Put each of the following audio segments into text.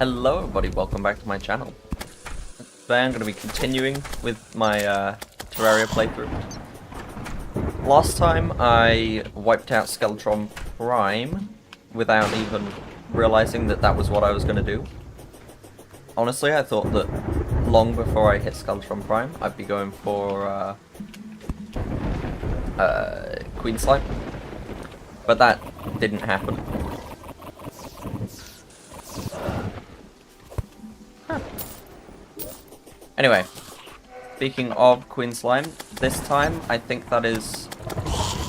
Hello everybody, welcome back to my channel. Today I'm going to be continuing with my Terraria playthrough. Last time I wiped out Skeletron Prime without even realizing that that was what I was going to do. Honestly, I thought that long before I hit Skeletron Prime, I'd be going for Queen Slime. But that didn't happen. Anyway, speaking of Queen Slime, this time I think that is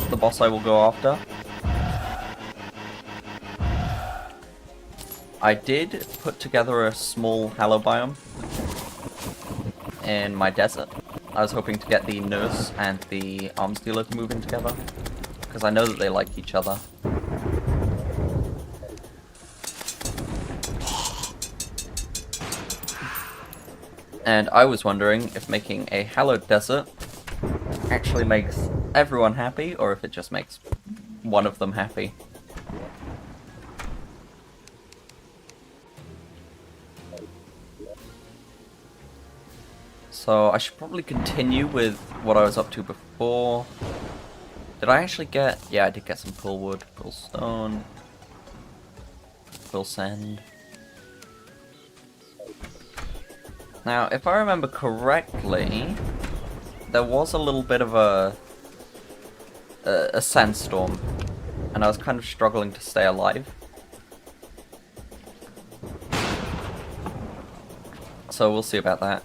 the boss I will go after. I did put together a small Hallow biome in my desert. I was hoping to get the nurse and the arms dealer to move in together, because I know that they like each other. And I was wondering if making a hallowed desert actually makes everyone happy, or if it just makes one of them happy. So I should probably continue with what I was up to before. Did I actually get... yeah, I did get some pull wood, pull stone, pull sand. Now, if I remember correctly, there was a little bit of a sandstorm, and I was kind of struggling to stay alive. So we'll see about that.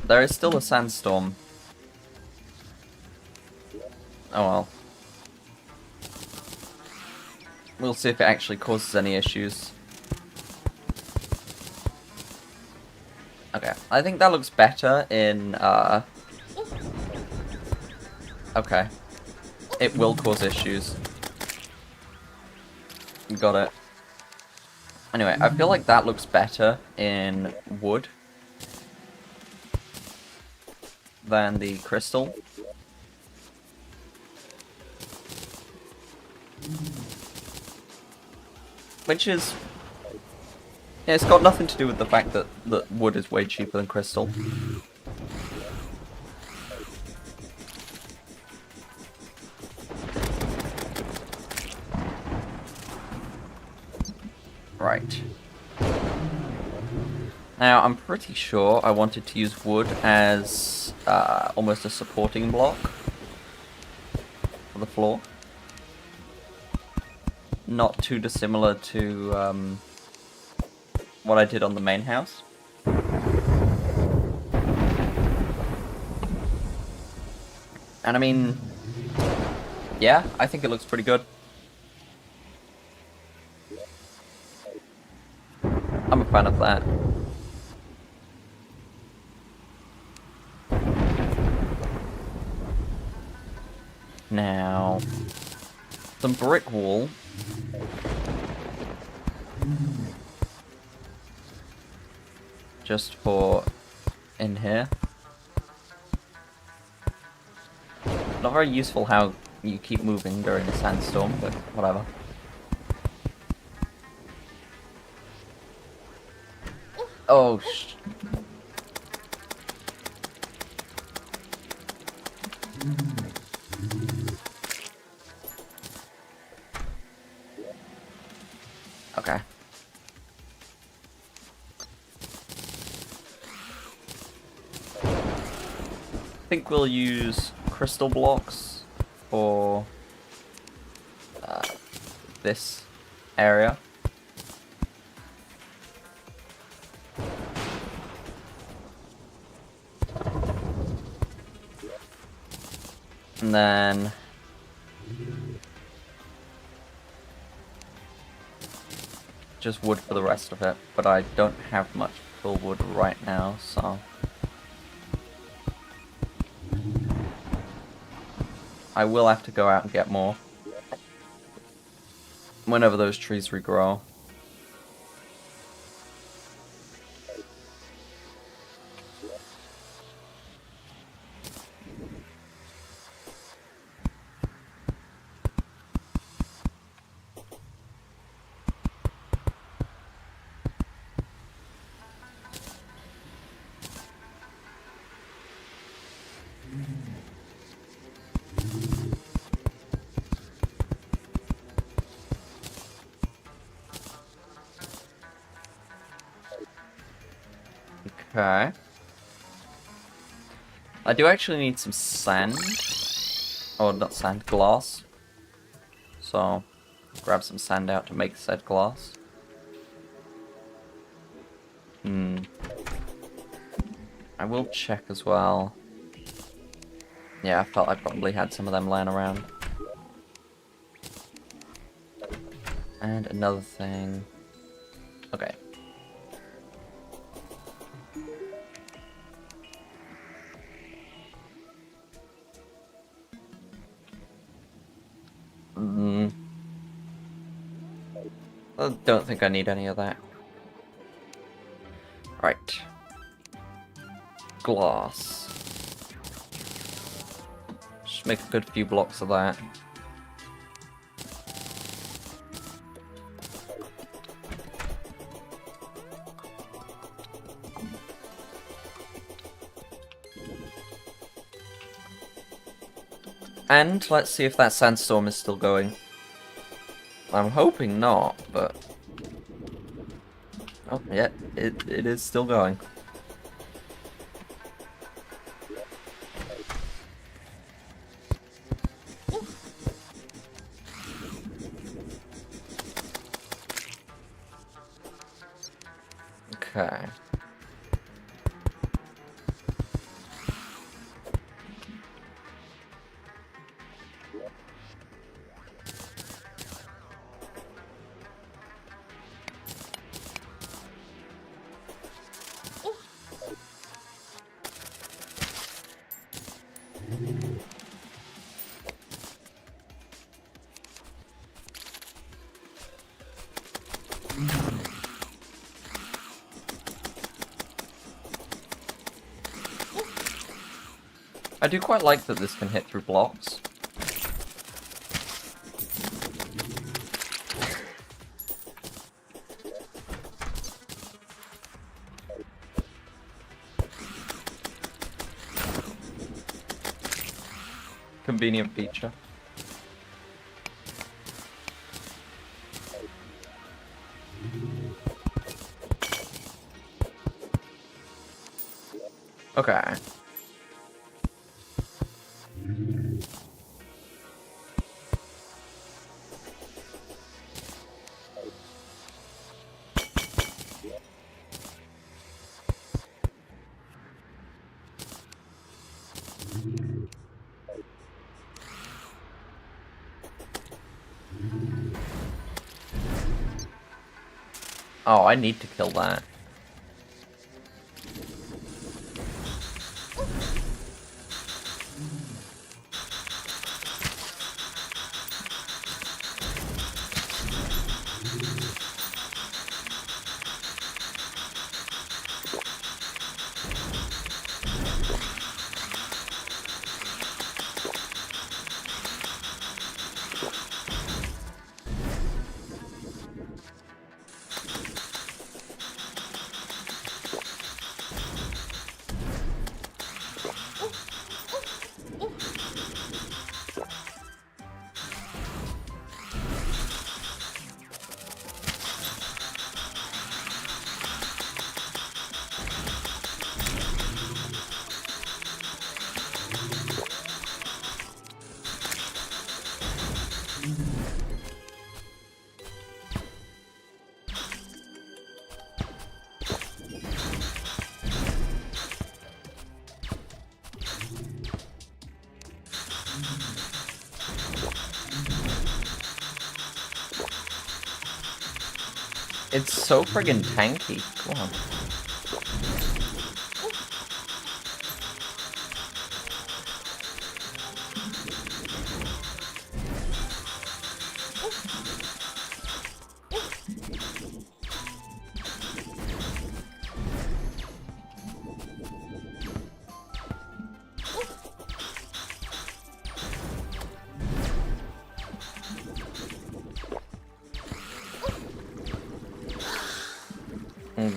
There is still a sandstorm. Oh well. We'll see if it actually causes any issues. Okay, I think that looks better in, okay. It will cause issues. Got it. Anyway, I feel like that looks better in wood than the crystal. Which is... yeah, it's got nothing to do with the fact that wood is way cheaper than crystal. Right. Now, I'm pretty sure I wanted to use wood as almost a supporting block for the floor. Not too dissimilar to what I did on the main house. And I mean, yeah, I think it looks pretty good. I'm a fan of that. Now, some brick wall. Just for in here. Not very useful how you keep moving during a sandstorm, but whatever. Oh, okay. I think we'll use crystal blocks for this area. And then just wood for the rest of it, but I don't have much full wood right now, so I will have to go out and get more whenever those trees regrow. Okay. I do actually need some sand. Oh, not sand, glass. So, grab some sand out to make said glass. I will check as well. Yeah, I felt I probably had some of them lying around. And another thing. Okay. I don't think I need any of that. Right. Glass. Just make a good few blocks of that. And let's see if that sandstorm is still going. I'm hoping not, but... Oh, yeah, it is still going. Okay. I do quite like that this can hit through blocks. Convenient feature. Okay. Oh, I need to kill that. It's so friggin' tanky. Come on.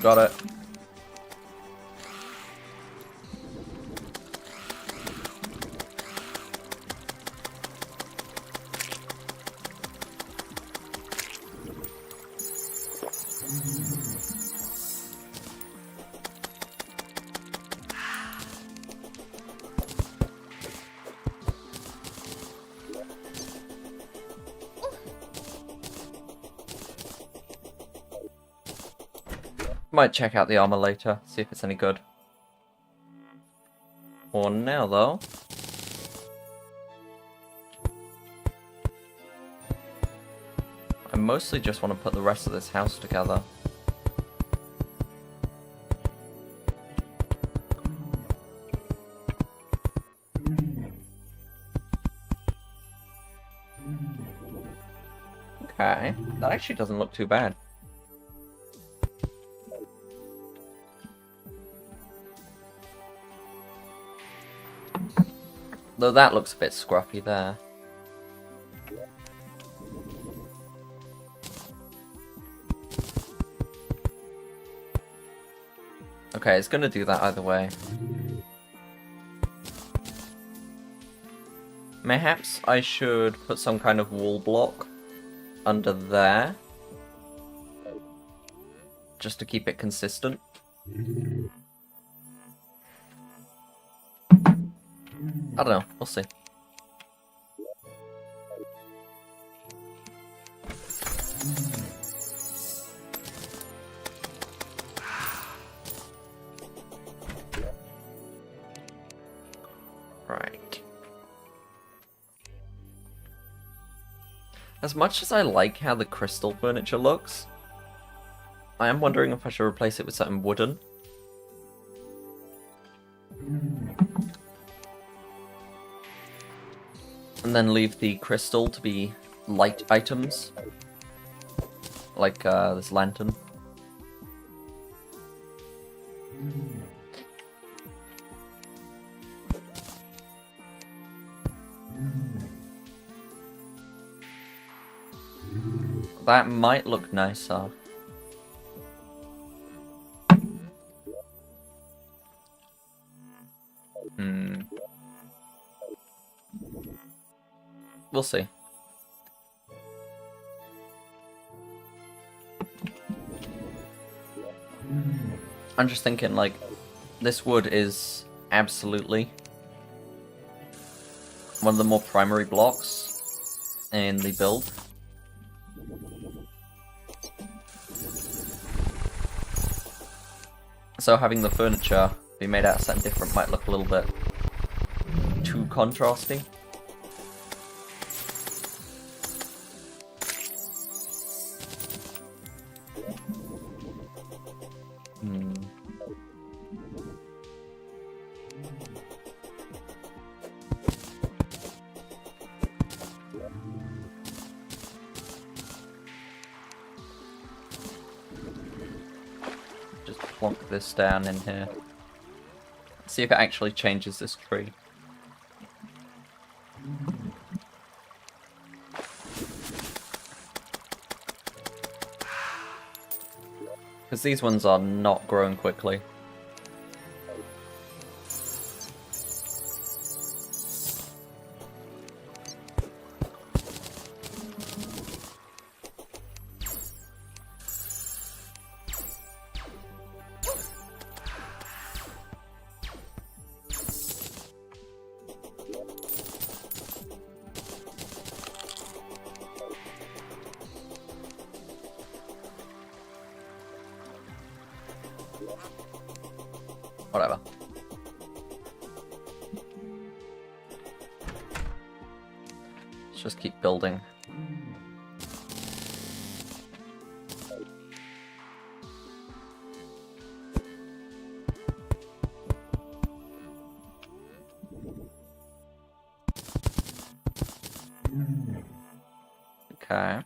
Got it. Might check out the armor later, see if it's any good. For now, though, I mostly just want to put the rest of this house together. Okay, that actually doesn't look too bad. Though that looks a bit scruffy there. Okay, it's gonna do that either way. Perhaps I should put some kind of wall block under there. Just to keep it consistent. I don't know, we'll see. Right. As much as I like how the crystal furniture looks, I am wondering if I should replace it with something wooden. And then leave the crystal to be light items. Like this lantern. That might look nicer. We'll see. I'm just thinking, like, this wood is absolutely one of the more primary blocks in the build. So having the furniture be made out of something different might look a little bit too contrasting. Just plonk this down in here. See if it actually changes this tree. Because these ones are not growing quickly. Whatever. Let's just keep building. Okay.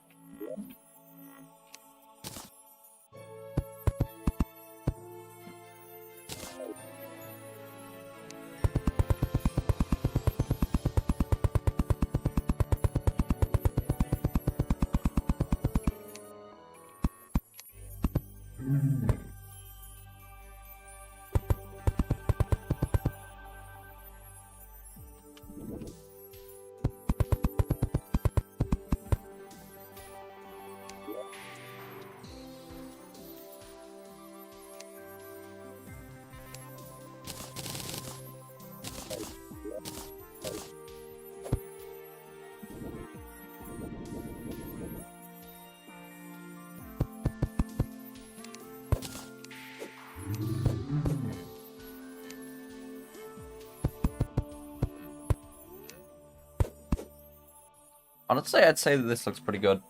Honestly, I'd say that this looks pretty good.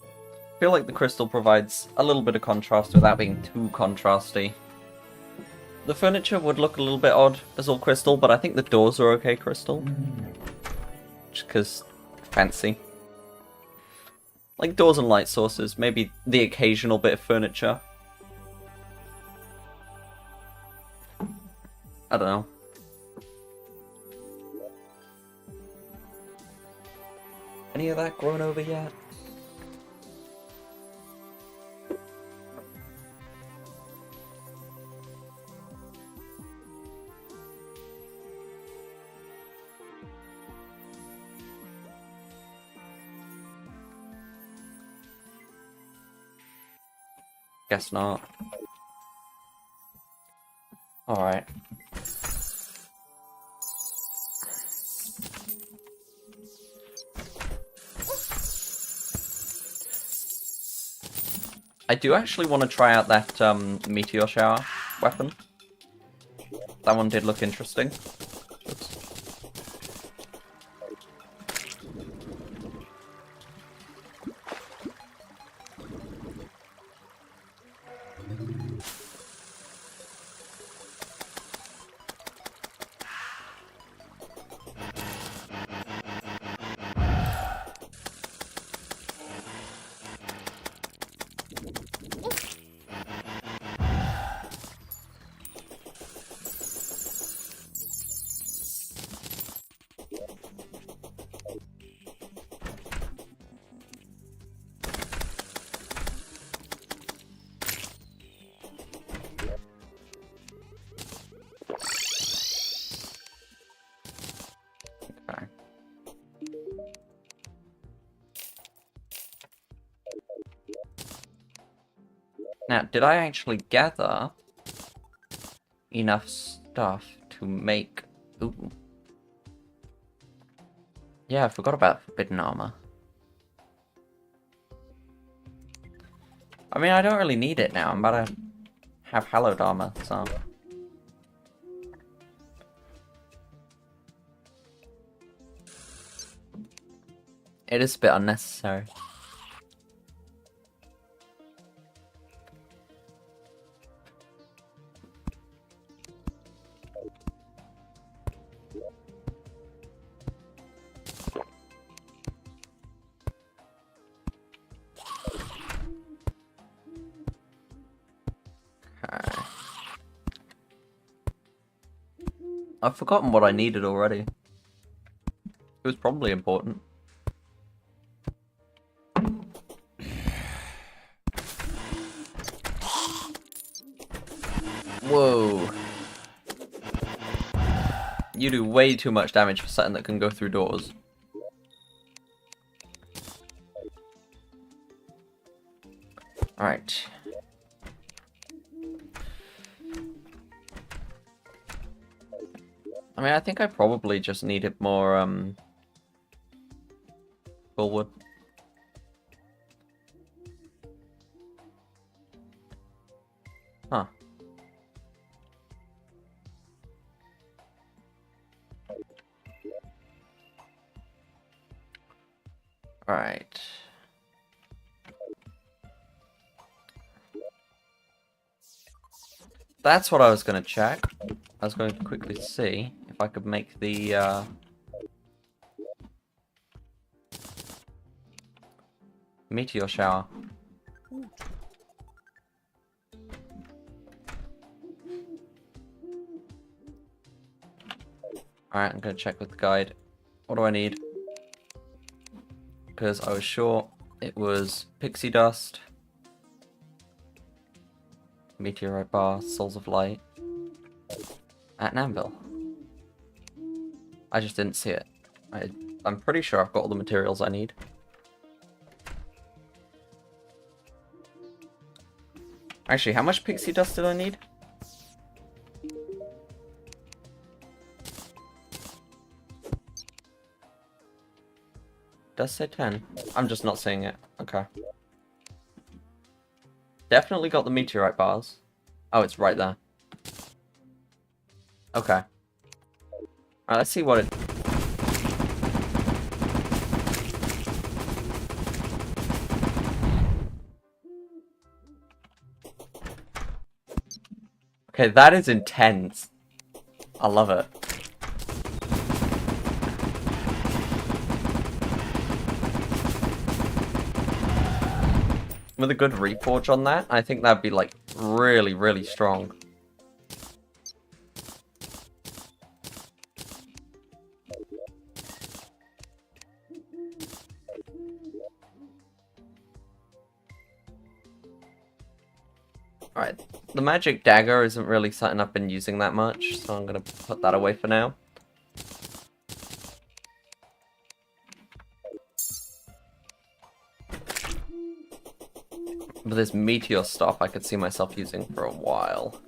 I feel like the crystal provides a little bit of contrast without being too contrasty. The furniture would look a little bit odd as all crystal, but I think the doors are okay crystal. Just because fancy. Like doors and light sources, maybe the occasional bit of furniture. I don't know. Any of that grown over yet? Guess not. Alright. I do actually want to try out that meteor shower weapon. That one did look interesting. Oops. Okay. Now, did I actually gather enough stuff to make... Ooh. Yeah, I forgot about forbidden armor. I mean, I don't really need it now. I'm about to have hallowed armor, so... It is a bit unnecessary. Okay. I've forgotten what I needed already. It was probably important. Whoa. You do way too much damage for something that can go through doors. Alright. I mean, I think I probably just needed more, full wood. Huh. Alright. That's what I was going to check. I was going to quickly see if I could make the, meteor shower. Alright, I'm going to check with the guide. What do I need? Because I was sure it was pixie dust, meteorite bar, souls of light, at an anvil. I just didn't see it. I'm pretty sure I've got all the materials I need. Actually, how much pixie dust did I need? Does say 10. I'm just not seeing it. Okay. Definitely got the meteorite bars. Oh, it's right there. Okay. Alright, let's see what it... Okay, that is intense. I love it. With a good reforge on that, I think that'd be like really, really strong. Alright, the magic dagger isn't really something I've been using that much, so I'm gonna put that away for now. But this meteor stuff I could see myself using for a while.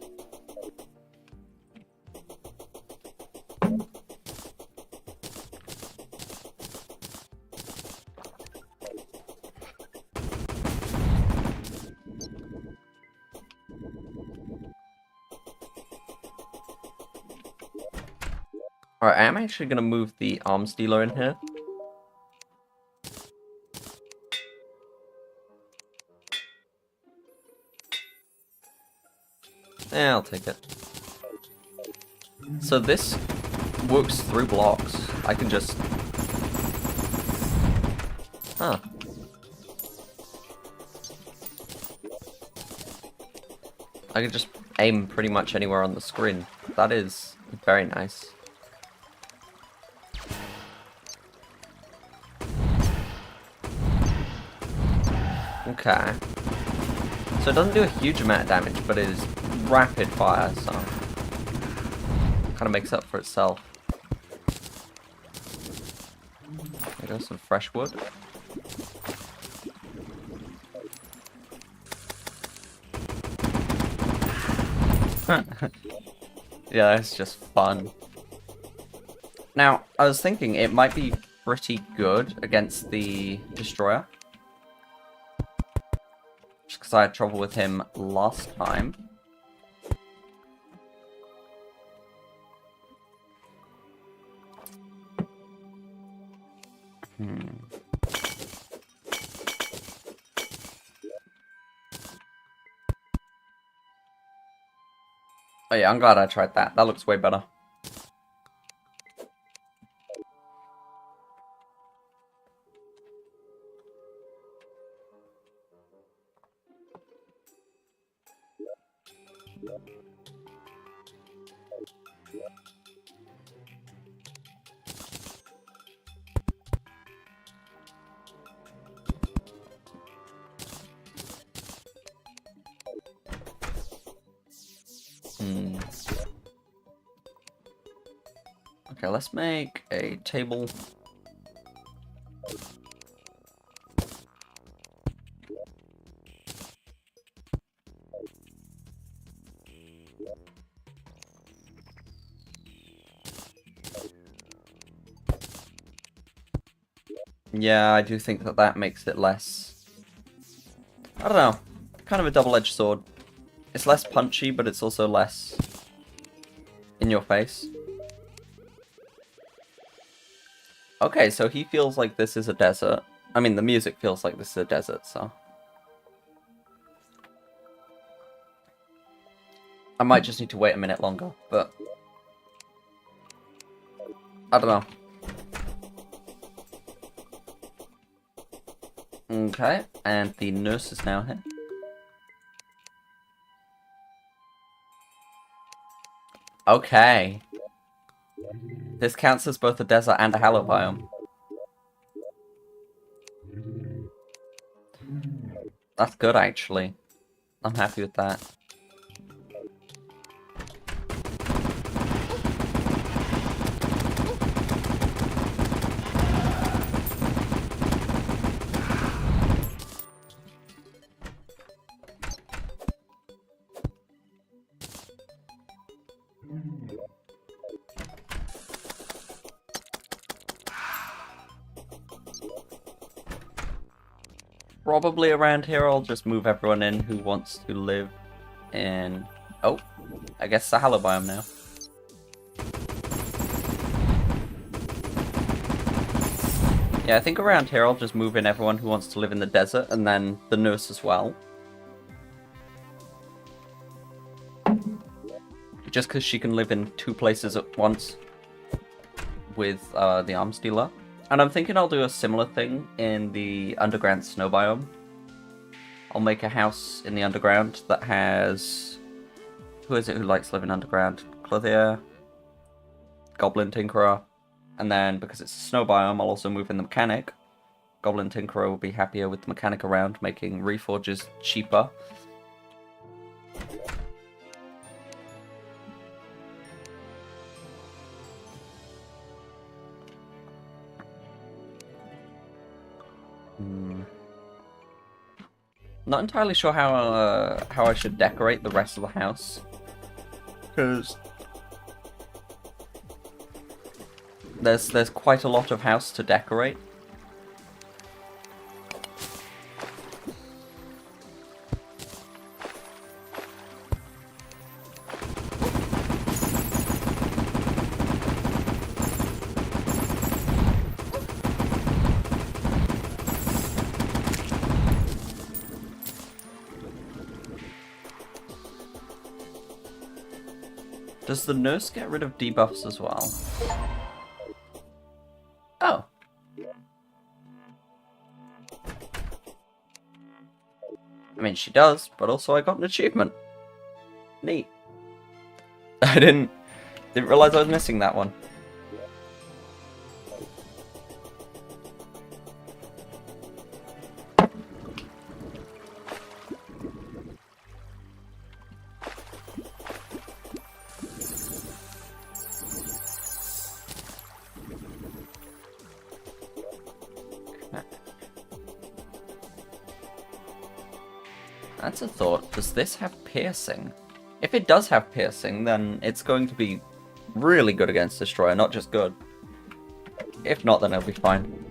Alright, I am actually going to move the arms dealer in here. Yeah, I'll take it. So this works through blocks. I can just... Huh. I can just aim pretty much anywhere on the screen. That is very nice. Okay. So it doesn't do a huge amount of damage, but it is rapid fire, so kind of makes up for itself. There goes some fresh wood. Yeah, it's just fun. Now, I was thinking it might be pretty good against the Destroyer. Just because I had trouble with him last time. Oh yeah, I'm glad I tried that. That looks way better. Okay, let's make a table. Yeah, I do think that that makes it less... I don't know. Kind of a double-edged sword. It's less punchy, but it's also less in your face. Okay, so he feels like this is a desert. I mean, the music feels like this is a desert, so... I might just need to wait a minute longer, but... I don't know. Okay, and the nurse is now here. Okay. This counts as both a desert and a Hallow biome. That's good, actually. I'm happy with that. Probably around here I'll just move everyone in who wants to live in... Oh, I guess it's a Hallow biome now. Yeah, I think around here I'll just move in everyone who wants to live in the desert, and then the nurse as well. Just because she can live in 2 places at once with the arms dealer. And I'm thinking I'll do a similar thing in the underground snow biome. I'll make a house in the underground that has... Who is it who likes living underground? Clothier, Goblin Tinkerer, and then because it's a snow biome, I'll also move in the mechanic. Goblin Tinkerer will be happier with the mechanic around, making reforges cheaper. Not entirely sure how I should decorate the rest of the house, because there's quite a lot of house to decorate. Does the nurse get rid of debuffs as well? Oh. I mean, she does, but also I got an achievement. Neat. I didn't realize I was missing that one. That's a thought. Does this have piercing? If it does have piercing, then it's going to be really good against Destroyer, not just good. If not, then it'll be fine.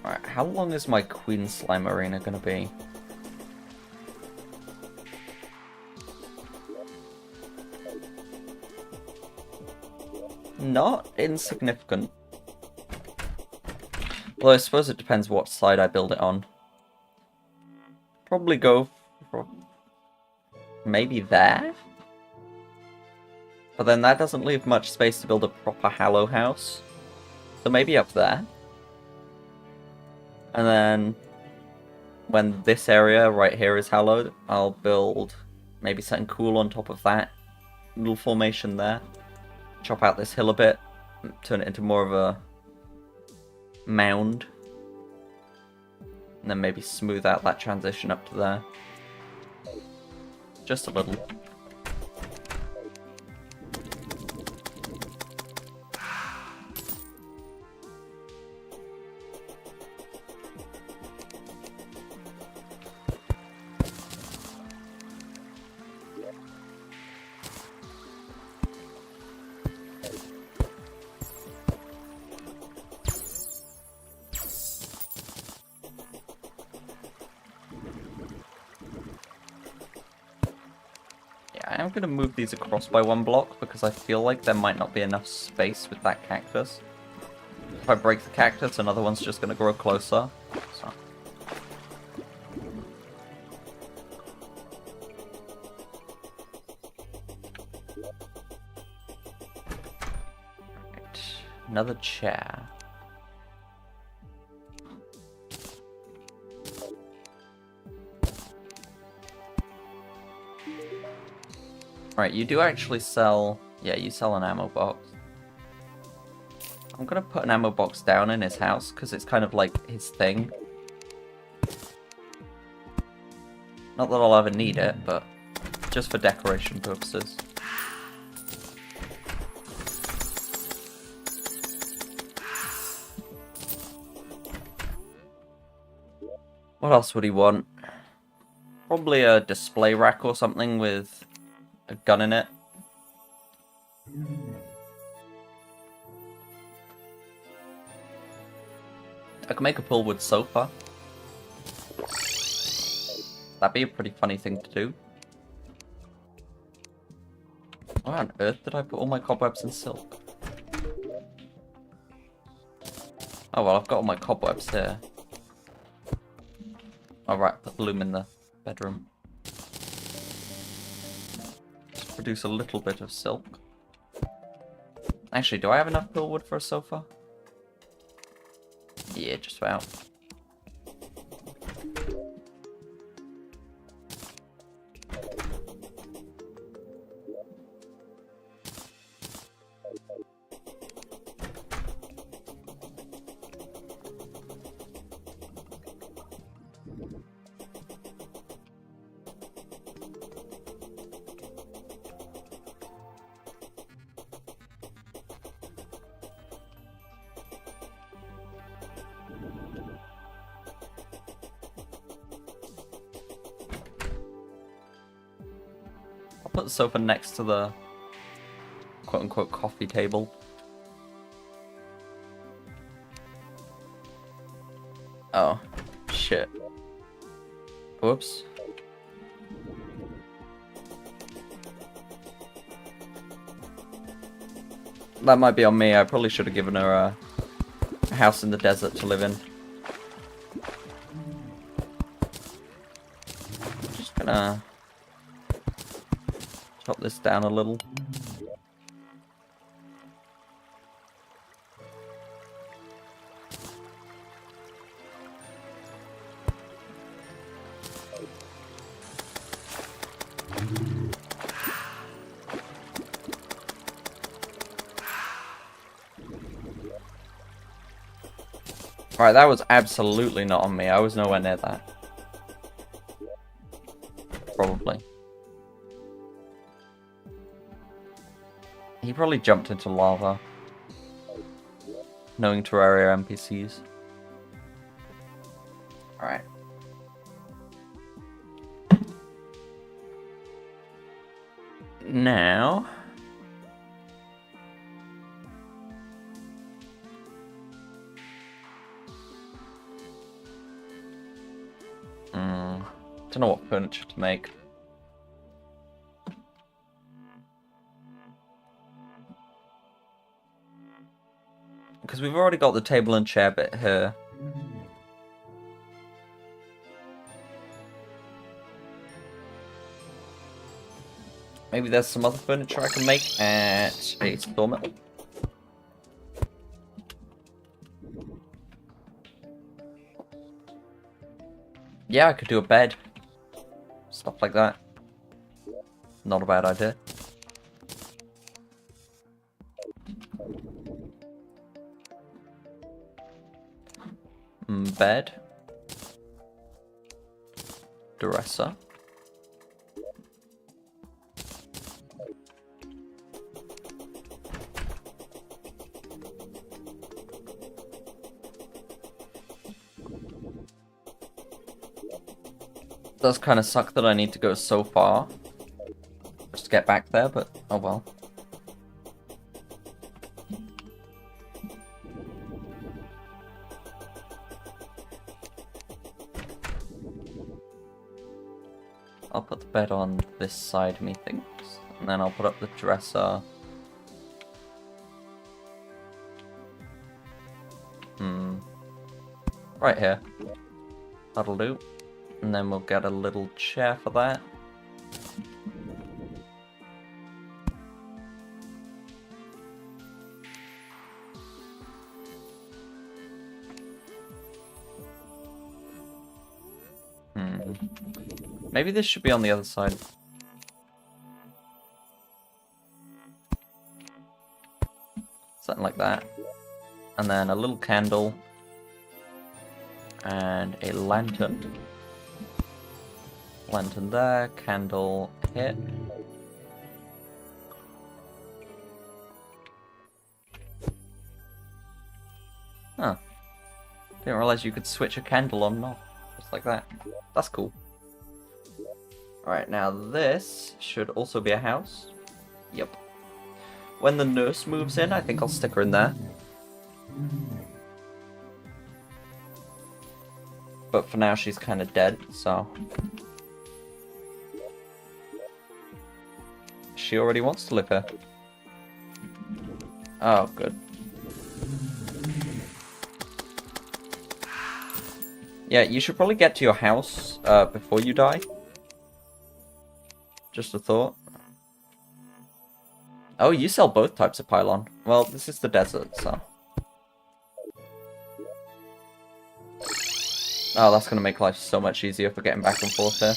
Alright, how long is my Queen Slime Arena going to be? Not insignificant. Although I suppose it depends what side I build it on. Probably go for maybe there? But then that doesn't leave much space to build a proper Hallow house. So maybe up there. And then when this area right here is hallowed, I'll build maybe something cool on top of that little formation there. Chop out this hill a bit, turn it into more of a mound. And then maybe smooth out that transition up to there. Just a little. I am going to move these across by 1 block because I feel like there might not be enough space with that cactus. If I break the cactus, another one's just going to grow closer. So. Right. Another chair. Right, you do actually sell... Yeah, you sell an ammo box. I'm gonna put an ammo box down in his house, because it's kind of like his thing. Not that I'll ever need it, but just for decoration purposes. What else would he want? Probably a display rack or something with a gun in it. I could make a pullwood sofa. That'd be a pretty funny thing to do. Why on earth did I put all my cobwebs in silk? Oh well, I've got all my cobwebs here. Alright, put the loom in the bedroom. Just produce a little bit of silk. Actually, do I have enough pill wood for a sofa? Yeah, just about. I'll put the sofa next to the quote-unquote coffee table. Oh, shit. Whoops. That might be on me. I probably should have given her a house in the desert to live in. Just gonna chop this down a little. Right, that was absolutely not on me. I was nowhere near that. Probably. He probably jumped into lava. Knowing Terraria NPCs. Alright. Now... don't know what furniture to make. Because we've already got the table and chair bit here. Maybe there's some other furniture I can make at a sawmill. Yeah, I could do a bed. Stuff like that. Not a bad idea. Bed. Dresser. Does kind of suck that I need to go so far just to get back there, but oh well. I'll put the bed on this side, methinks, and then I'll put up the dresser. Right here. That'll do. And then we'll get a little chair for that. Maybe this should be on the other side. Something like that. And then a little candle. And a lantern. Lantern there, candle here. Huh. Didn't realize you could switch a candle on and off. Just like that. That's cool. Alright, now this should also be a house. Yep. When the nurse moves in, I think I'll stick her in there. But for now, she's kind of dead, so... She already wants to live here. Oh, good. Yeah, you should probably get to your house before you die. Just a thought. Oh, you sell both types of pylon. Well, this is the desert, so... Oh, that's going to make life so much easier for getting back and forth here.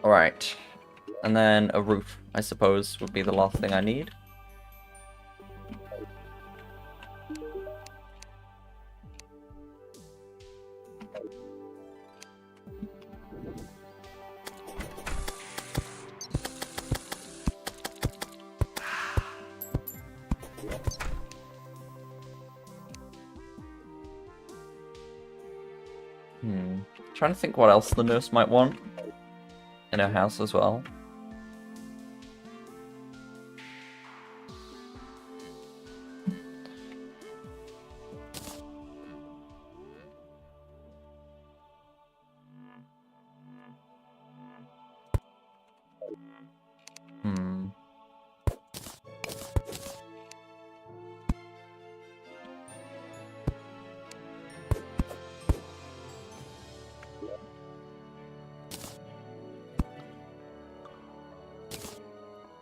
Alright. And then a roof, I suppose, would be the last thing I need. Trying to think what else the nurse might want in her house as well.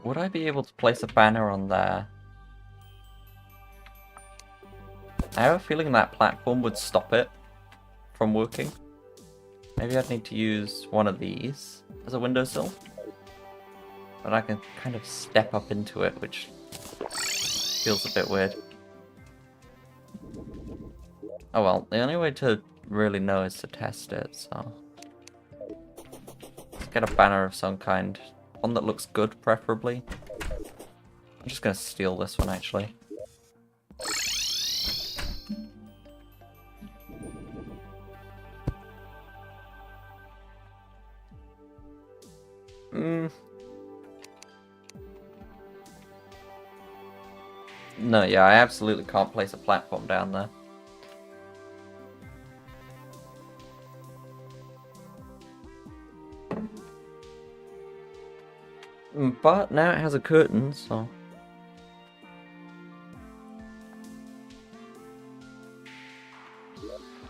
Would I be able to place a banner on there? I have a feeling that platform would stop it from working. Maybe I'd need to use one of these as a windowsill. But I can kind of step up into it, which feels a bit weird. Oh well, the only way to really know is to test it, so... Let's get a banner of some kind. One that looks good, preferably. I'm just gonna steal this one, actually. No, yeah, I absolutely can't place a platform down there. But now it has a curtain, so...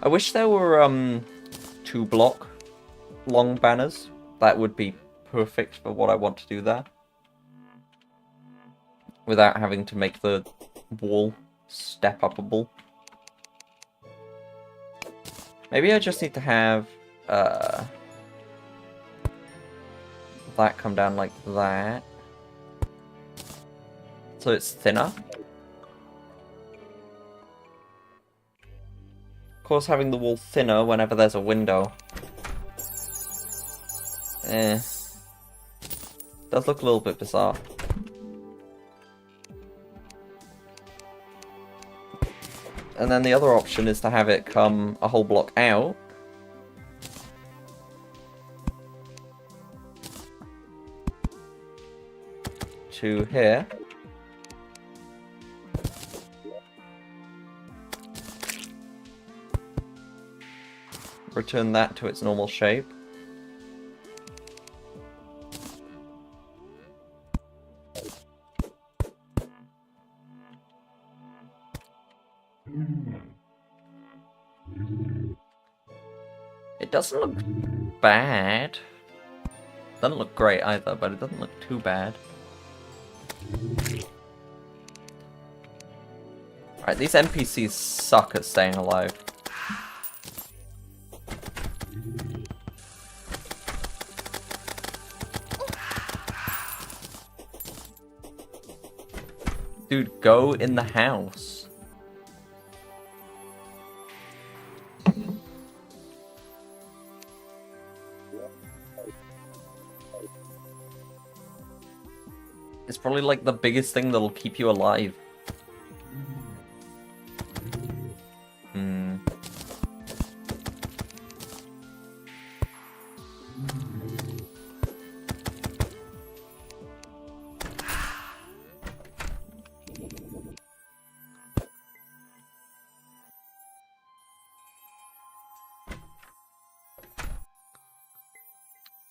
I wish there were 2-block long banners. That would be perfect for what I want to do there. Without having to make the wall step-upable. Maybe I just need to have that come down like that. So it's thinner. Of course, having the wall thinner whenever there's a window. Does look a little bit bizarre. And then the other option is to have it come a whole block out. To here. Return that to its normal shape. It doesn't look bad. Doesn't look great either, but it doesn't look too bad. Alright, these NPCs suck at staying alive. Dude, go in the house. It's probably like the biggest thing that'll keep you alive.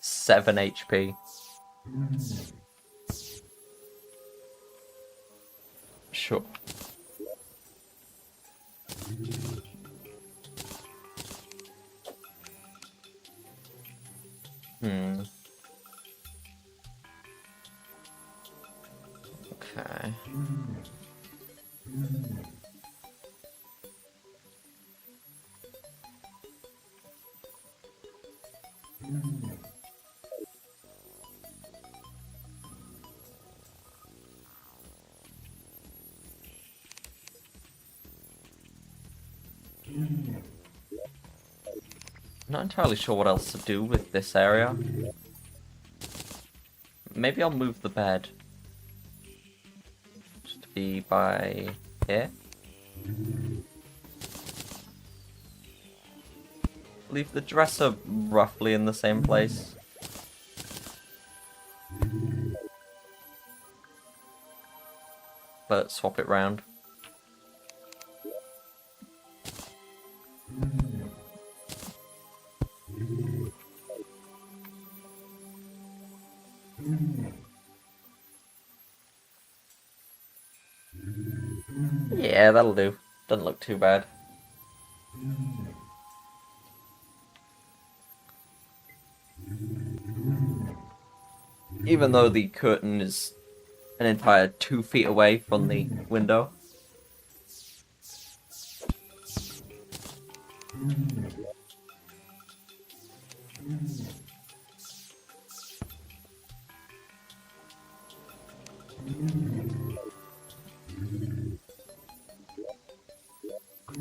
Seven HP. Sure. Okay. Not entirely sure what else to do with this area. Maybe I'll move the bed. Just to be by here. Leave the dresser roughly in the same place. But swap it round. Yeah, that'll do. Doesn't look too bad. Even though the curtain is an entire 2 feet away from the window.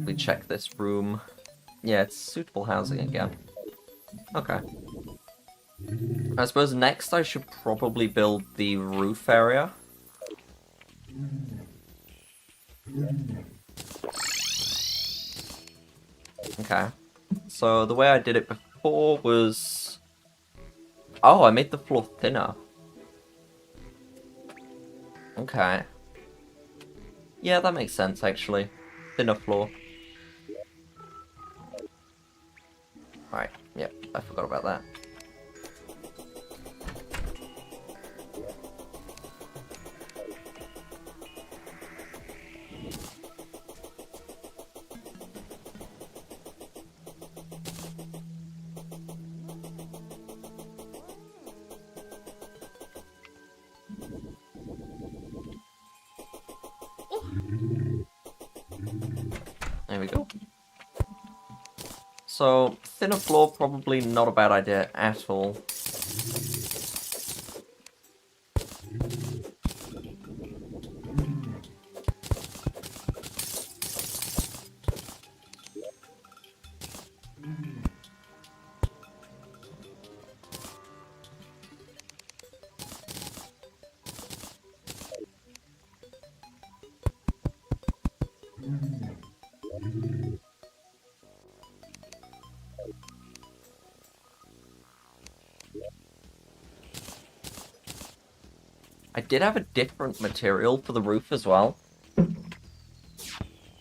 We check this room. Yeah, it's suitable housing again. Okay. I suppose next I should probably build the roof area. Okay. So the way I did it before was... Oh, I made the floor thinner. Okay. Yeah, that makes sense, actually. Thinner floor. Right, yep, I forgot about that. There we go. So, thinner floor, probably not a bad idea at all. I did have a different material for the roof as well,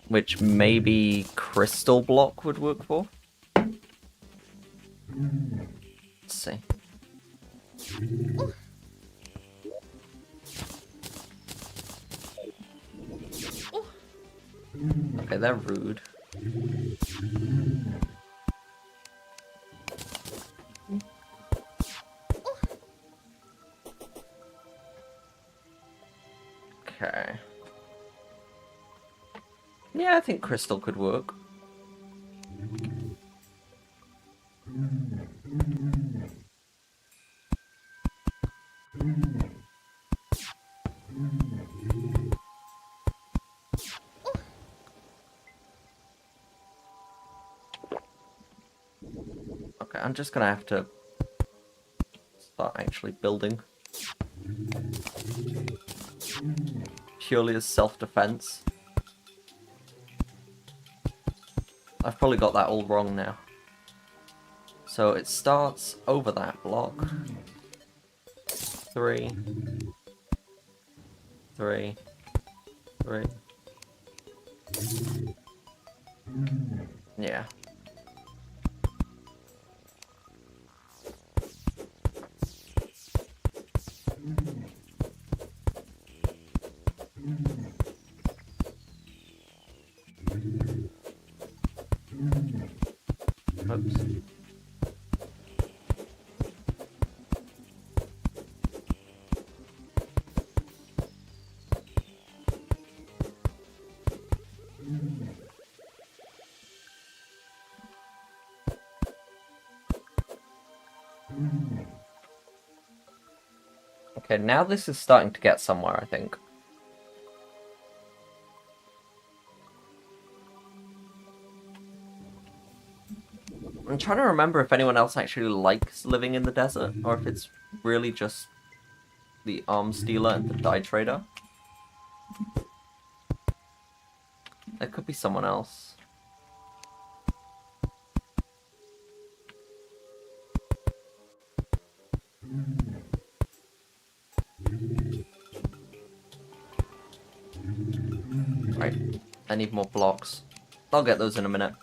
which maybe crystal block would work for. Let's see. Okay, they're rude. Okay. Yeah, I think crystal could work. Okay, I'm just gonna have to start actually building. Purely as self-defense. I've probably got that all wrong now. So it starts over that block. 3. 3. 3. Yeah. Oops. Okay, now this is starting to get somewhere, I think. I'm trying to remember if anyone else actually likes living in the desert, or if it's really just the arms dealer and the dye trader. There could be someone else. Right, I need more blocks. I'll get those in a minute.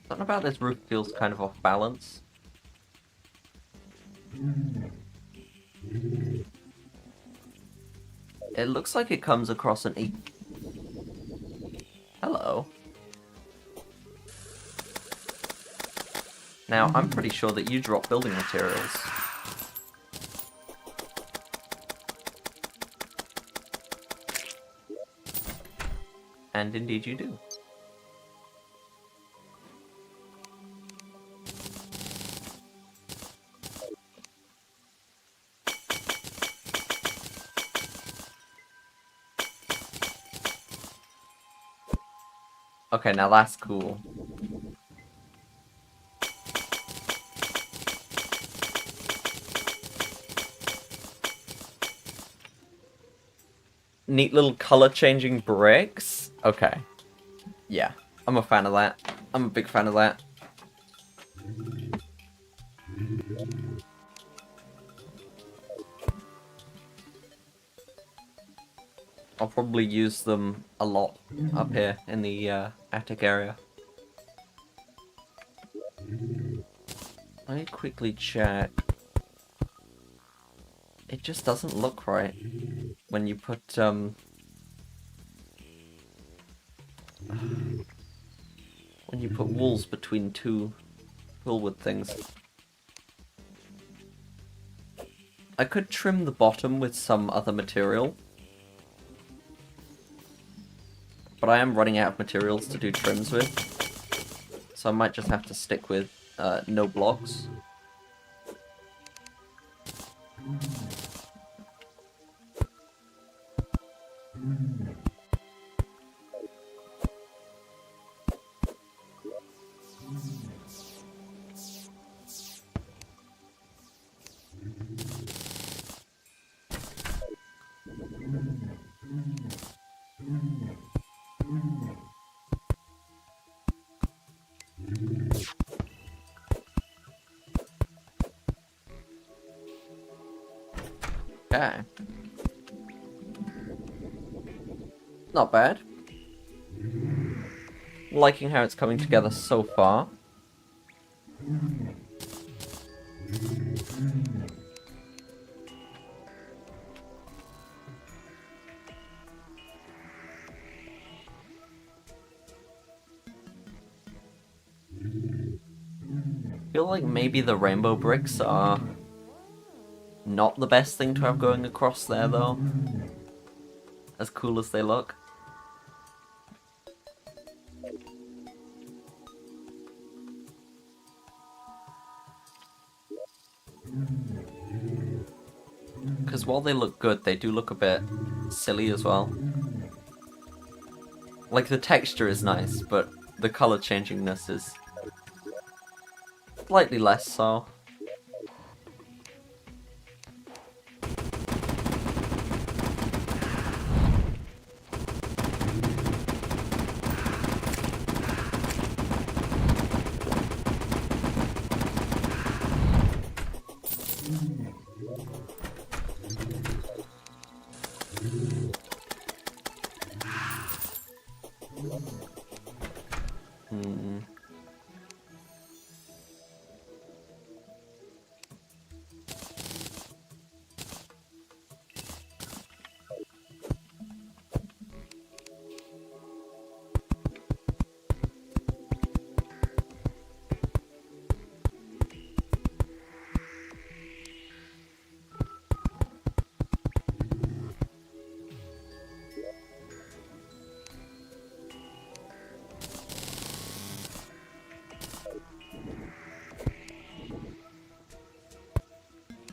Something about this roof feels kind of off balance. It looks like it comes across an Hello. Now, I'm pretty sure that you drop building materials. And indeed you do. Okay, now that's cool. Neat little color changing bricks. Okay. Yeah, I'm a fan of that. I'm a big fan of that. I'll probably use them a lot up here in the attic area. Let me quickly check. It just doesn't look right when you put when you put walls between two wood things. I could trim the bottom with some other material, but I am running out of materials to do trims with, so I might just have to stick with no blocks. Okay. Not bad. Liking how it's coming together so far. I feel like maybe the rainbow bricks are not the best thing to have going across there, though. As cool as they look. Because while they look good, they do look a bit silly as well. Like, the texture is nice, but the color changingness is slightly less so.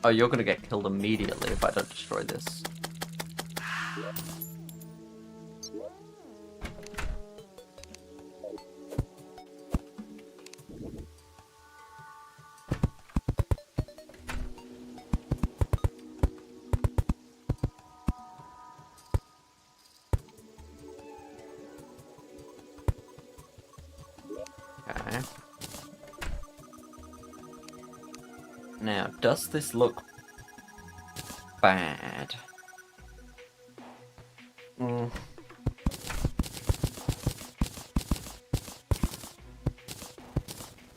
Oh, you're gonna get killed immediately if I don't destroy this. Okay. Now, does this look bad?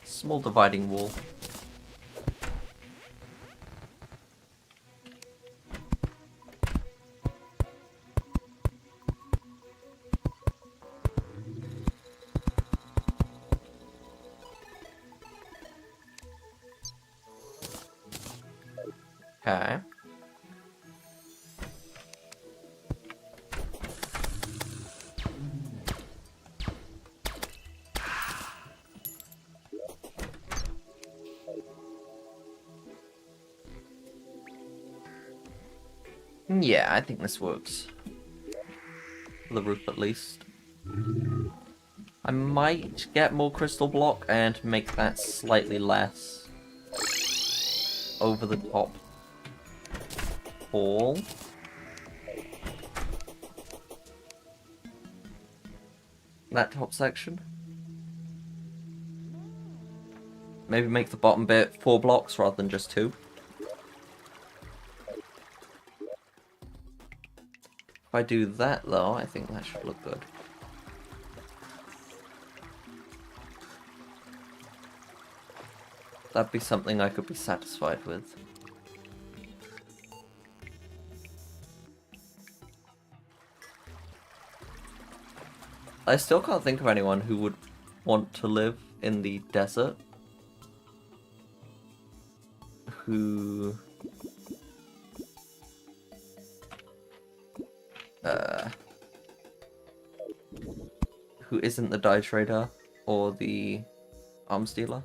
Small dividing wall. Okay. Yeah, I think this works. For the roof, at least. I might get more crystal block and make that slightly less over the top hall. That top section. Maybe make the bottom bit 4 blocks rather than just 2. If I do that though, I think that should look good. That'd be something I could be satisfied with. I still can't think of anyone who would want to live in the desert. Who isn't the dye trader or the arms dealer.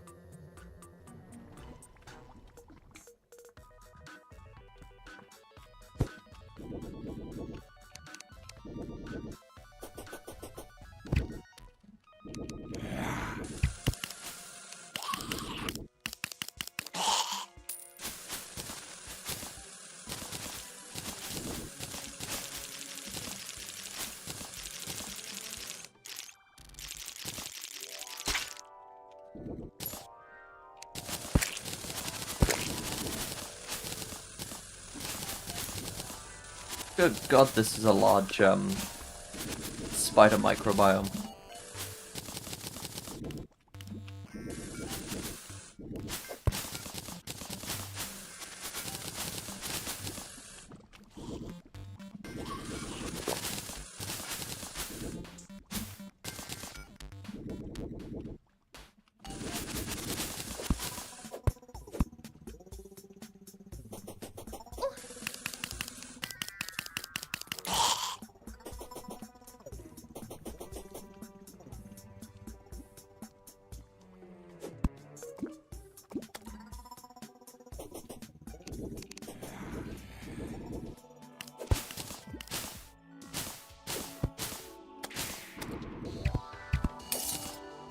Good god, this is a large, spider microbiome.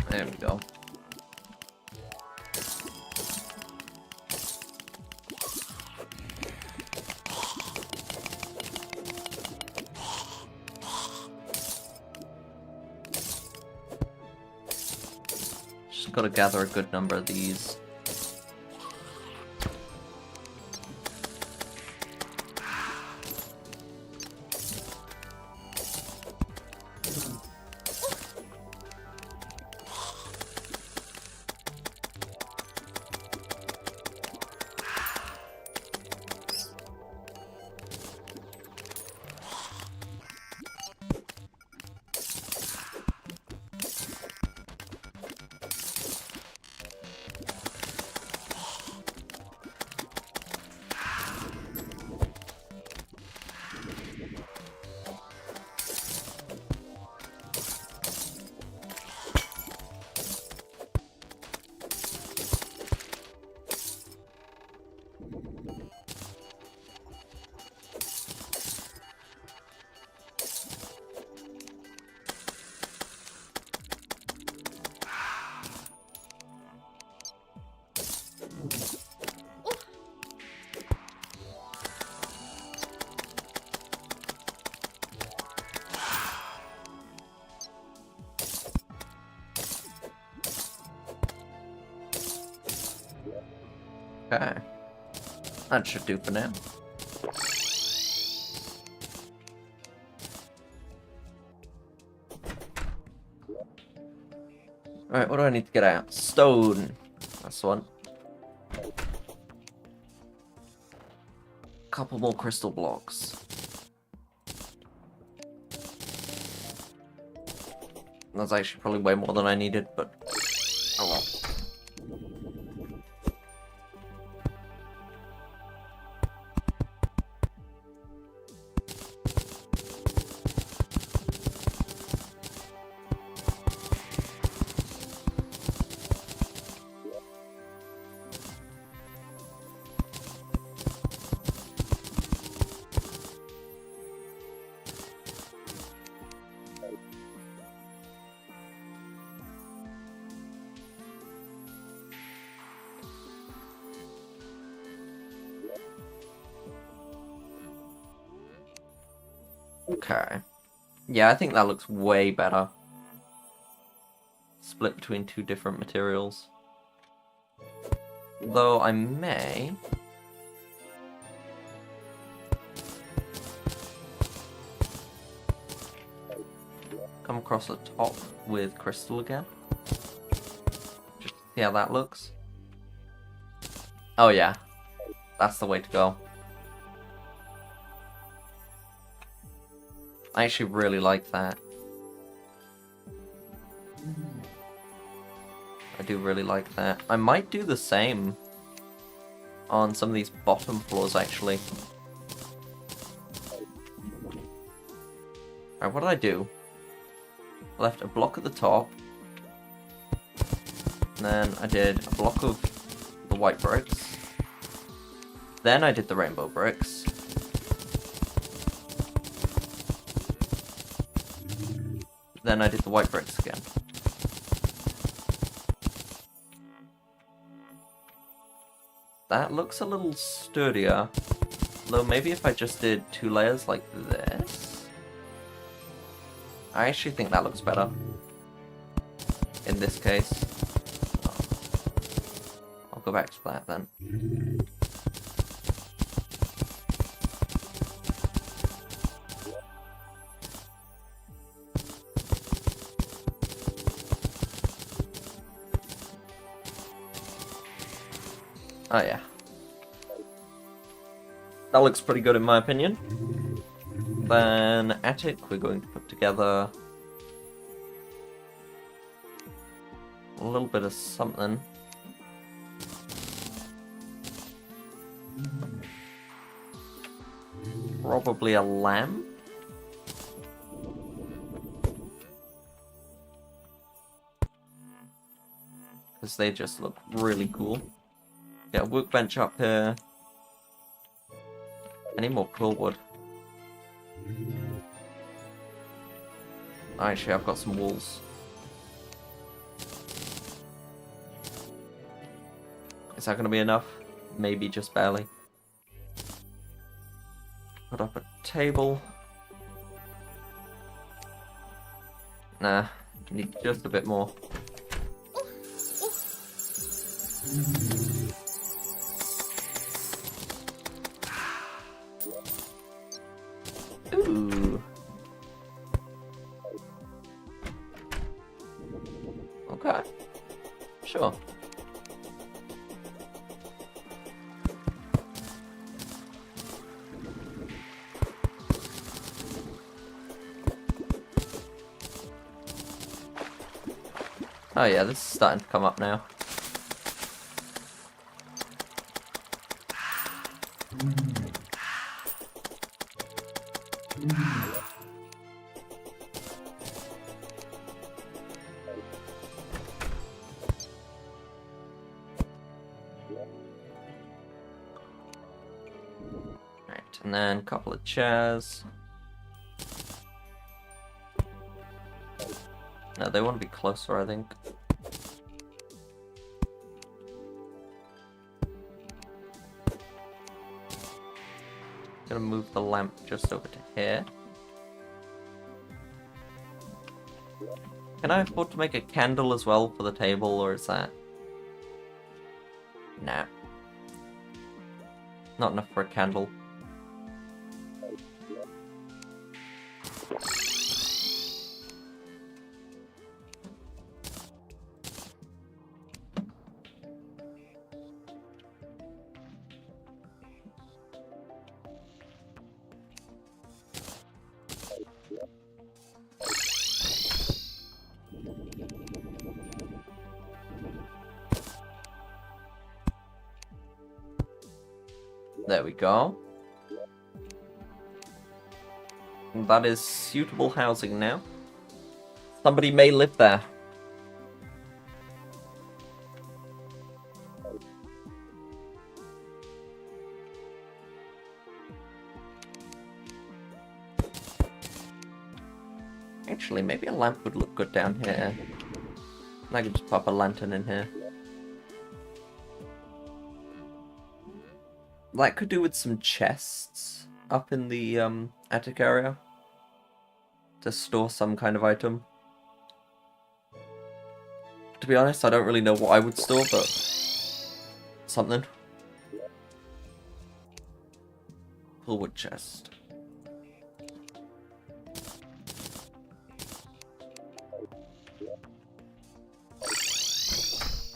There we go. Just gotta gather a good number of these. Okay. That should do for now. Alright, what do I need to get out? Stone. That's the one. Couple more crystal blocks. That's actually probably way more than I needed, but oh well. Okay. Yeah, I think that looks way better. Split between two different materials. Though I may... come across the top with crystal again. Just see how that looks. Oh yeah. That's the way to go. I actually really like that. I do really like that. I might do the same on some of these bottom floors, actually. Alright, what did I do? I left a block at the top. And then I did a block of the white bricks. Then I did the rainbow bricks. Then I did the white bricks again. That looks a little sturdier. Though maybe if I just did 2 layers like this. I actually think that looks better. In this case. I'll go back to that then. Oh yeah. That looks pretty good in my opinion. Then attic, we're going to put together a little bit of something. Probably a lamp. Because they just look really cool. Get a workbench up here. I need more cool wood. Actually, I've got some walls. Is that going to be enough? Maybe just barely. Put up a table. Nah, need just a bit more. Ooh. Okay. Sure. Oh yeah, this is starting to come up now. Right, and then a couple of chairs. No, they want to be closer, I think. Gonna move the lamp just over to here. Can I afford to make a candle as well for the table, or is that... Nah. Not enough for a candle. There we go. And that is suitable housing now. Somebody may live there. Actually, maybe a lamp would look good down here. I could just pop a lantern in here. That could do with some chests up in the attic area to store some kind of item. To be honest, I don't really know what I would store, but something. Pullwood chest.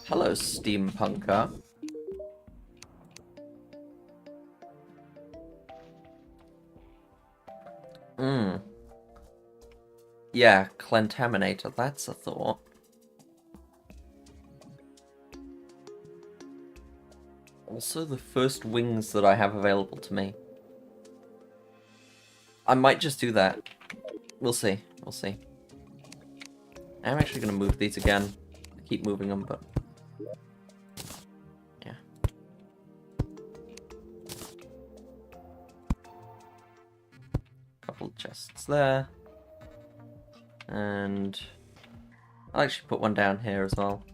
Hello, steampunker. Yeah, Clentaminator, that's a thought. Also, the first wings that I have available to me. I might just do that. We'll see, we'll see. I'm actually going to move these again. I keep moving them, but... yeah. Couple of chests there. And I'll actually put one down here as well.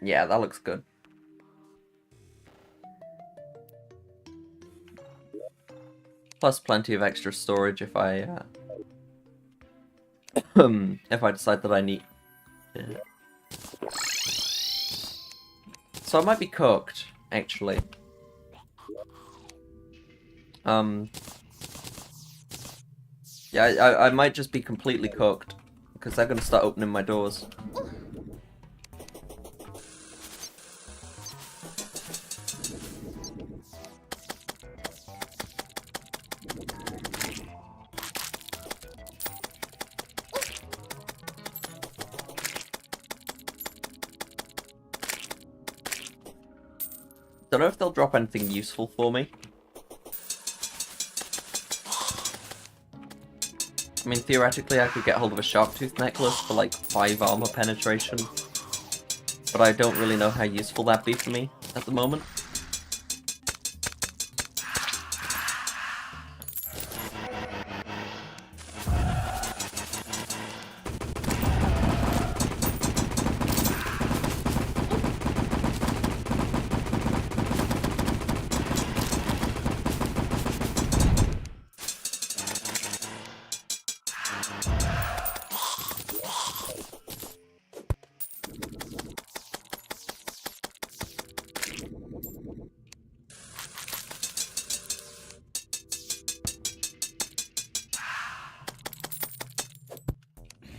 Yeah, that looks good. Plus plenty of extra storage if I if I decide that I need it. So I might be cooked, actually. Yeah, I might just be completely cooked, because they're going to start opening my doors. Don't know if they'll drop anything useful for me. I mean, theoretically, I could get hold of a Sharktooth necklace for like 5 armor penetration, but I don't really know how useful that'd be for me at the moment.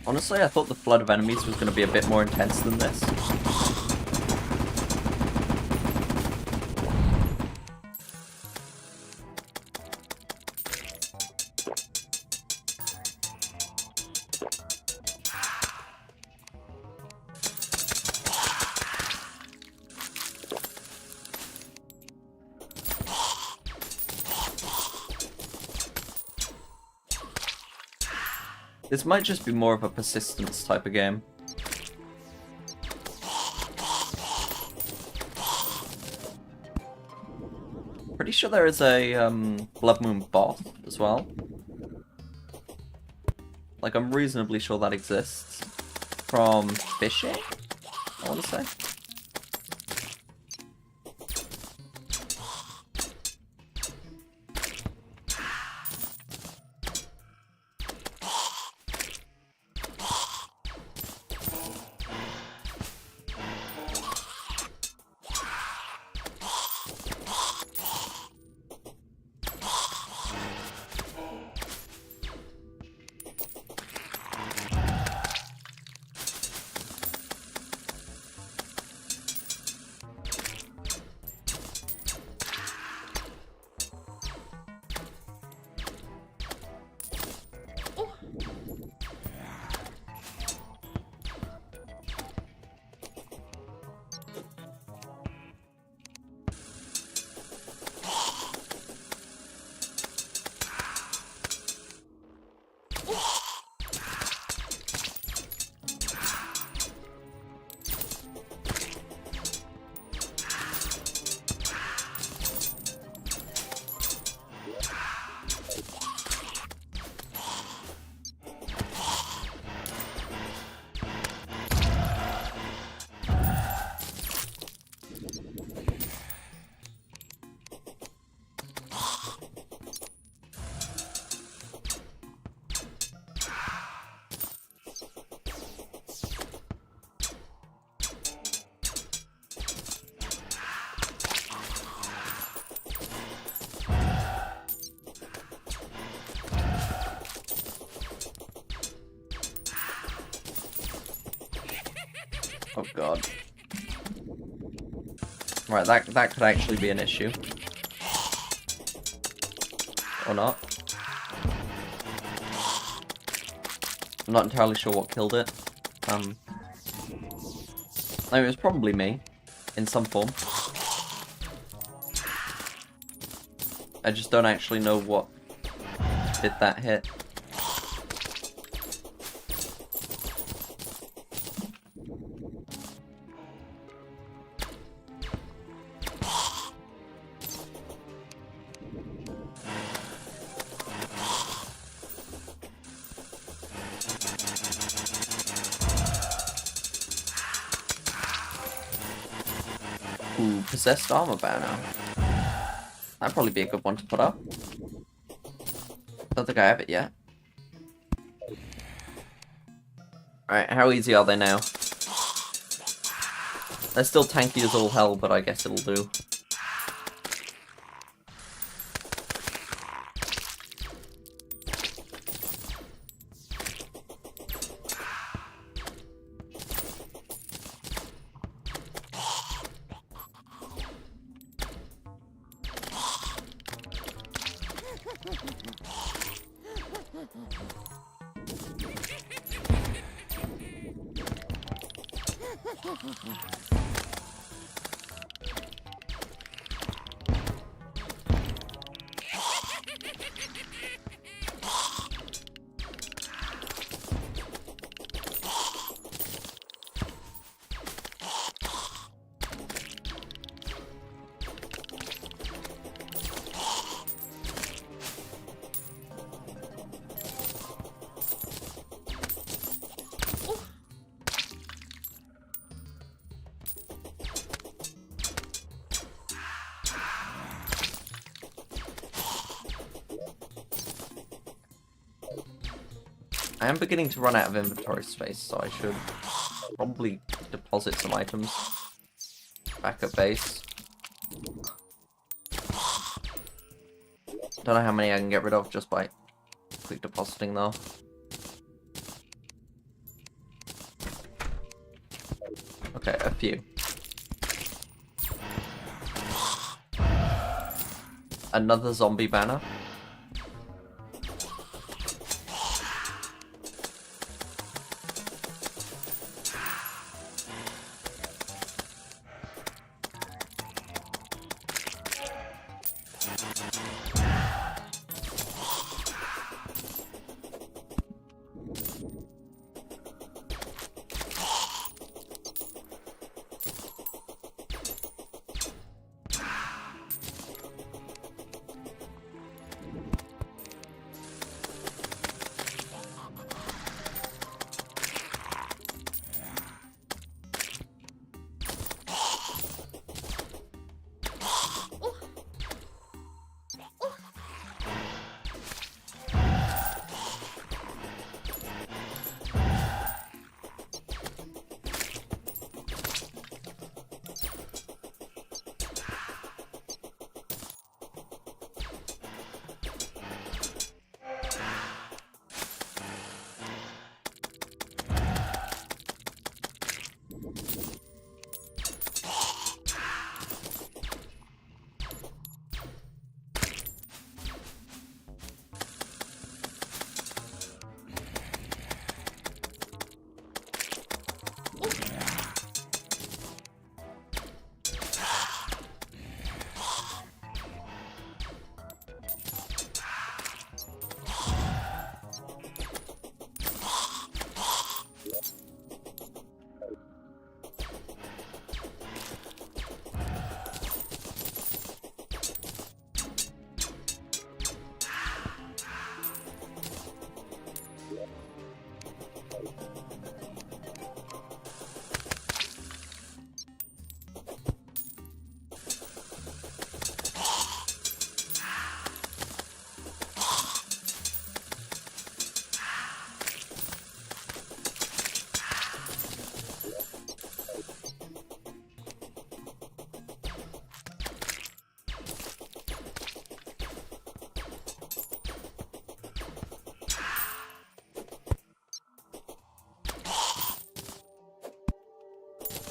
Honestly, I thought the flood of enemies was going to be a bit more intense than this. This might just be more of a persistence type of game. Pretty sure there is a Blood Moon boss as well. Like, I'm reasonably sure that exists. From fishing, I want to say. Oh god. Right, that could actually be an issue. Or not. I'm not entirely sure what killed it. I mean, it was probably me, in some form. I just don't actually know what did that hit. Ooh, possessed armor banner. That'd probably be a good one to put up. Don't think I have it yet. Alright, how easy are they now? They're still tanky as all hell, but I guess it'll do. I am beginning to run out of inventory space, so I should probably deposit some items back at base. Don't know how many I can get rid of just by quick depositing though. Okay, a few. Another zombie banner.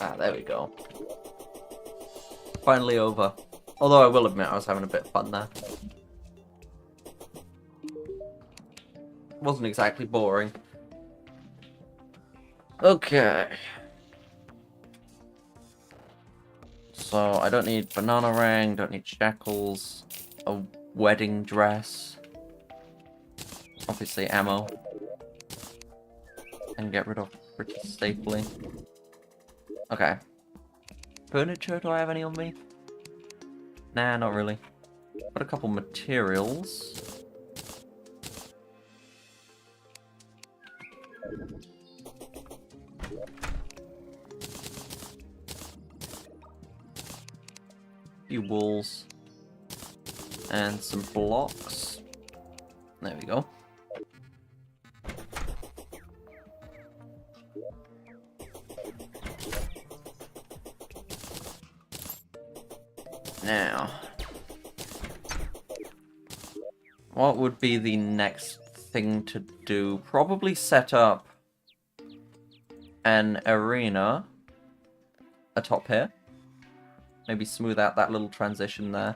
Ah, there we go. Finally over. Although I will admit I was having a bit of fun there. Wasn't exactly boring. Okay. So I don't need banana ring, don't need shackles, a wedding dress, obviously ammo, and get rid of pretty safely. Okay. Furniture, do I have any on me? Nah, not really. Got a couple materials. Few walls. And some blocks. There we go. Now, what would be the next thing to do? Probably set up an arena atop here. Maybe smooth out that little transition there.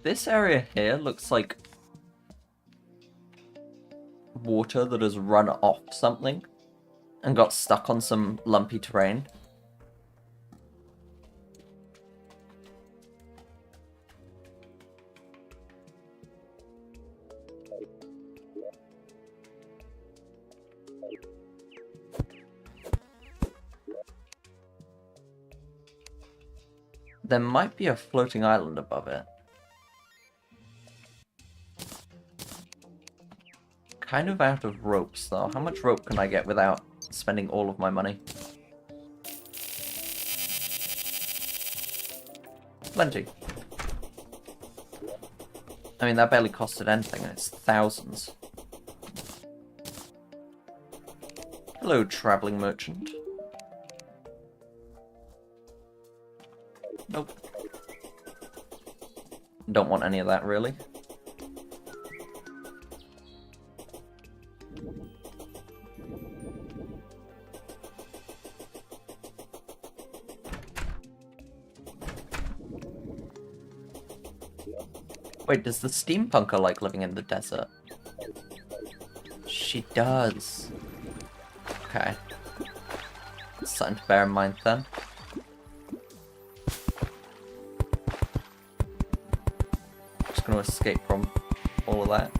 This area here looks like water that has run off something and got stuck on some lumpy terrain. There might be a floating island above it. Kind of out of ropes, though. How much rope can I get without spending all of my money? Plenty. I mean, that barely costed anything, and it's thousands. Hello, traveling merchant. Nope. Don't want any of that, really. Wait, does the steampunker like living in the desert? She does. Okay. That's something to bear in mind then. Just gonna escape from all of that.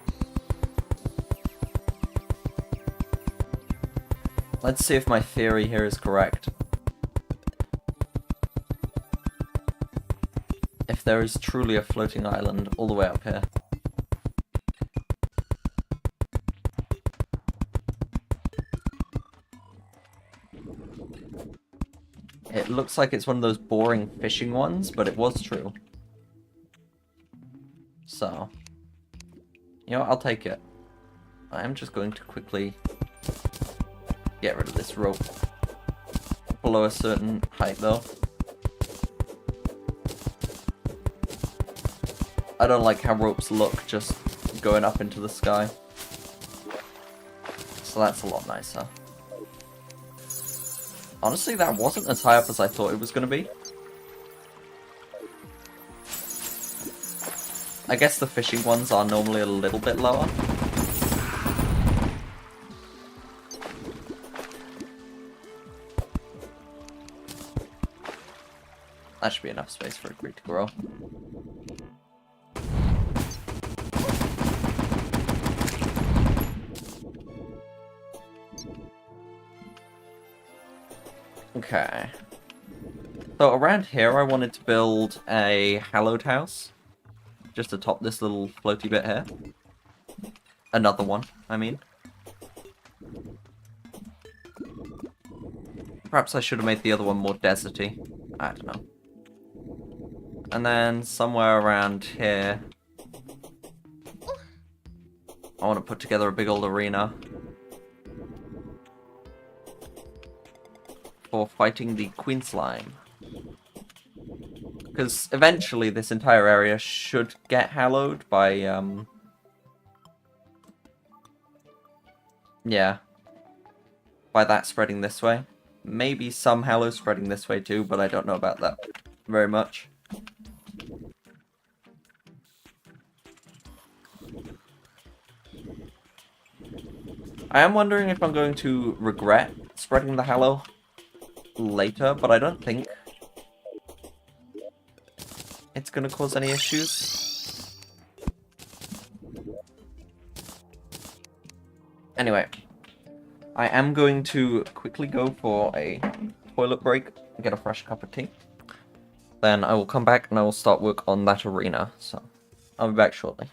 Let's see if my theory here is correct. If there is truly a floating island all the way up here. It looks like it's one of those boring fishing ones, but it was true. So, you know what, I'll take it. I'm just going to quickly get rid of this rope. Below a certain height, though. I don't like how ropes look just going up into the sky. So that's a lot nicer. Honestly, that wasn't as high up as I thought it was going to be. I guess the fishing ones are normally a little bit lower. That should be enough space for a creek to grow. Okay. So around here I wanted to build a hallowed house. Just atop this little floaty bit here. Another one, I mean. Perhaps I should have made the other one more deserty. I don't know. And then somewhere around here, I want to put together a big old arena. for fighting the Queen Slime. Because eventually this entire area should get hallowed by, yeah, by that spreading this way. Maybe some Hallow spreading this way too, but I don't know about that very much. I am wondering if I'm going to regret spreading the Hallow later, but I don't think it's going to cause any issues. Anyway, I am going to quickly go for a toilet break and get a fresh cup of tea. Then I will come back and I will start work on that arena, so I'll be back shortly.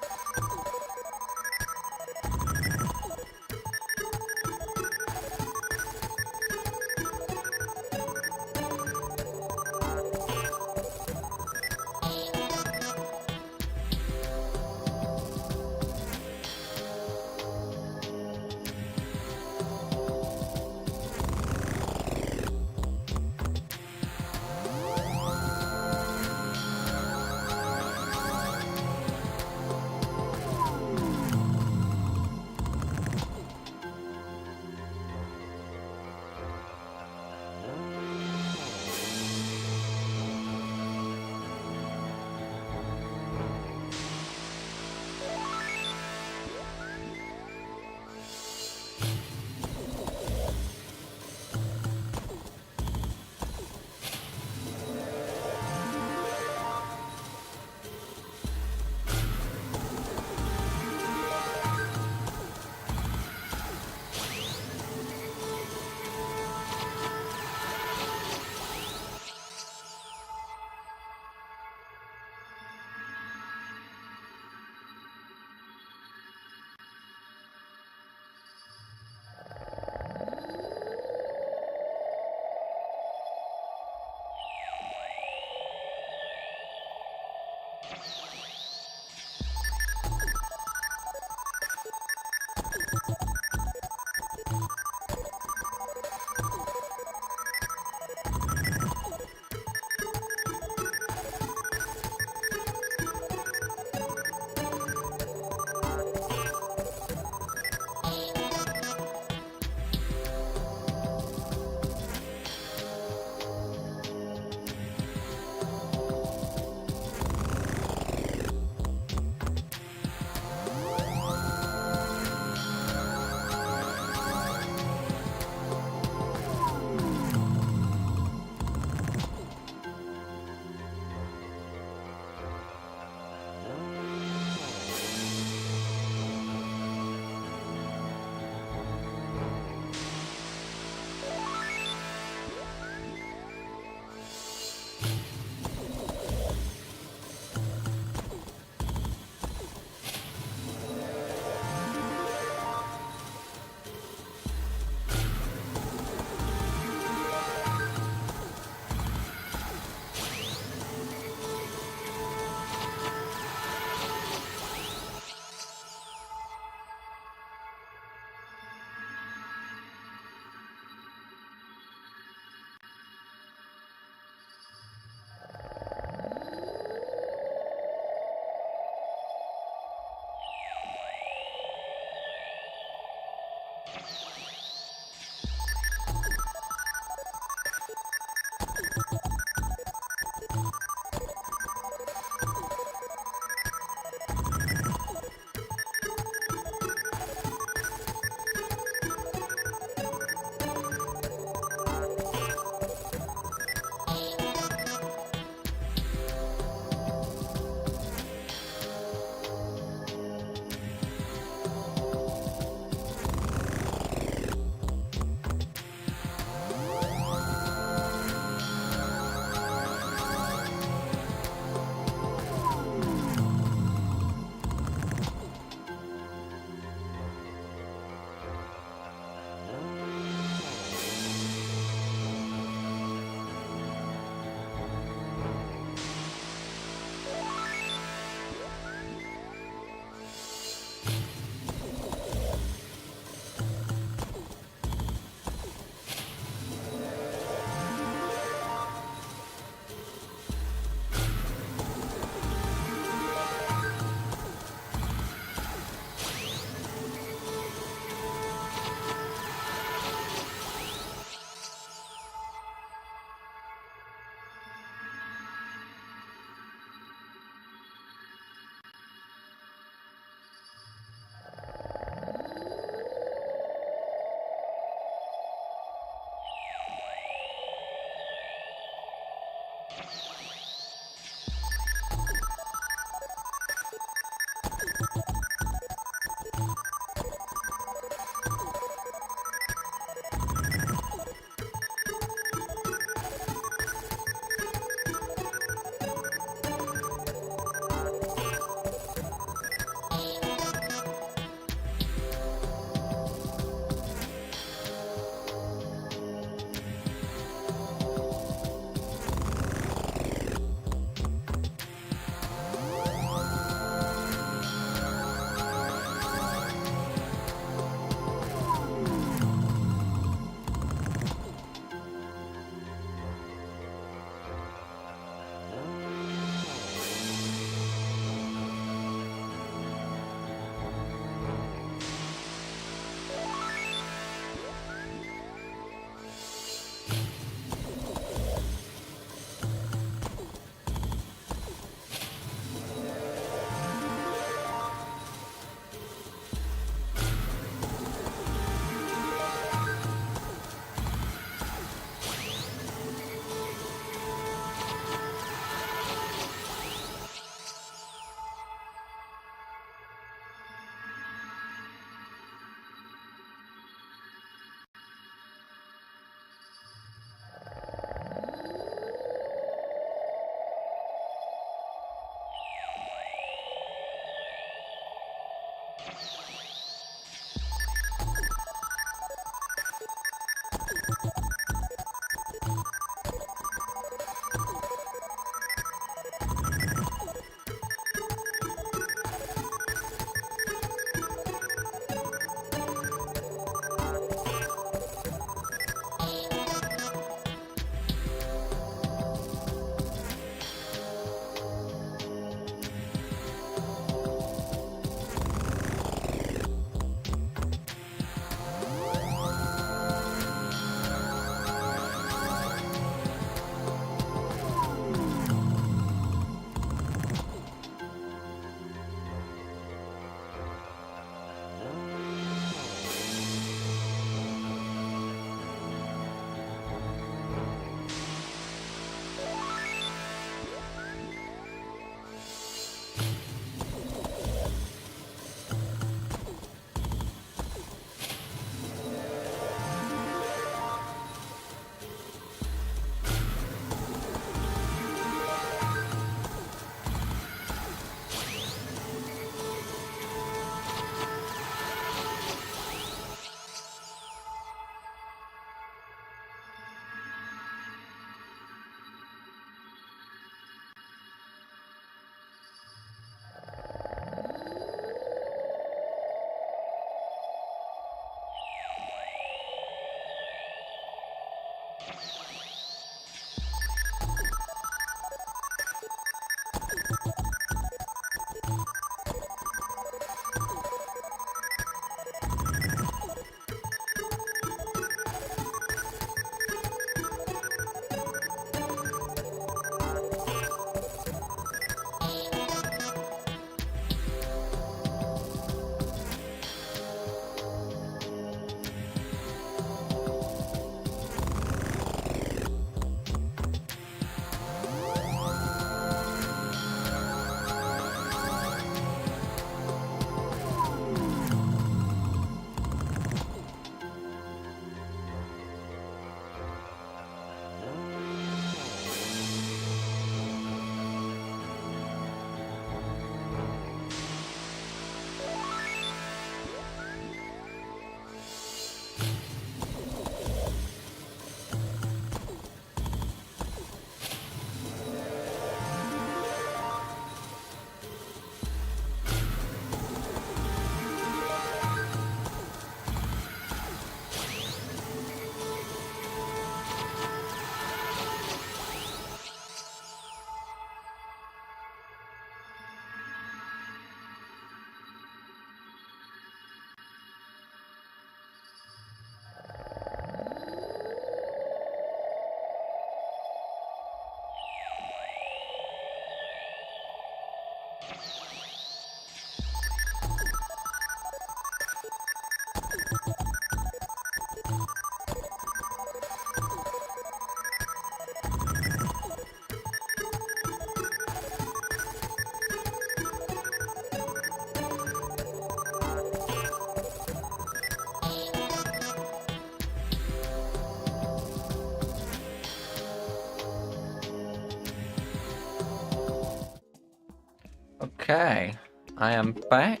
Okay, I am back.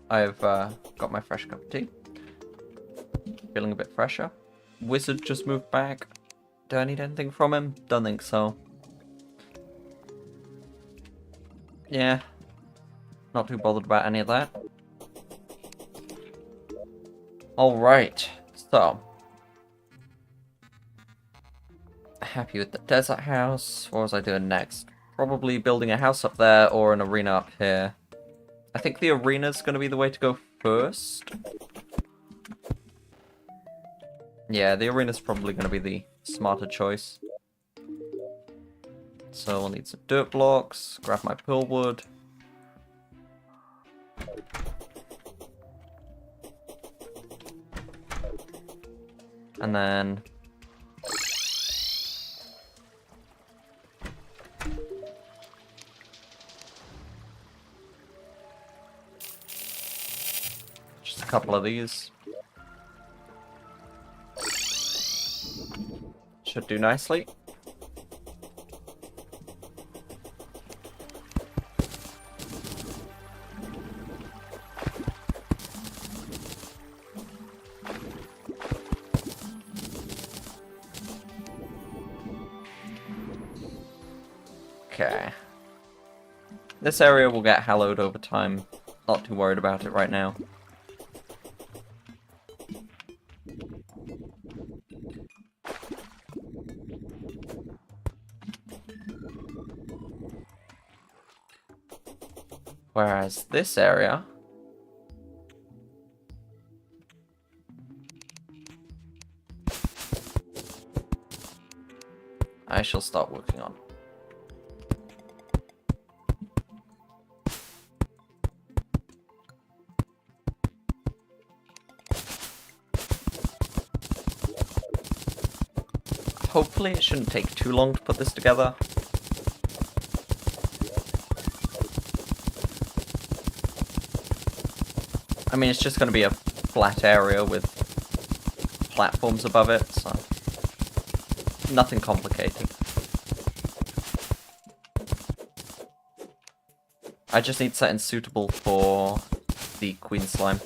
I've got my fresh cup of tea. Feeling a bit fresher. Wizard just moved back. Do I need anything from him? Don't think so. Yeah, not too bothered about any of that. Alright, so. Happy with the desert house. What was I doing next? Probably building a house up there or an arena up here. I think the arena's going to be the way to go first. Yeah, the arena's probably going to be the smarter choice. So we'll need some dirt blocks, grab my pearl wood. And then... just a couple of these. Should do nicely. Okay. This area will get hallowed over time. Not too worried about it right now. Whereas this area... I shall start working on. Hopefully it shouldn't take too long to put this together. I mean, it's just going to be a flat area with platforms above it, so nothing complicated. I just need something suitable for the queen slime.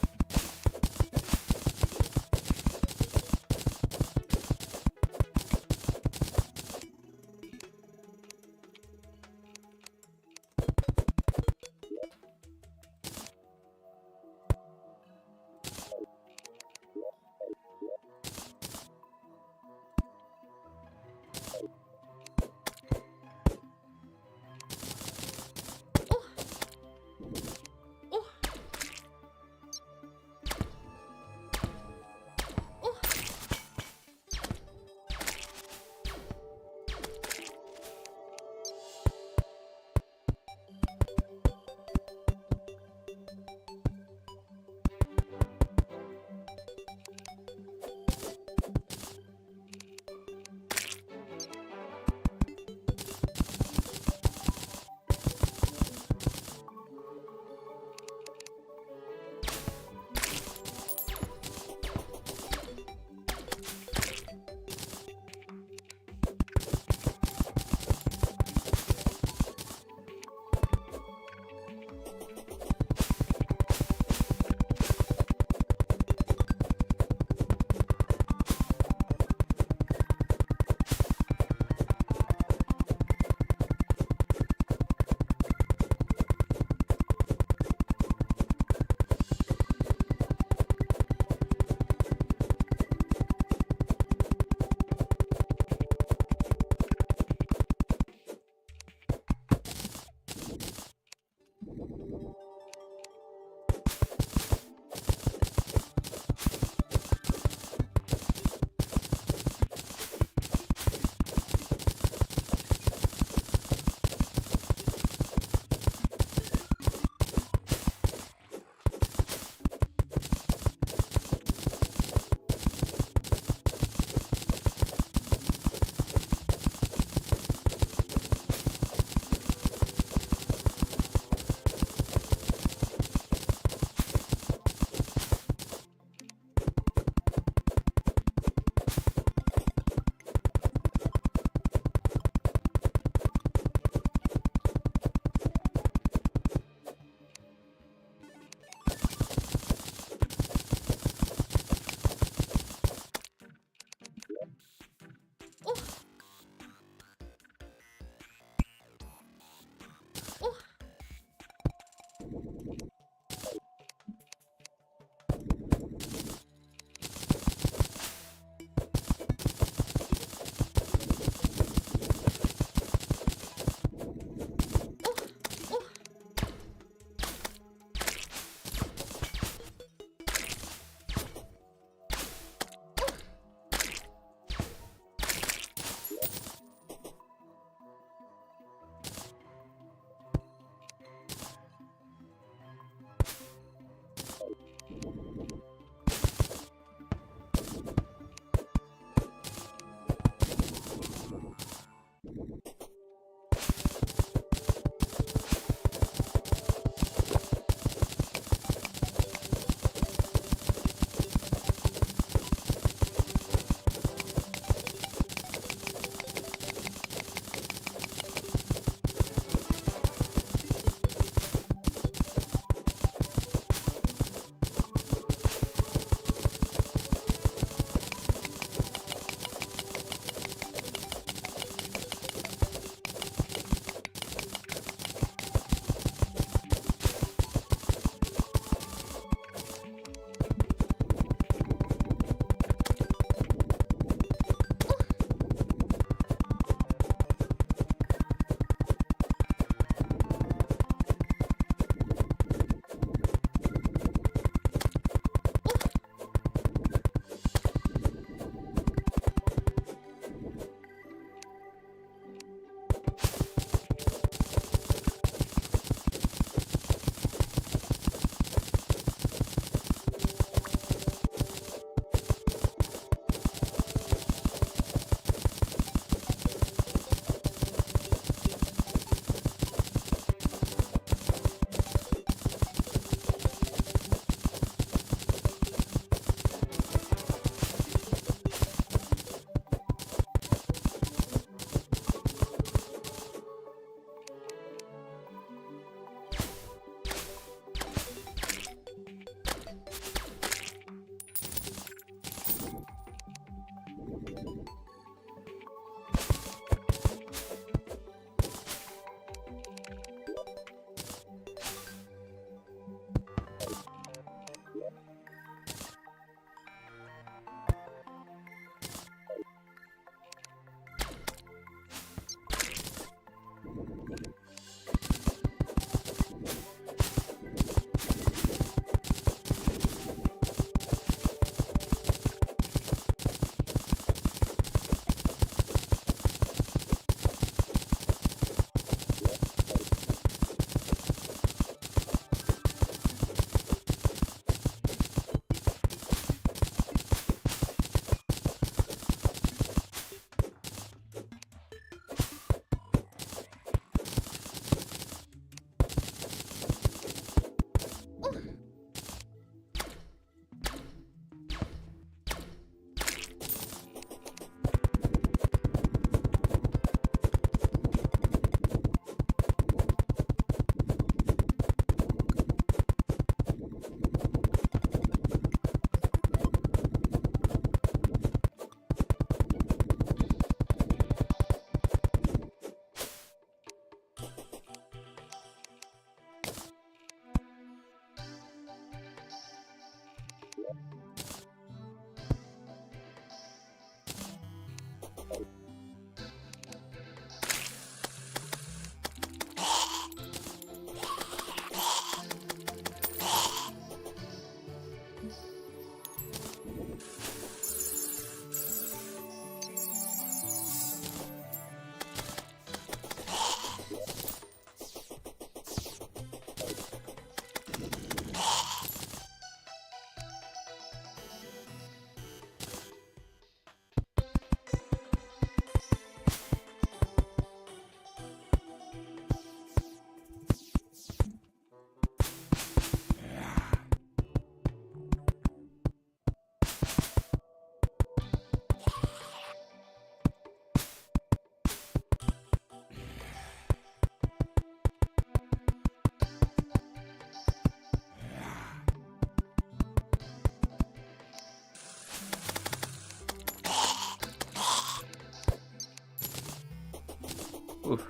Oof.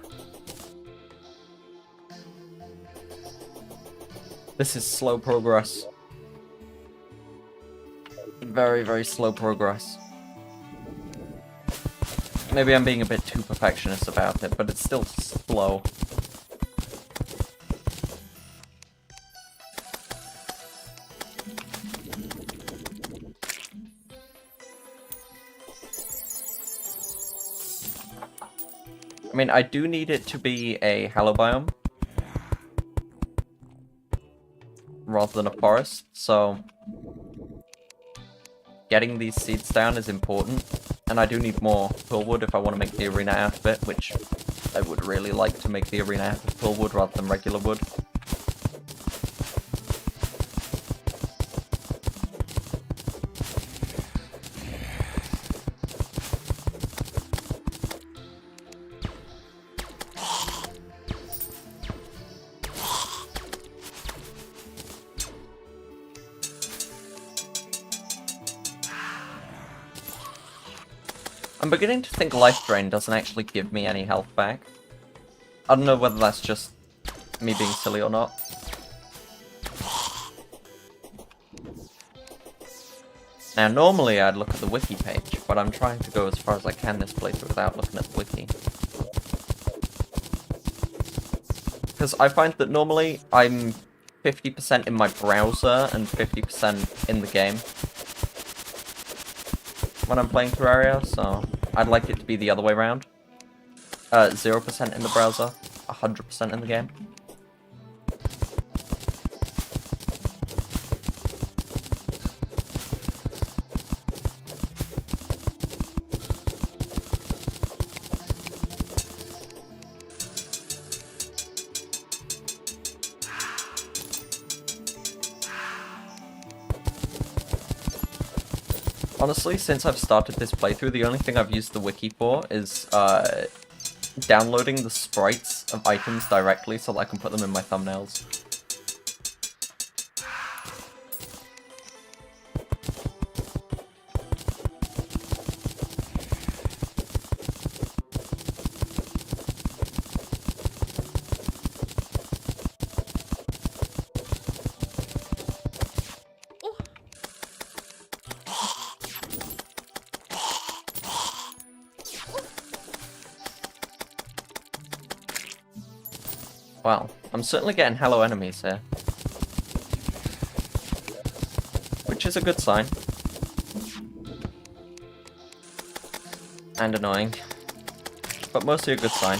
This is slow progress. Very, very slow progress. Maybe I'm being a bit too perfectionist about it, but it's still slow. I mean, I do need it to be a Hallow biome rather than a forest, so getting these seeds down is important, and I do need more pillwood if I want to make the arena out of it, which I would really like to make the arena out of pillwood rather than regular wood. I'm beginning to think Life Drain doesn't actually give me any health back. I don't know whether that's just me being silly or not. Now, normally I'd look at the wiki page, but I'm trying to go as far as I can this playthrough without looking at the wiki. Because I find that normally I'm 50% in my browser and 50% in the game when I'm playing Terraria, so I'd like it to be the other way around. 0% in the browser, 100% in the game. Honestly, since I've started this playthrough, the only thing I've used the wiki for is downloading the sprites of items directly so that I can put them in my thumbnails. Well, I'm certainly getting Hallow enemies here. Which is a good sign. And annoying. But mostly a good sign.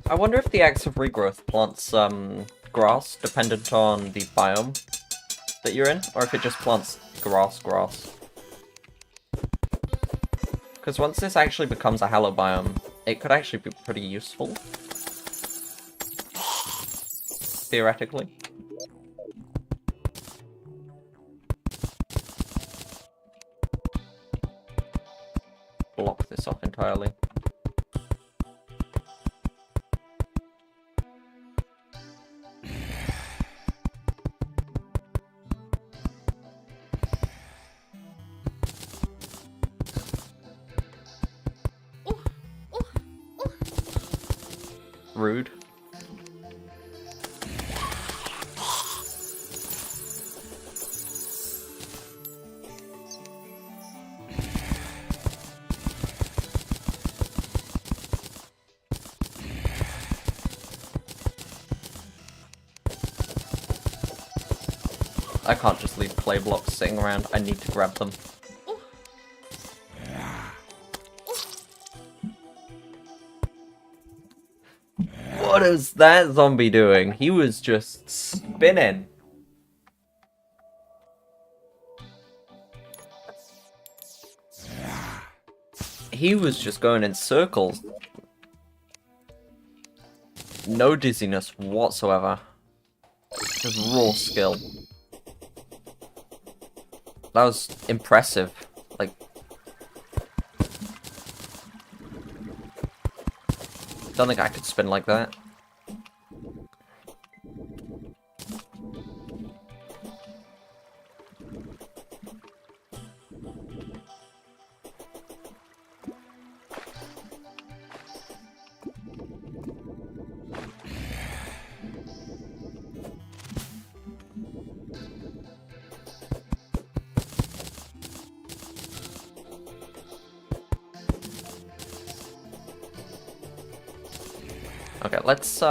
I wonder if the Axe of Regrowth plants grass dependent on the biome that you're in, or if it just plants grass. Because once this actually becomes a Hallow biome, it could actually be pretty useful. Theoretically. Block this off entirely. Rude. I can't just leave clay blocks sitting around. I need to grab them. What is that zombie doing? He was just spinning. He was just going in circles. No dizziness whatsoever. Just raw skill. That was impressive. Like, don't think I could spin like that. Okay, let's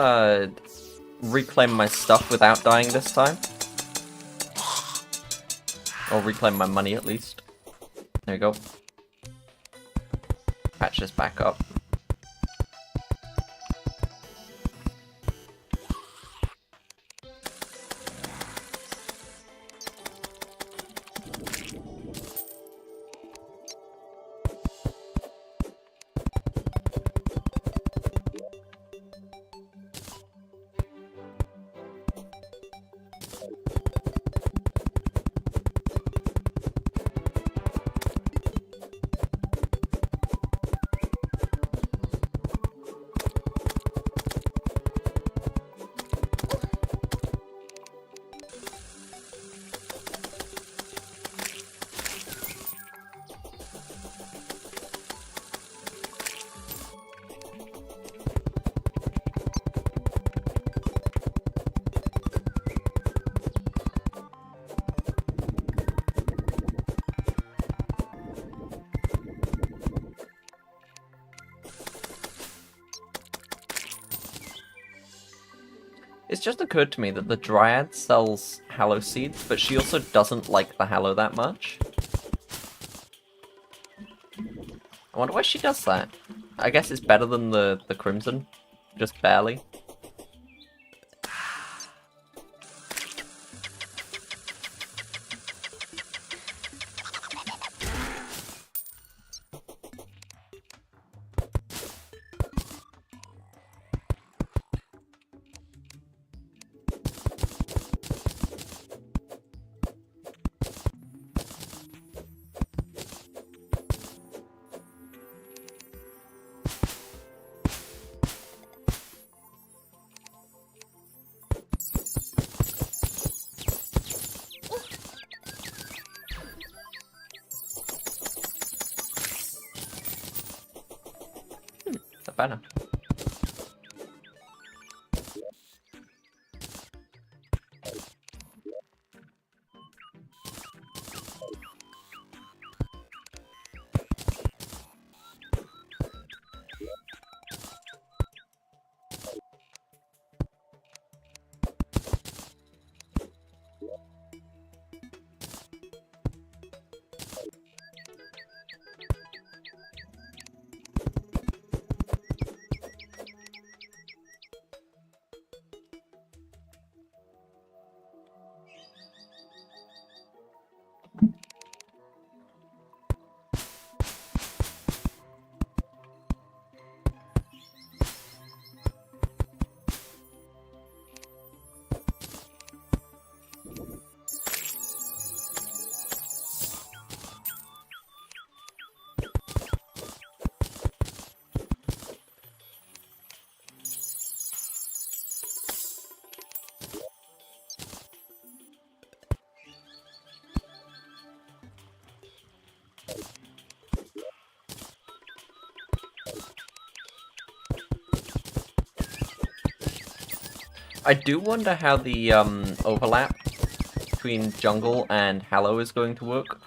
reclaim my stuff without dying this time. Or reclaim my money at least. There we go. Patch this back up. It's just occurred to me that the Dryad sells Hallow seeds, but she also doesn't like the Hallow that much. I wonder why she does that. I guess it's better than the Crimson. Just barely. Banner. I do wonder how the overlap between Jungle and Hallow is going to work.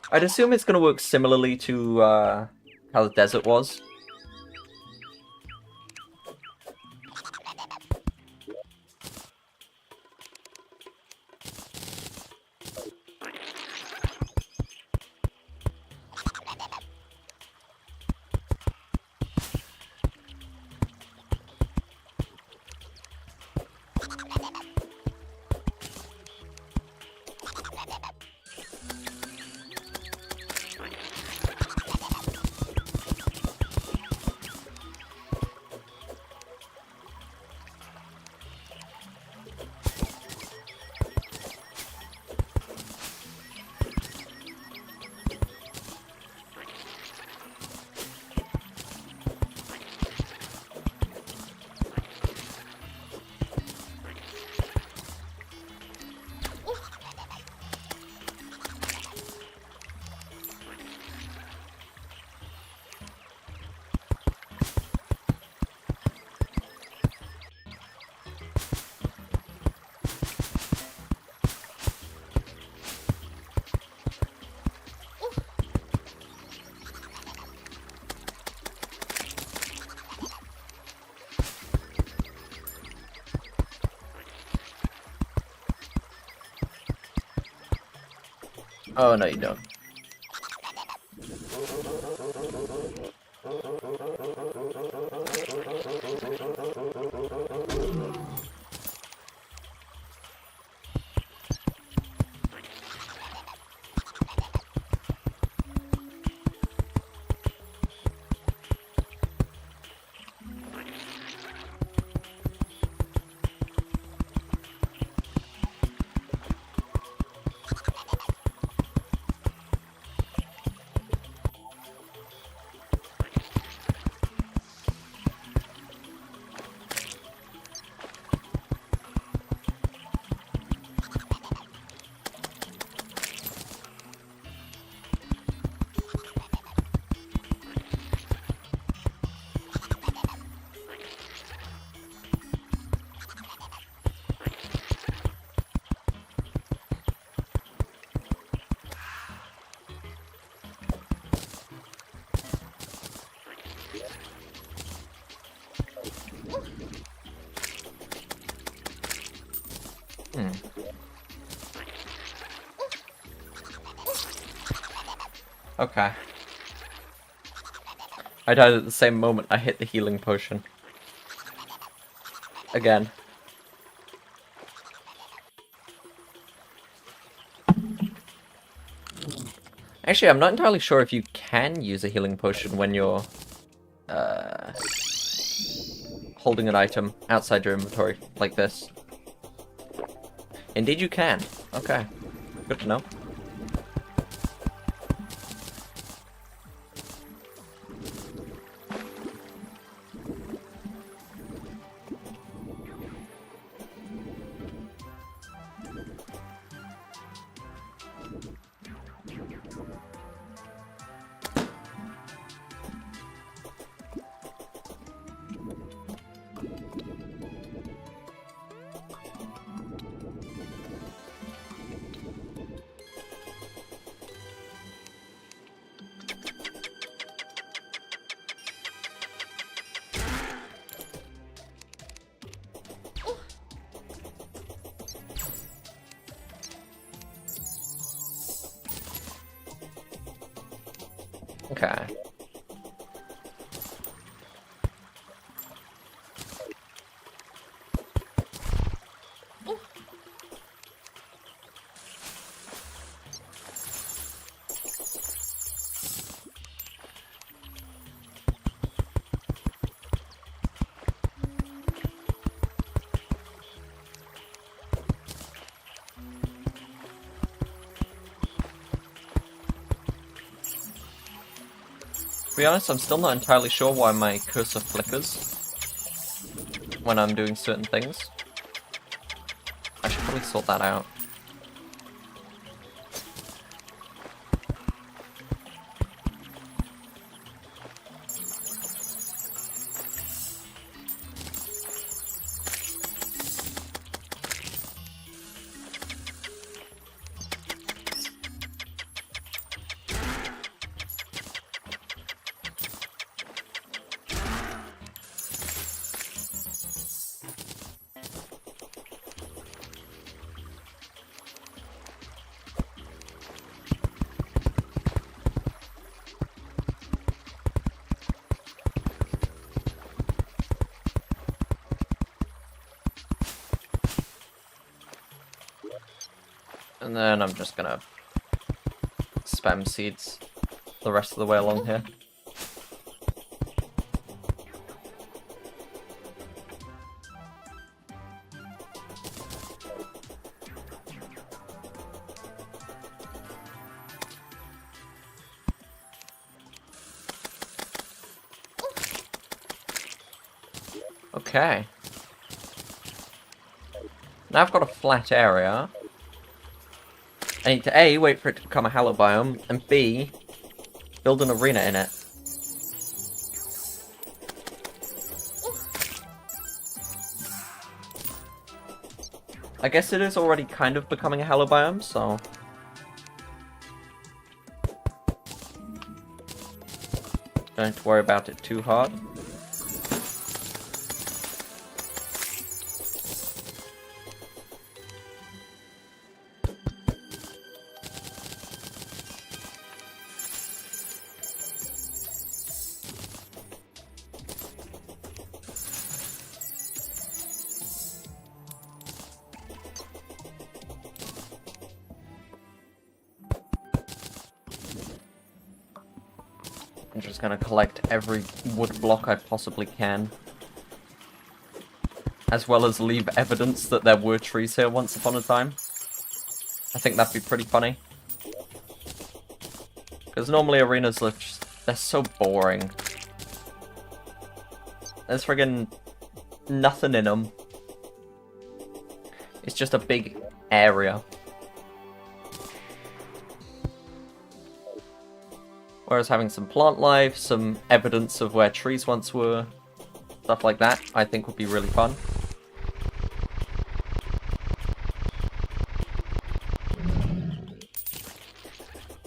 I'd assume it's going to work similarly to how the desert was. Oh, no, you don't. Hmm. Okay. I died at the same moment I hit the healing potion. Again. Actually, I'm not entirely sure if you can use a healing potion when you're holding an item outside your inventory, like this. Indeed you can. Okay. Good to know. Okay. To be honest, I'm still not entirely sure why my cursor flickers when I'm doing certain things. I should probably sort that out. And then I'm just gonna spam seeds the rest of the way along here. Okay. Now I've got a flat area. I need to A, wait for it to become a Hallow biome, and B, build an arena in it. I guess it is already kind of becoming a Hallow biome, so... don't have to worry about it too hard. I'm just gonna collect every wood block I possibly can. As well as leave evidence that there were trees here once upon a time. I think that'd be pretty funny. Because normally arenas are just, they're so boring. There's friggin' nothing in them. It's just a big area. Whereas having some plant life, some evidence of where trees once were, stuff like that, I think would be really fun.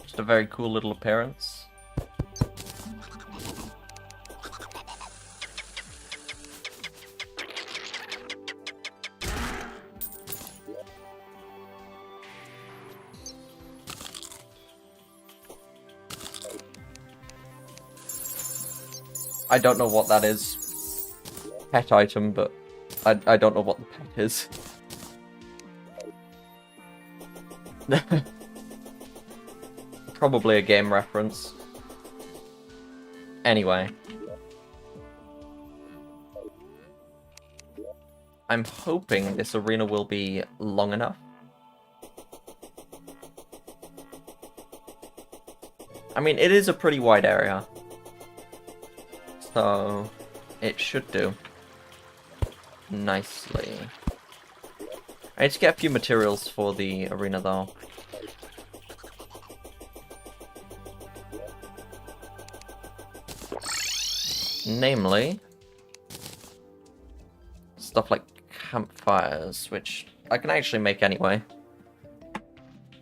Just a very cool little appearance. I don't know what that is. Pet item, but I don't know what the pet is. Probably a game reference. Anyway. I'm hoping this arena will be long enough. I mean, it is a pretty wide area. So, it should do nicely. I need to get a few materials for the arena, though. Namely, stuff like campfires, which I can actually make anyway.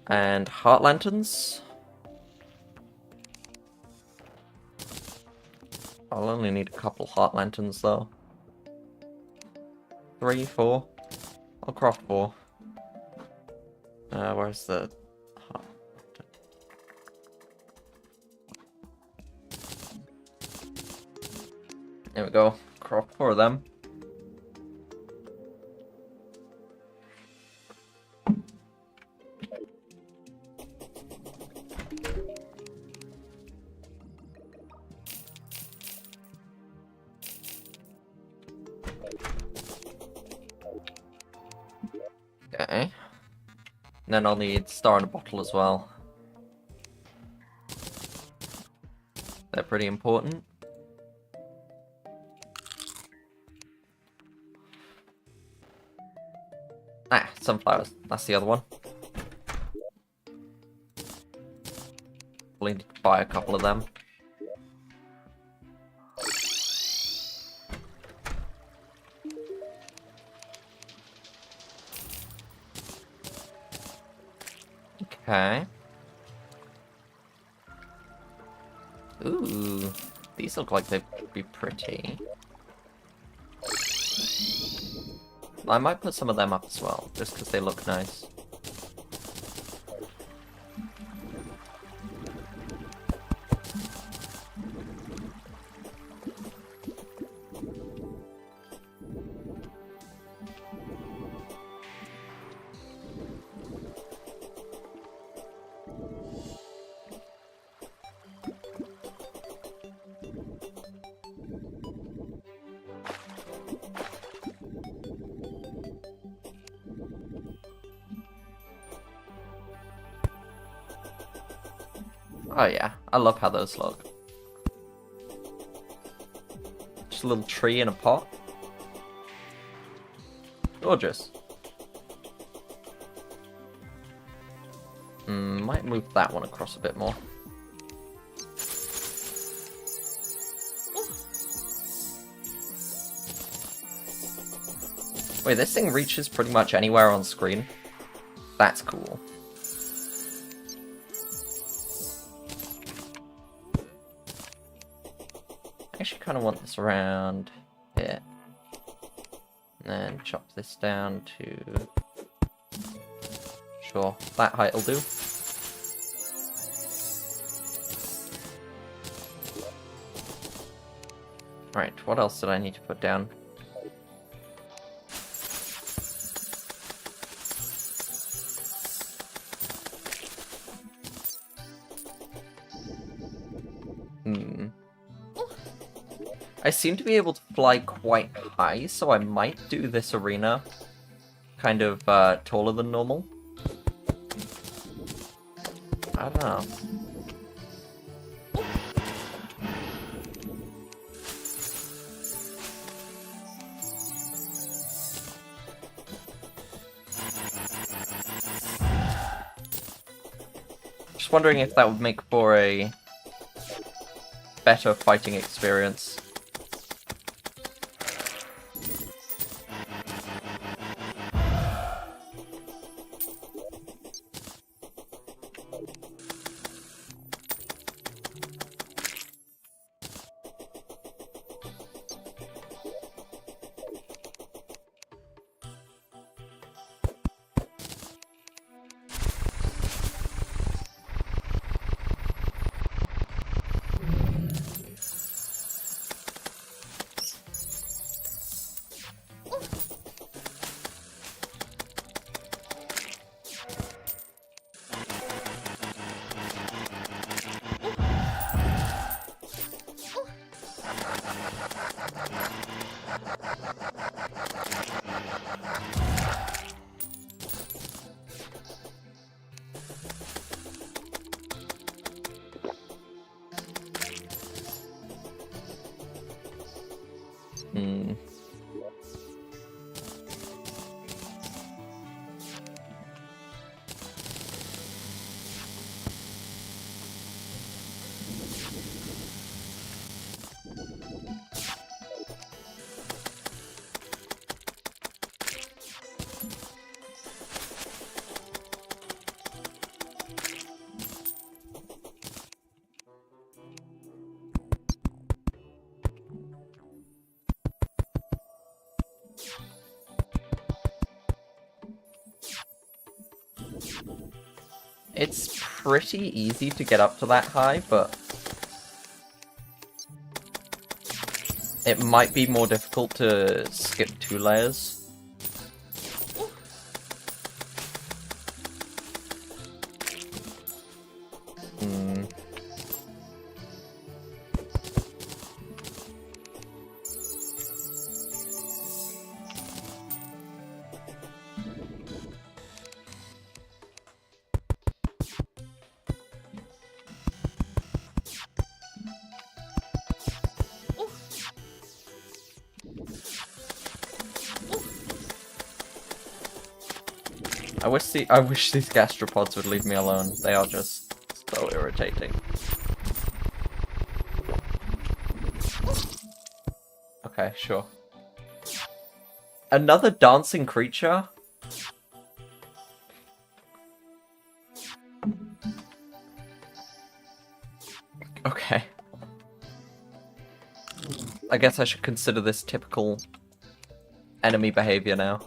And heart lanterns. I'll only need a couple heart lanterns, though. 3, 4. I'll craft 4. Where's the heart lantern? There we go. Craft 4 of them. Okay. And then I'll need star in a bottle as well. They're pretty important. Ah, sunflowers. That's the other one. We'll need to buy a couple of them. Okay. Ooh, these look like they'd be pretty. I might put some of them up as well, just because they look nice. Oh yeah, I love how those look. Just a little tree in a pot. Gorgeous. Might move that one across a bit more. Wait, this thing reaches pretty much anywhere on screen? That's cool. I actually kind of want this around here. And then chop this down to... Sure, that height will do. Right, what else did I need to put down? I seem to be able to fly quite high, so I might do this arena kind of taller than normal. I don't know. Just wondering if that would make for a better fighting experience. It's pretty easy to get up to that high, but it might be more difficult to skip 2 layers. I wish these gastropods would leave me alone. They are just so irritating. Okay, sure. Another dancing creature? Okay. I guess I should consider this typical enemy behavior now.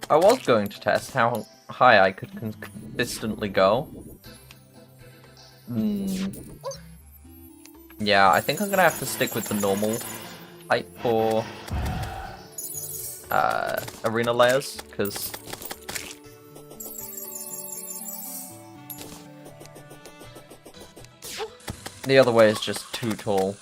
I was going to test how high I could consistently go. Yeah, I think I'm gonna have to stick with the normal height for arena layers, because the other way is just too tall.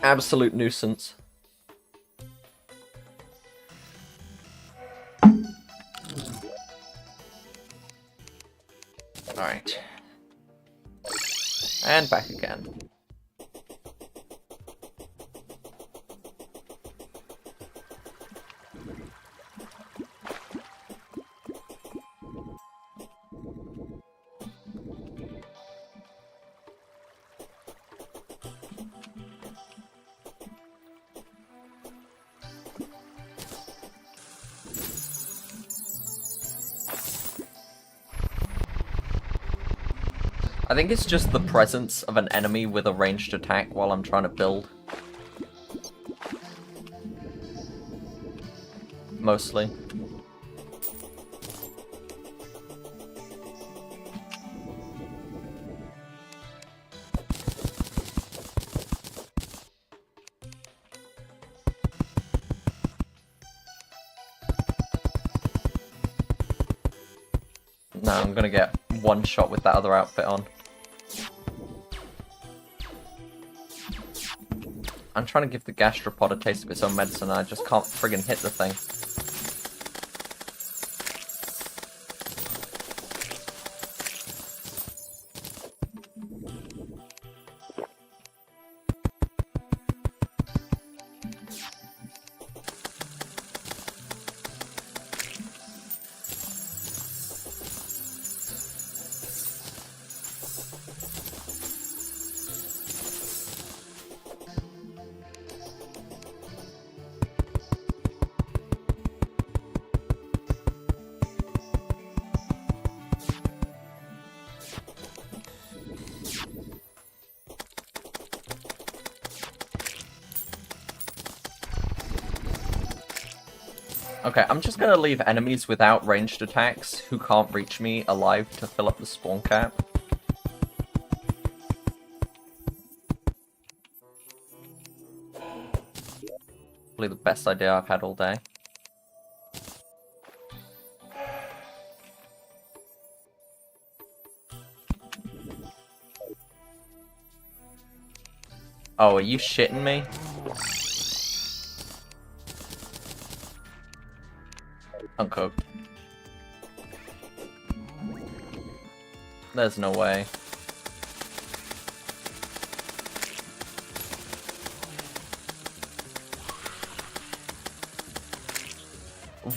Absolute nuisance. Alright. And back again. I think it's just the presence of an enemy with a ranged attack while I'm trying to build. mostly. No, I'm gonna get one shot with that other outfit on. I'm trying to give the gastropod a taste of its own medicine and I just can't friggin' hit the thing. Okay, I'm just gonna leave enemies without ranged attacks who can't reach me alive to fill up the spawn cap. Probably the best idea I've had all day. Oh, are you shitting me? Uncooked. There's no way.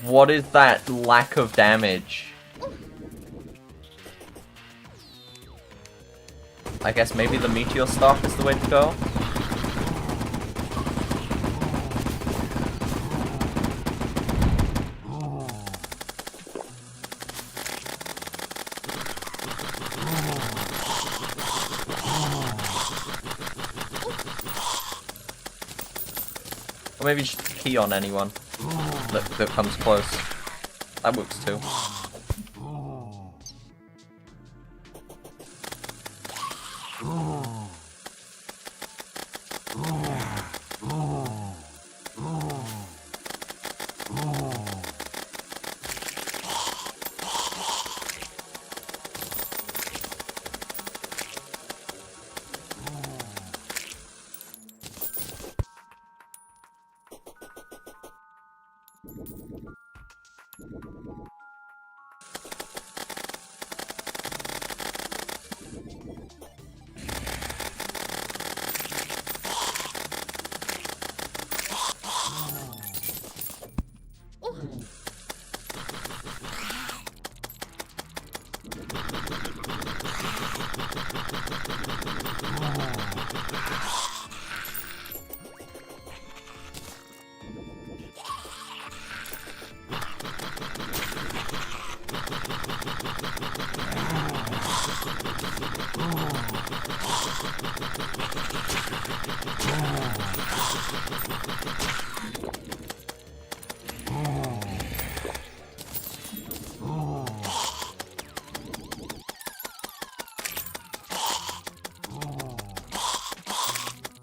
What is that lack of damage? I guess maybe the meteor staff is the way to go? Or maybe just key on anyone that comes close. That works too.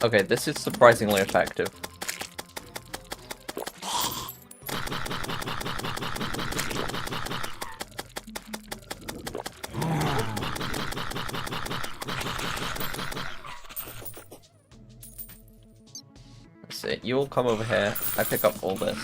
Okay, this is surprisingly effective. Let's see, you all come over here. I pick up all this.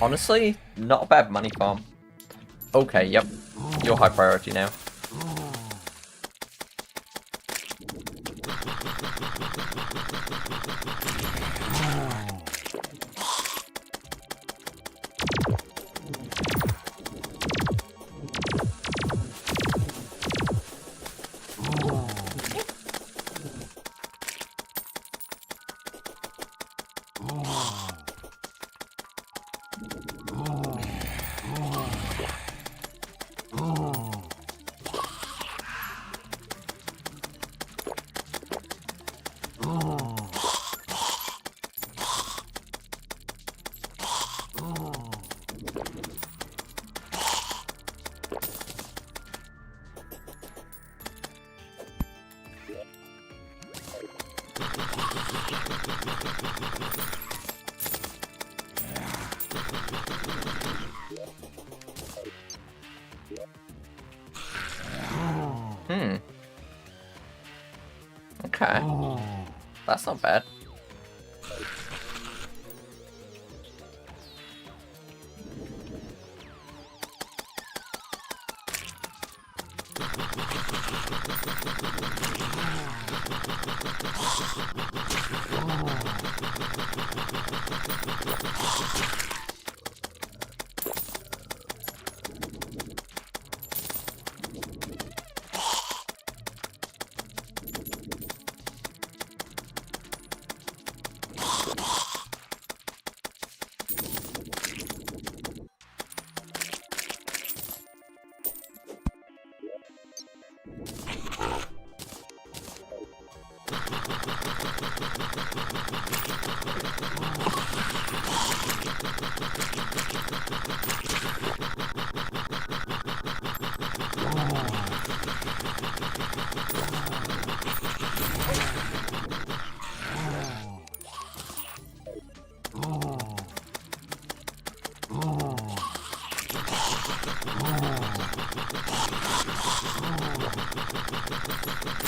Honestly, not a bad money farm. Okay, yep. You're high priority now. Okay. That's not bad.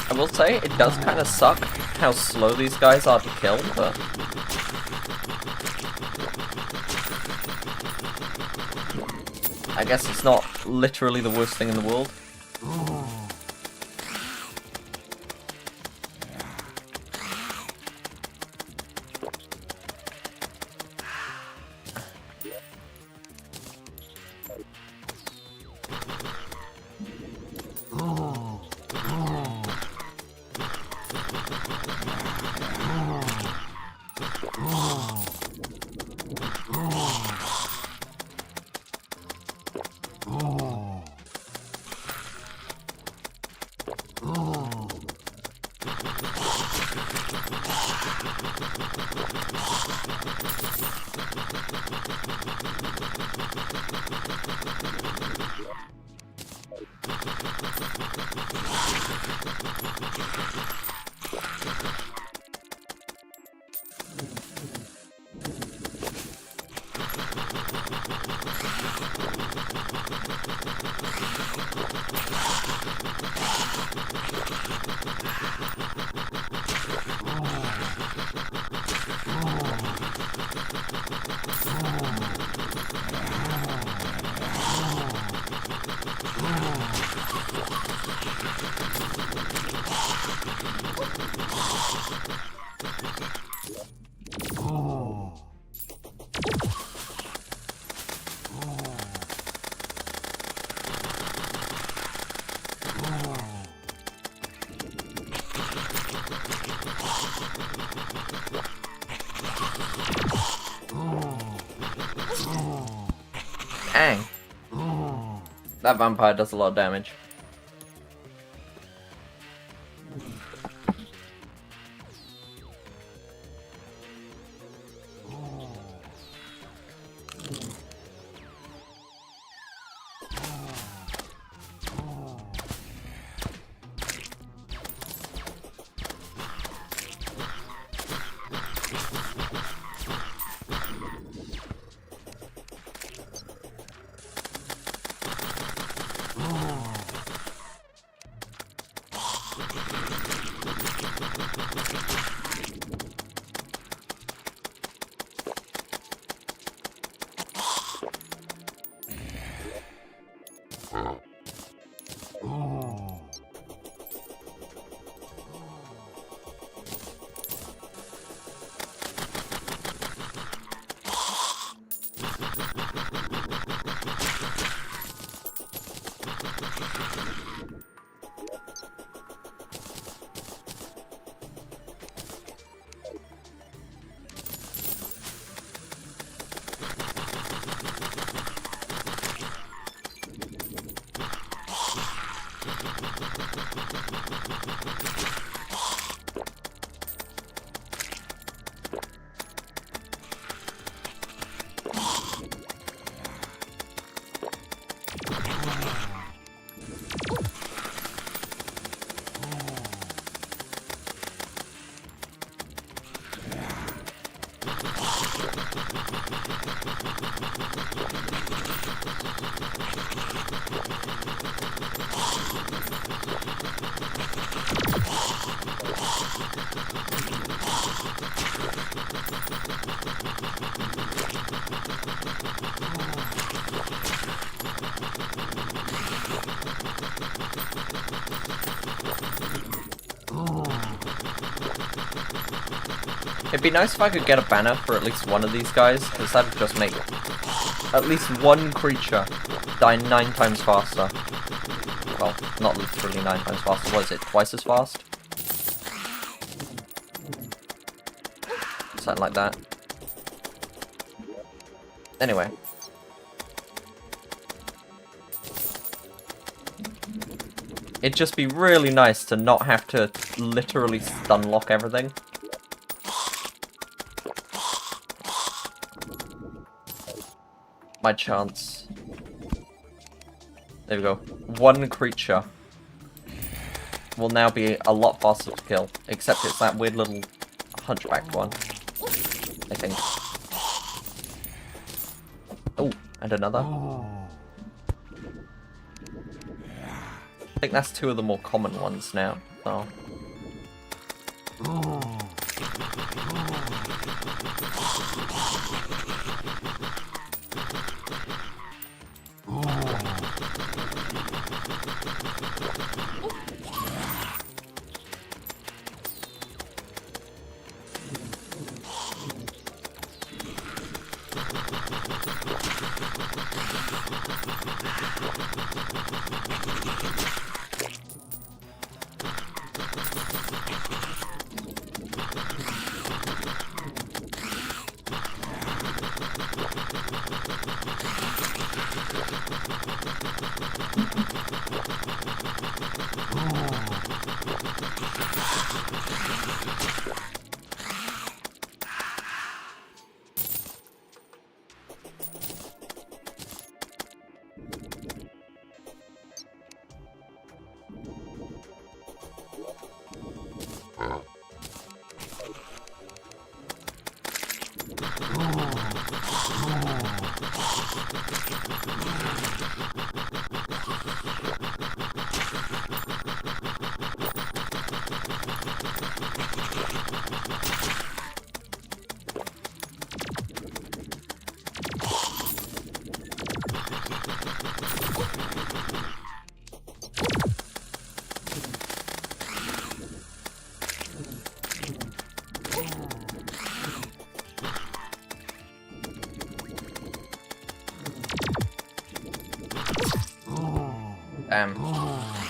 I will say, it does kind of suck how slow these guys are to kill, but... I guess it's not literally the worst thing in the world. Dang. That vampire does a lot of damage. It'd be nice if I could get a banner for at least one of these guys, because that would just make at least one creature die 9 times faster. Well, not literally 9 times faster, what is it, twice as fast? Something like that. Anyway. It'd just be really nice to not have to literally stun lock everything. My chance. There we go. One creature will now be a lot faster to kill, except it's that weird little hunchback one, I think. Oh, and another. I think that's 2 of the more common ones now. So.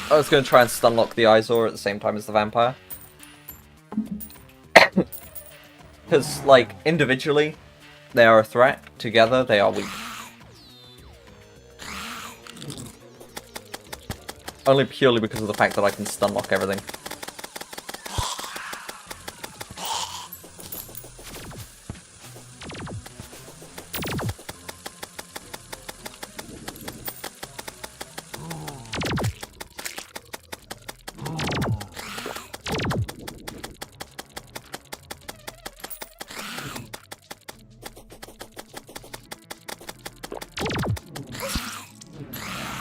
I was going to try and stunlock the Eyesore at the same time as the vampire. Because, like, individually, they are a threat. Together, they are weak. Only purely because of the fact that I can stunlock everything.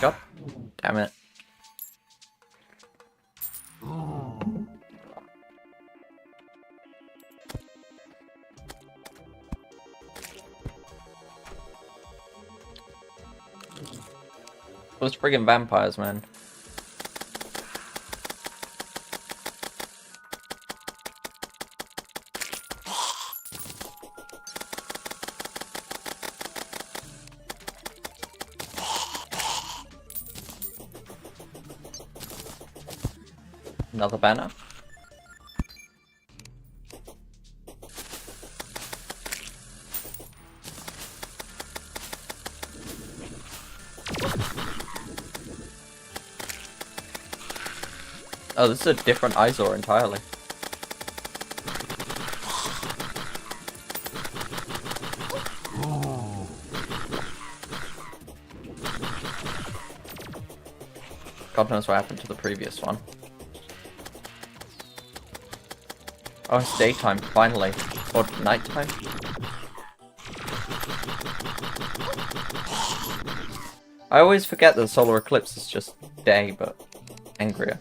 God damn it. Those friggin' vampires, man. Another banner. Oh, this is a different eyesore entirely. God knows what happened to the previous one. Oh, it's daytime, finally. Or nighttime? I always forget that the solar eclipse is just day, but angrier.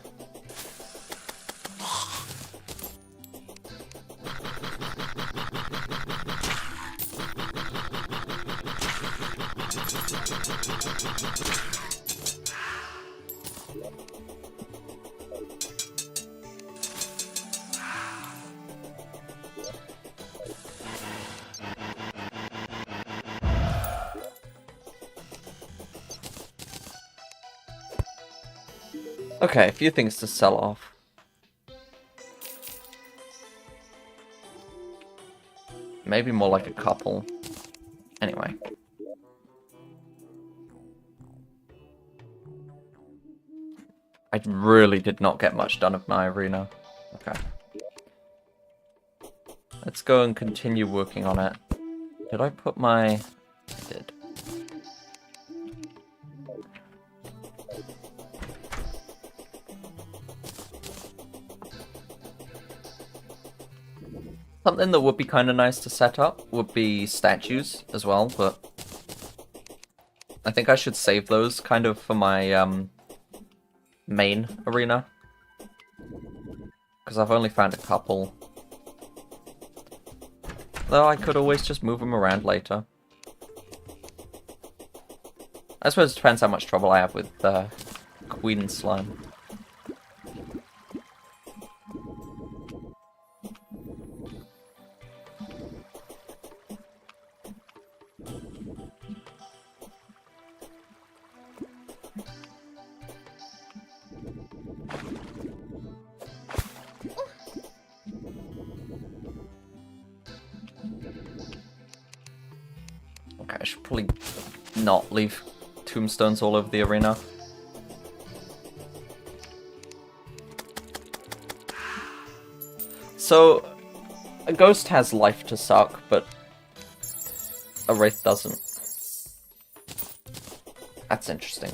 Okay, a few things to sell off. Maybe more like a couple. Anyway. I really did not get much done of my arena. Okay. Let's go and continue working on it. Did I put my... I did. Something that would be kind of nice to set up would be statues as well, but I think I should save those kind of for my main arena, because I've only found a couple. Though I could always just move them around later. I suppose it depends how much trouble I have with Queen Slime. Okay, I should probably not leave tombstones all over the arena. So, a ghost has life to suck, but a wraith doesn't. That's interesting.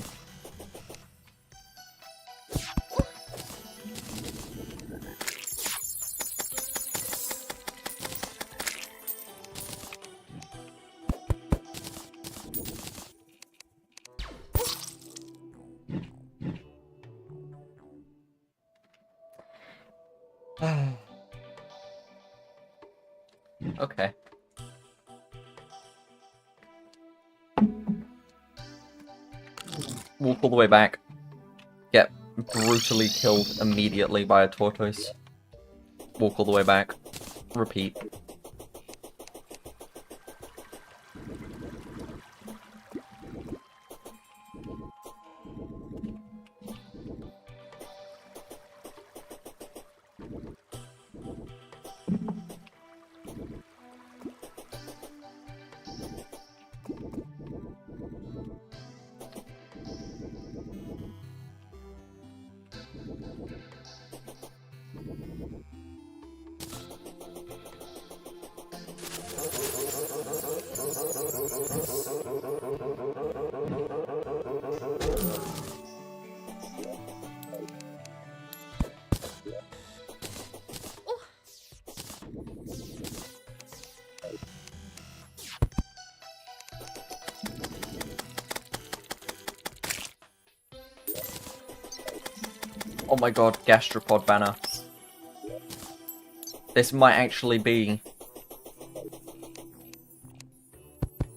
Okay. Walk all the way back. Get brutally killed immediately by a tortoise. Walk all the way back. Repeat. Oh my god, gastropod banner. This might actually be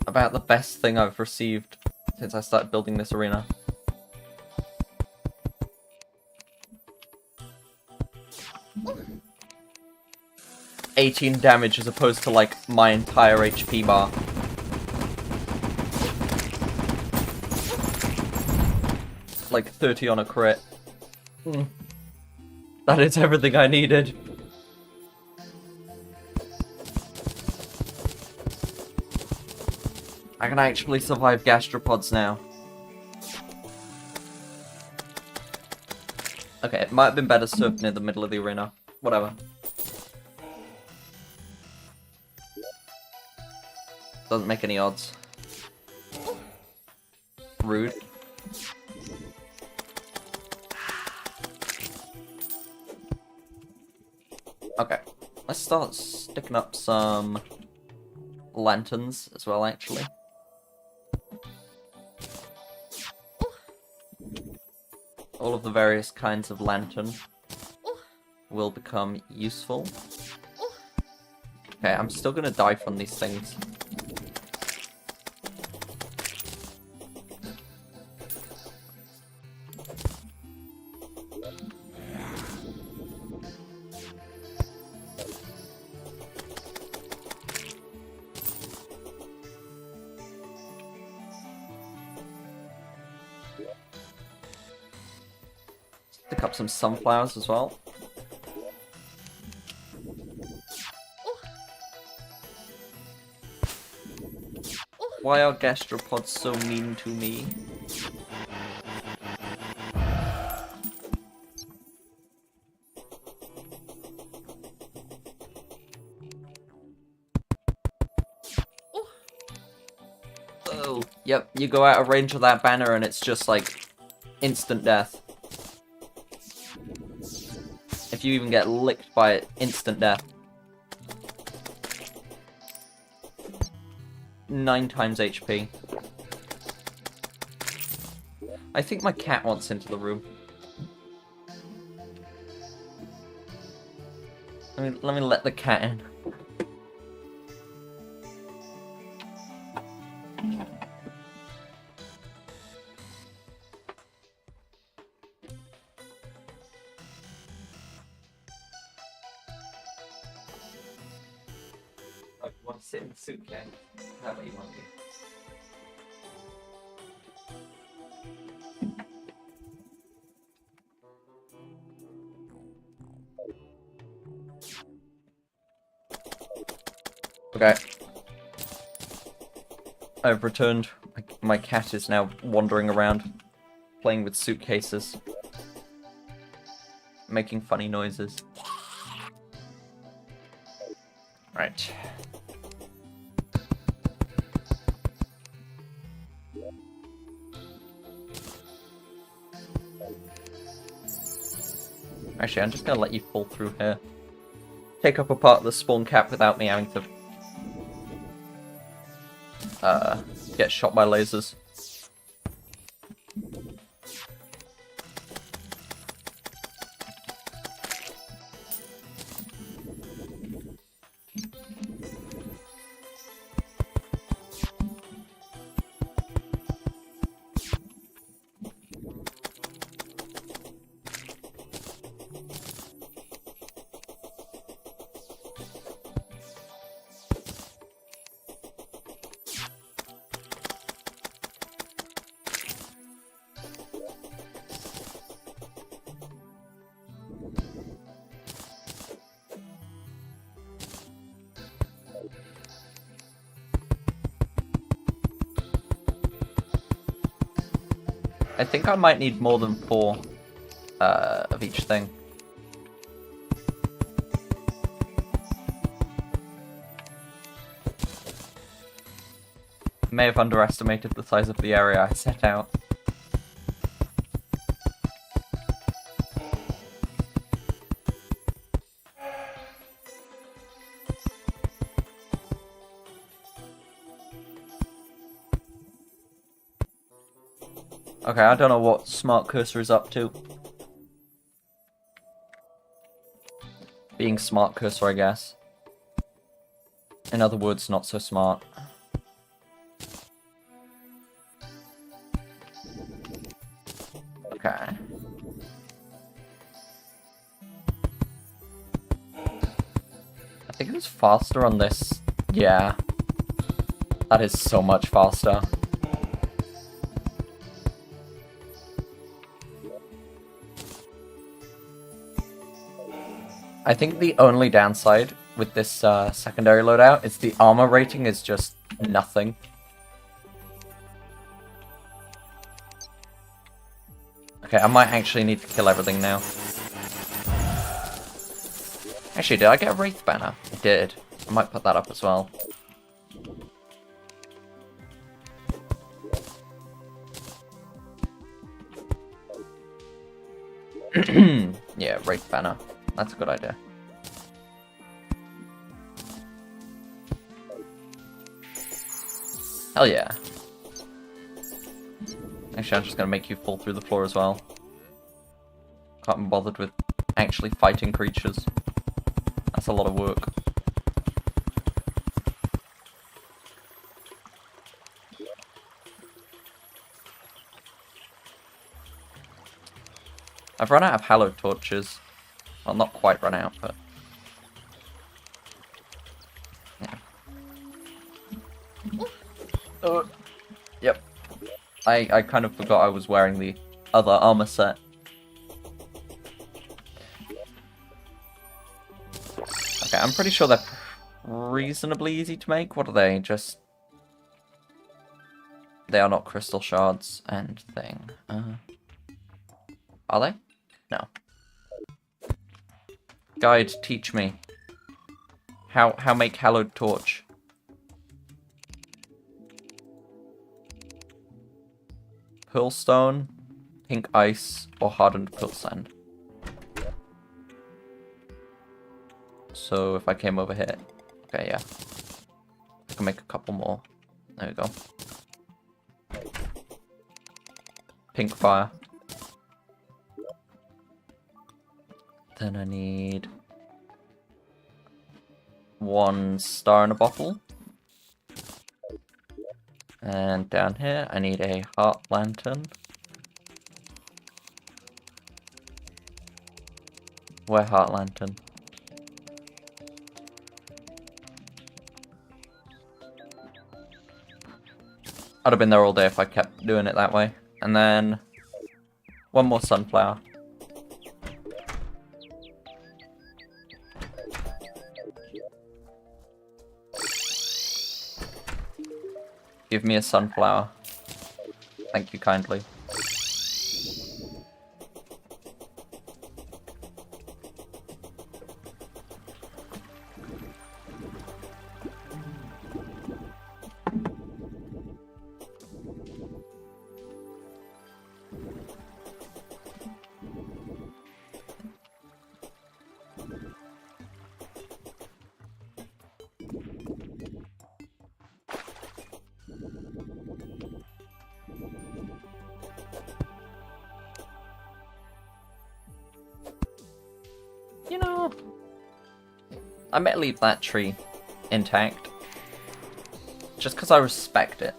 about the best thing I've received since I started building this arena. $18 damage as opposed to like my entire HP bar. Like 30 on a crit. That is everything I needed. I can actually survive gastropods now. Okay, it might have been better served near the middle of the arena. Whatever. Doesn't make any odds. Rude. Okay, let's start sticking up some lanterns as well, actually. All of the various kinds of lantern will become useful. Okay, I'm still gonna die from these things. Pick up some sunflowers as well. Why are gastropods so mean to me? Oh, yep, you go out of range of that banner and it's just like instant death. If you even get licked by it, instant death. 9 times HP. I think my cat wants into the room. Let me let the cat in. Oh, you want to sit in the suitcase? How about you want to? Okay. I've returned. My cat is now wandering around, playing with suitcases, making funny noises. Right. Actually, I'm just gonna let you fall through here. Take up a part of the spawn cap without me having to get shot by lasers. I think I might need more than 4 of each thing. May have underestimated the size of the area I set out. Okay, I don't know what Smart Cursor is up to. Being Smart Cursor, I guess. In other words, not so smart. Okay. I think it was faster on this. Yeah. That is so much faster. I think the only downside with this secondary loadout is the armor rating is just nothing. Okay, I might actually need to kill everything now. Actually, did I get a Wraith banner? I did. I might put that up as well. Yeah, Wraith banner. That's a good idea. Hell yeah. Actually, I'm just gonna make you fall through the floor as well. Can't be bothered with actually fighting creatures. That's a lot of work. I've run out of Hallow torches. Well, not quite run out, but... yeah. Yep. I kind of forgot I was wearing the other armor set. Okay, I'm pretty sure they're reasonably easy to make. What are they? Just... They are not crystal shards and thing. Are they? No. Guide, teach me. How make hallowed torch? Pearl stone, pink ice, or hardened pearl sand. So if I came over here, okay, yeah, I can make a couple more. There we go. Pink fire. Then I need 1 star in a bottle. And down here, I need a heart lantern. Where heart lantern? I'd have been there all day if I kept doing it that way. And then 1 more sunflower. Give me a sunflower. Thank you kindly. You know, I may leave that tree intact, just because I respect it.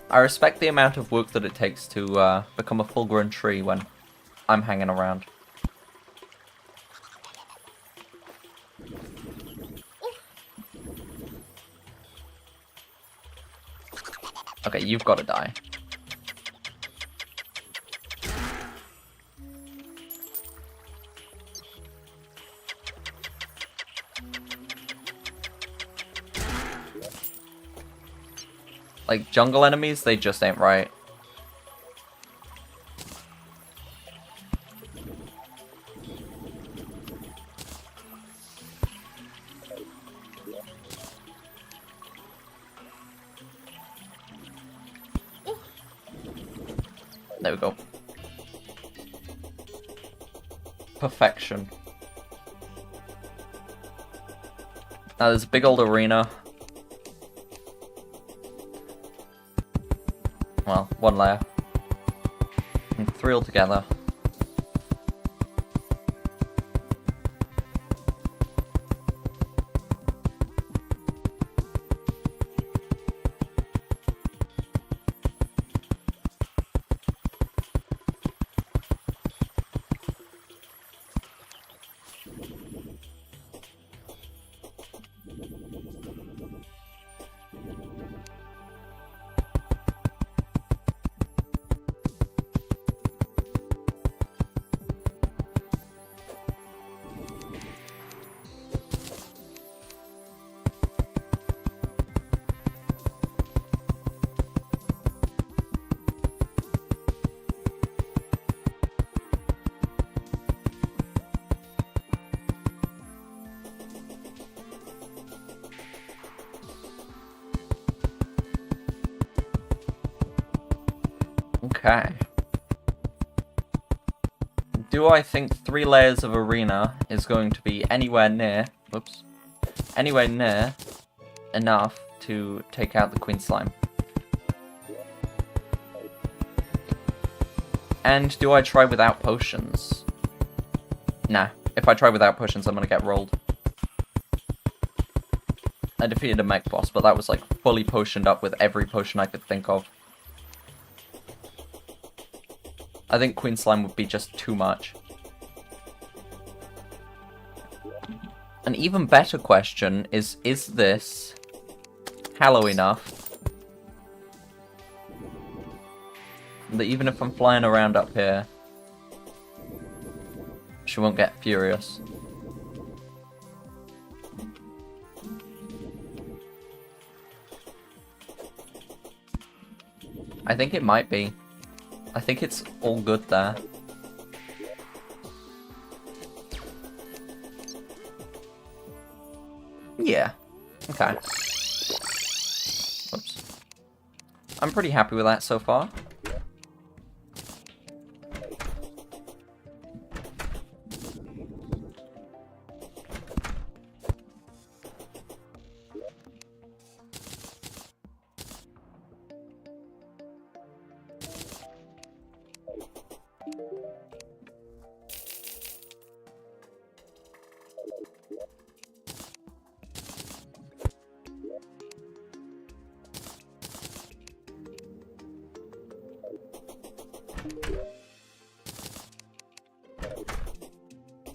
I respect the amount of work that it takes to become a full-grown tree when I'm hanging around. Okay, you've got to die. Like, jungle enemies, they just ain't right. There we go. Perfection. Now there's a big old arena. Well, 1 layer. And 3 altogether. Okay. Do I think 3 layers of arena is going to be anywhere near... Whoops. Anywhere near enough to take out the Queen Slime? And do I try without potions? Nah. If I try without potions, I'm gonna get rolled. I defeated a mech boss, but that was like fully potioned up with every potion I could think of. I think Queen Slime would be just too much. An even better question is this Hallow enough that even if I'm flying around up here, she won't get furious? I think it might be. I think it's all good there. Yeah. Okay. Whoops. I'm pretty happy with that so far.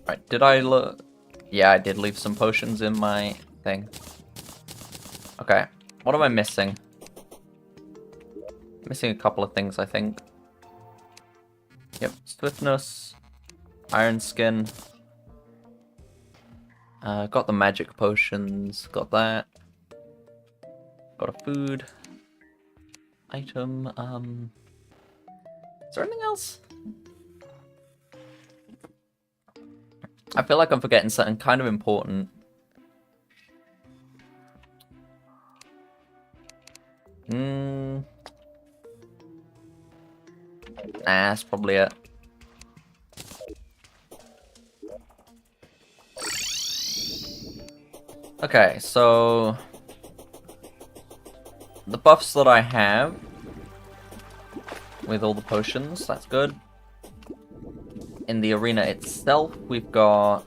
Right, did I look? Yeah, I did leave some potions in my thing. Okay, what am I missing? Missing a couple of things, I think. Yep, swiftness, iron skin. Got the magic potions, got that. Got a food item. Is there anything else? I feel like I'm forgetting something kind of important. Nah, that's probably it. Okay, so the buffs that I have with all the potions, that's good. In the arena itself, we've got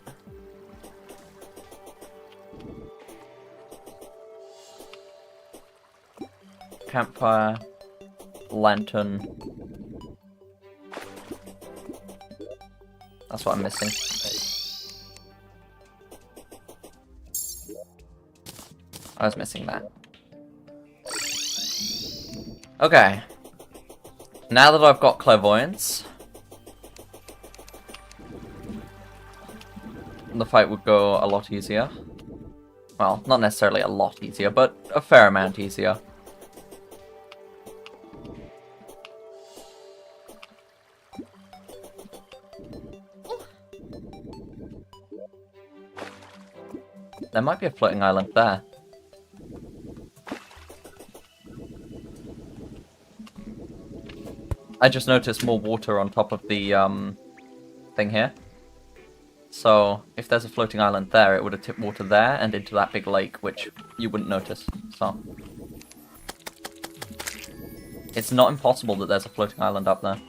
campfire, lantern. That's what I'm missing. I was missing that. Okay. Now that I've got clairvoyance, the fight would go a lot easier. Well, not necessarily a lot easier, but a fair amount easier. There might be a floating island there. I just noticed more water on top of the thing here. So, if there's a floating island there, it would have tipped water there and into that big lake, which you wouldn't notice. So, it's not impossible that there's a floating island up there.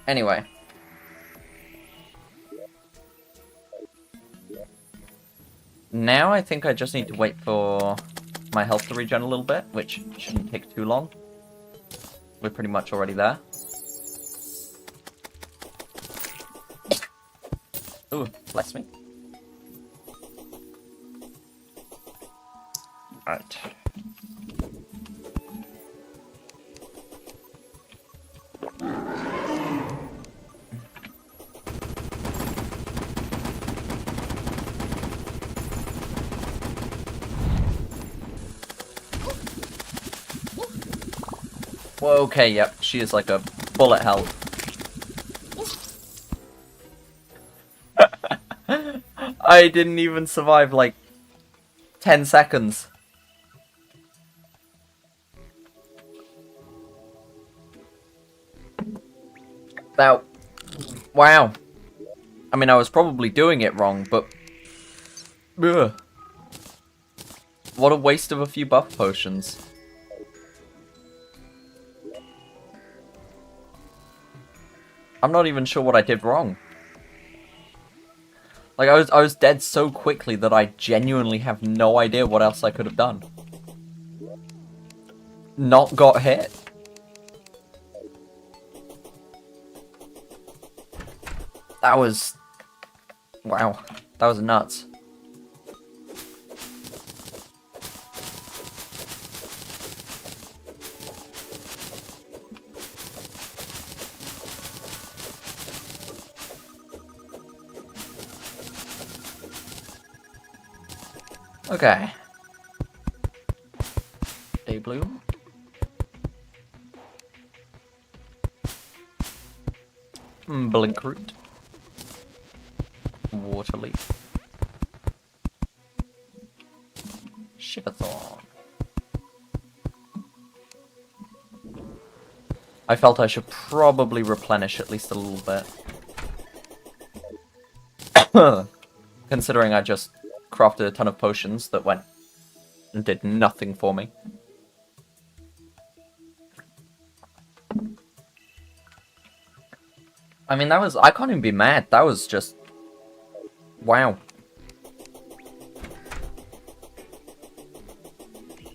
Anyway. Now I think I just need to wait for my health to regen a little bit, which shouldn't take too long. We're pretty much already there. Ooh, bless me. Right. Well, okay, yep, she is like a bullet hell. I didn't even survive like 10 seconds. Now, wow. I mean, I was probably doing it wrong, but... Ugh. What a waste of a few buff potions. I'm not even sure what I did wrong. Like, I was dead so quickly that I genuinely have no idea what else I could have done. Not got hit. That was... Wow. That was nuts. Okay. Day bloom. Blink root. Water leaf. Shiverthorn. I felt I should probably replenish at least a little bit. Considering I just crafted a ton of potions that went and did nothing for me. I mean, that was... I can't even be mad. That was just... Wow.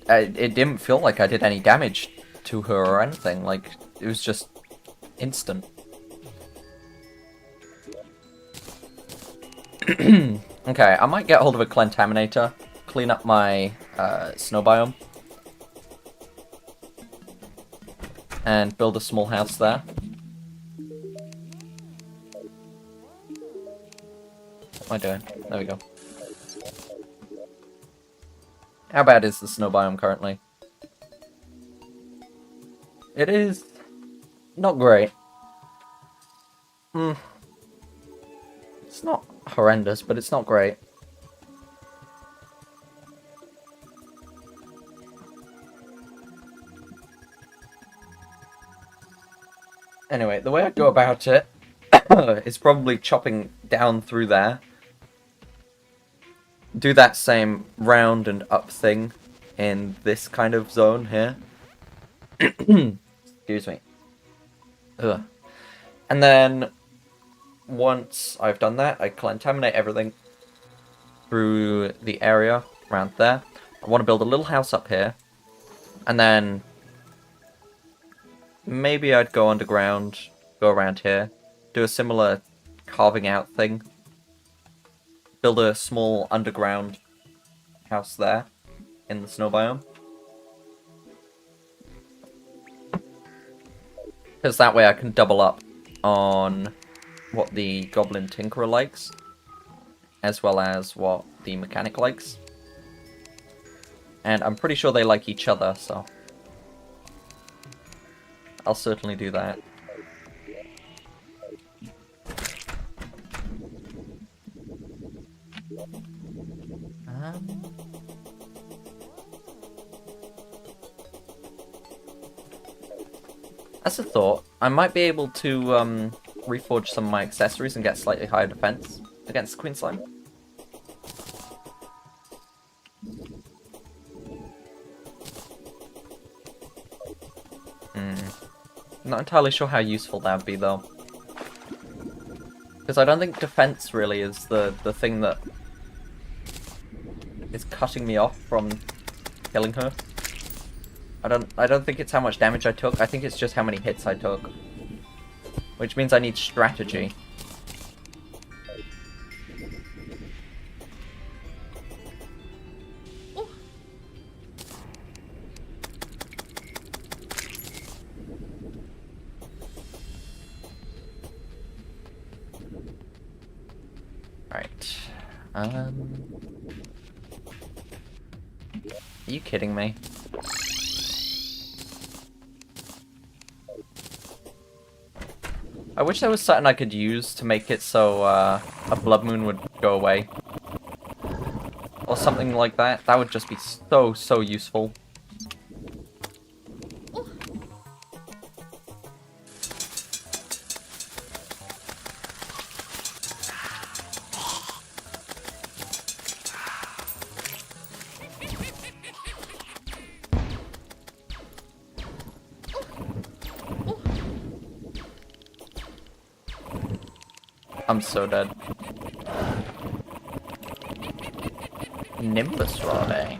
It didn't feel like I did any damage to her or anything. Like, it was just instant. Okay, I might get hold of a Clentaminator, clean up my snow biome, and build a small house there. What am I doing? There we go. How bad is the snow biome currently? It is not great. It's not horrendous, but it's not great. Anyway, the way I go about it is probably chopping down through there. Do that same round and up thing in this kind of zone here. Excuse me. Ugh. And then once I've done that, I contaminate everything through the area around there. I want to build a little house up here. And then maybe I'd go underground, go around here, do a similar carving out thing. Build a small underground house there in the snow biome. Because that way I can double up on what the Goblin Tinkerer likes, as well as what the Mechanic likes. And I'm pretty sure they like each other, so I'll certainly do that. As a thought, I might be able to reforge some of my accessories and get slightly higher defense against Queen Slime. Not entirely sure how useful that would be, though. Because I don't think defense really is the thing that is cutting me off from killing her. I don't think it's how much damage I took. I think it's just how many hits I took. Which means I need strategy. Right. Are you kidding me? I wish there was something I could use to make it so a blood moon would go away. Or something like that. That would just be so useful. I'm so dead. Nimbus rod, eh?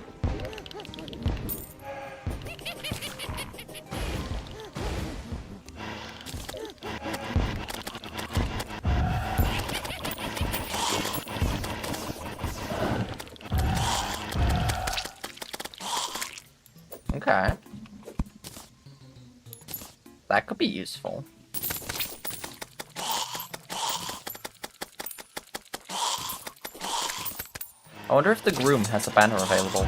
Okay. That could be useful. I wonder if the groom has a banner available.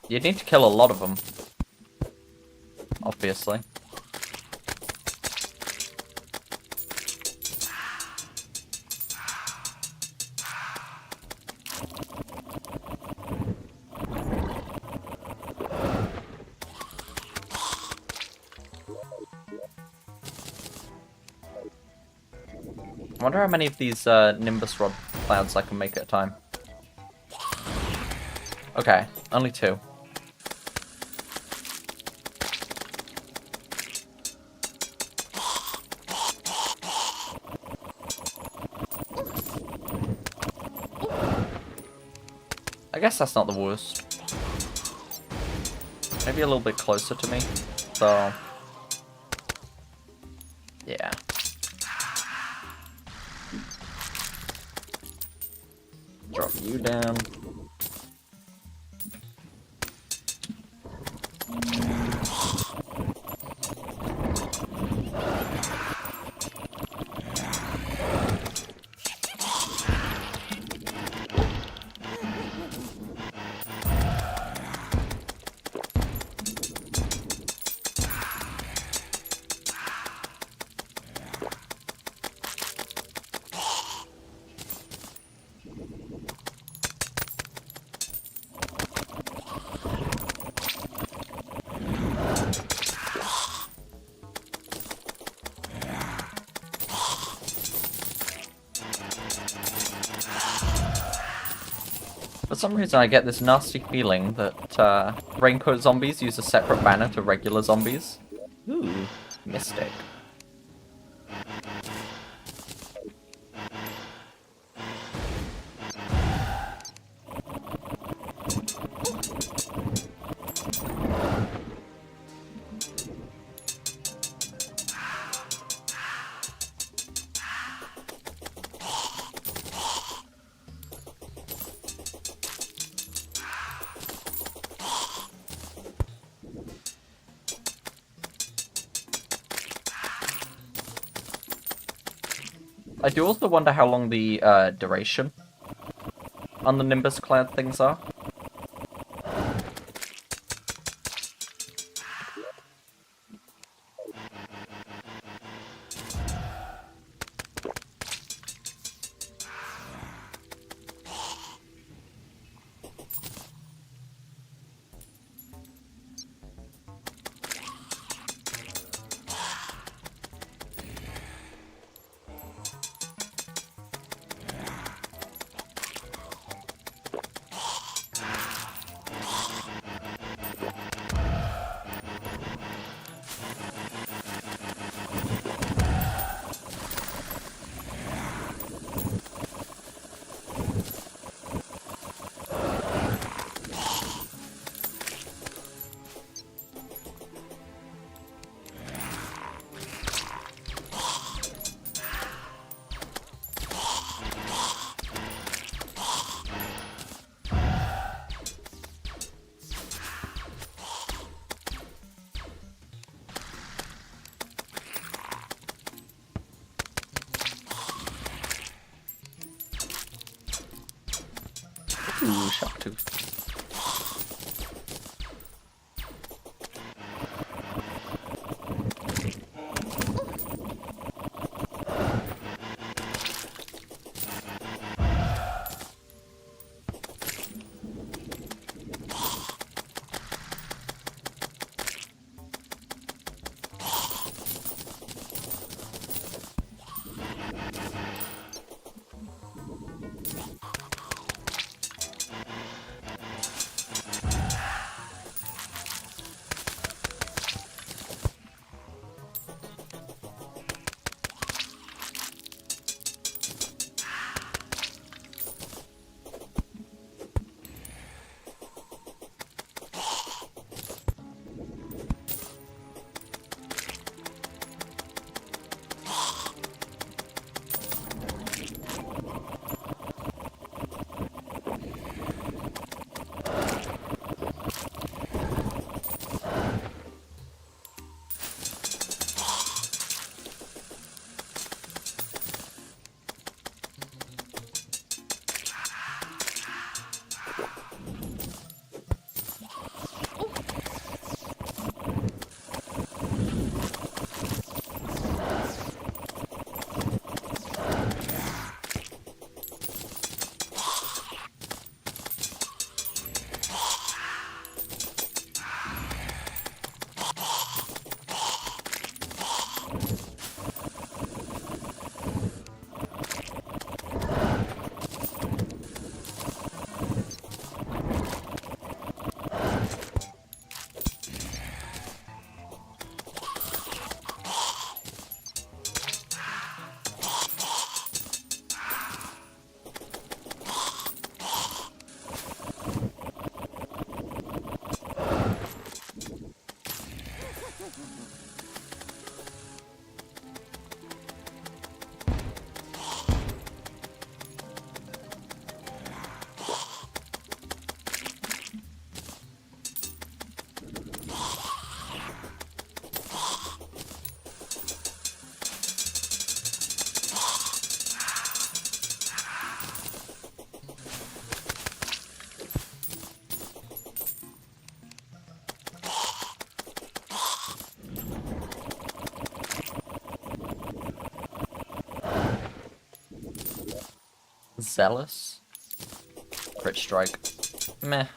You'd need to kill a lot of them. Obviously. I wonder how many of these Nimbus Rod clouds I can make at a time. Okay, only 2. I guess that's not the worst. Maybe a little bit closer to me, so... yeah. Drop you down. For some reason I get this nasty feeling that Raincoat zombies use a separate banner to regular zombies. Ooh, Mystic. I do also wonder how long the duration on the Nimbus Cloud things are. Ooh, shock tooth. Zealous. Crit strike. Meh.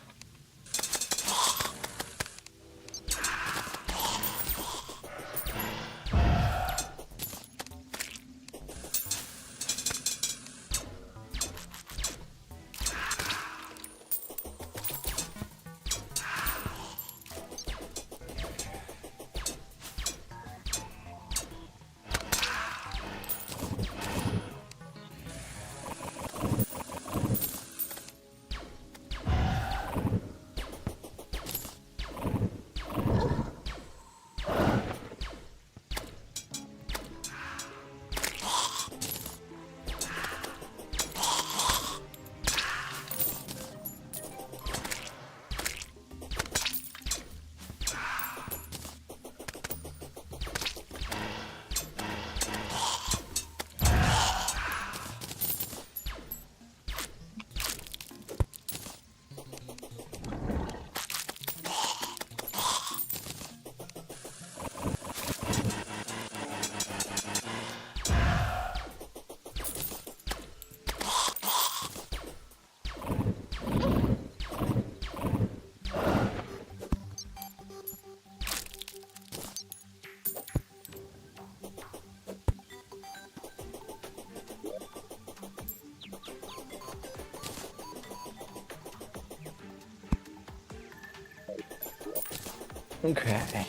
Okay.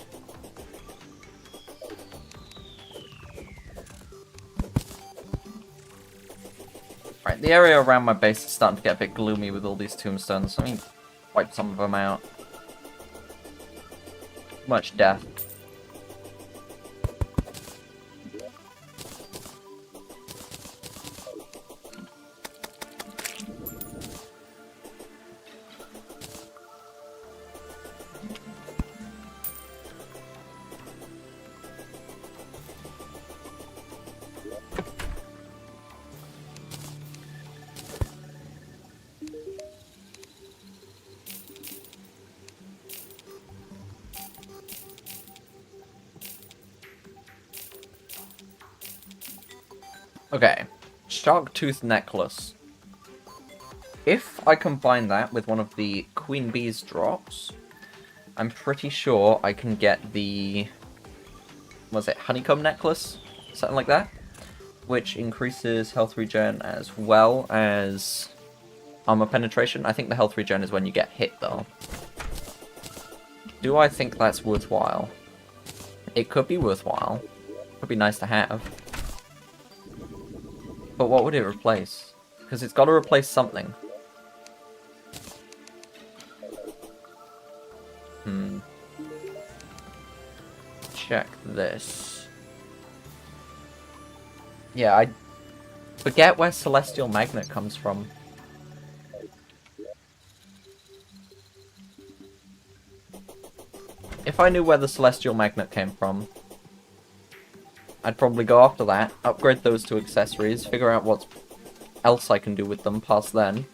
Right, the area around my base is starting to get a bit gloomy with all these tombstones. I mean, wipe some of them out. Much death. Okay, Shark Tooth Necklace. If I combine that with one of the Queen Bee's drops, I'm pretty sure I can get the... was it Honeycomb Necklace? Something like that? Which increases health regen as well as armor penetration. I think the health regen is when you get hit, though. Do I think that's worthwhile? It could be worthwhile. Could be nice to have. But what would it replace? Because it's got to replace something. Check this. Yeah, I forget where Celestial Magnet comes from. If I knew where the Celestial Magnet came from, I'd probably go after that, upgrade those two accessories, figure out what else I can do with them past then.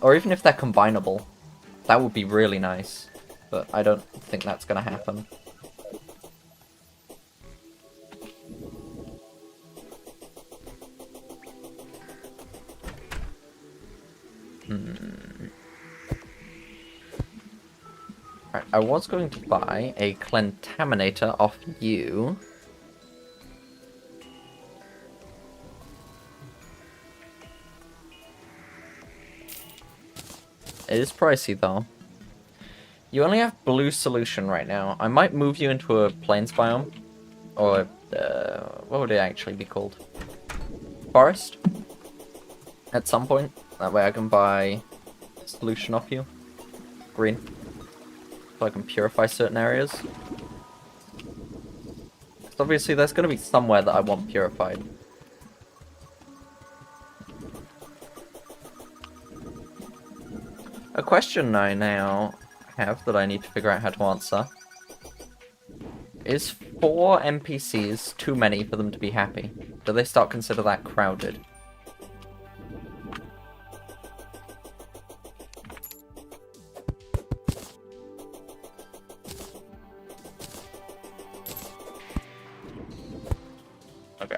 Or even if they're combinable. That would be really nice. But I don't think that's going to happen. Right, I was going to buy a Clentaminator off you. It is pricey, though. You only have blue solution right now. I might move you into a plains biome. Or, what would it actually be called? Forest? At some point. That way I can buy solution off you. Green. So I can purify certain areas. 'Cause obviously there's going to be somewhere that I want purified. A question I now have that I need to figure out how to answer. Is 4 NPCs too many for them to be happy? Do they start consider that crowded? Okay.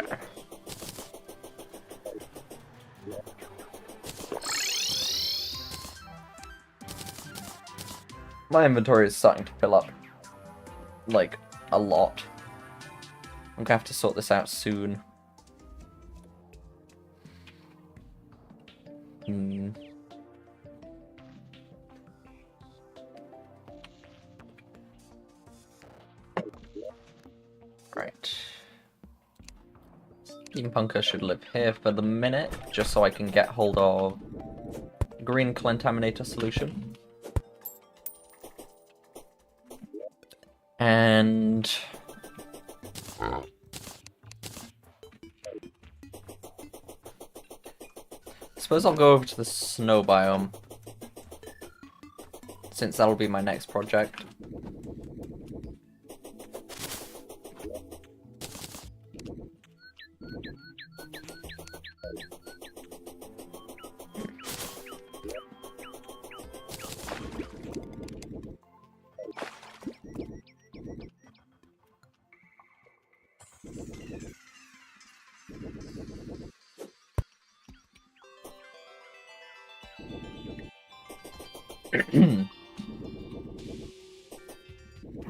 My inventory is starting to fill up, like, a lot. I'm gonna have to sort this out soon. Right. Steampunker should live here for the minute, just so I can get hold of green contaminator solution. And I suppose I'll go over to the snow biome, since that'll be my next project.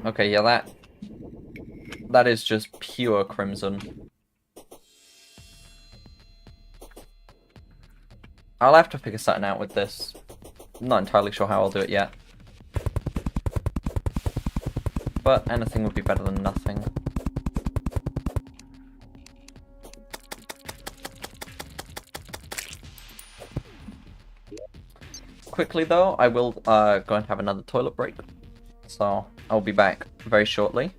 Okay, yeah, that is just pure crimson. I'll have to figure something out with this. I'm not entirely sure how I'll do it yet. But anything would be better than nothing. Quickly though, I will go and have another toilet break. So I'll be back very shortly.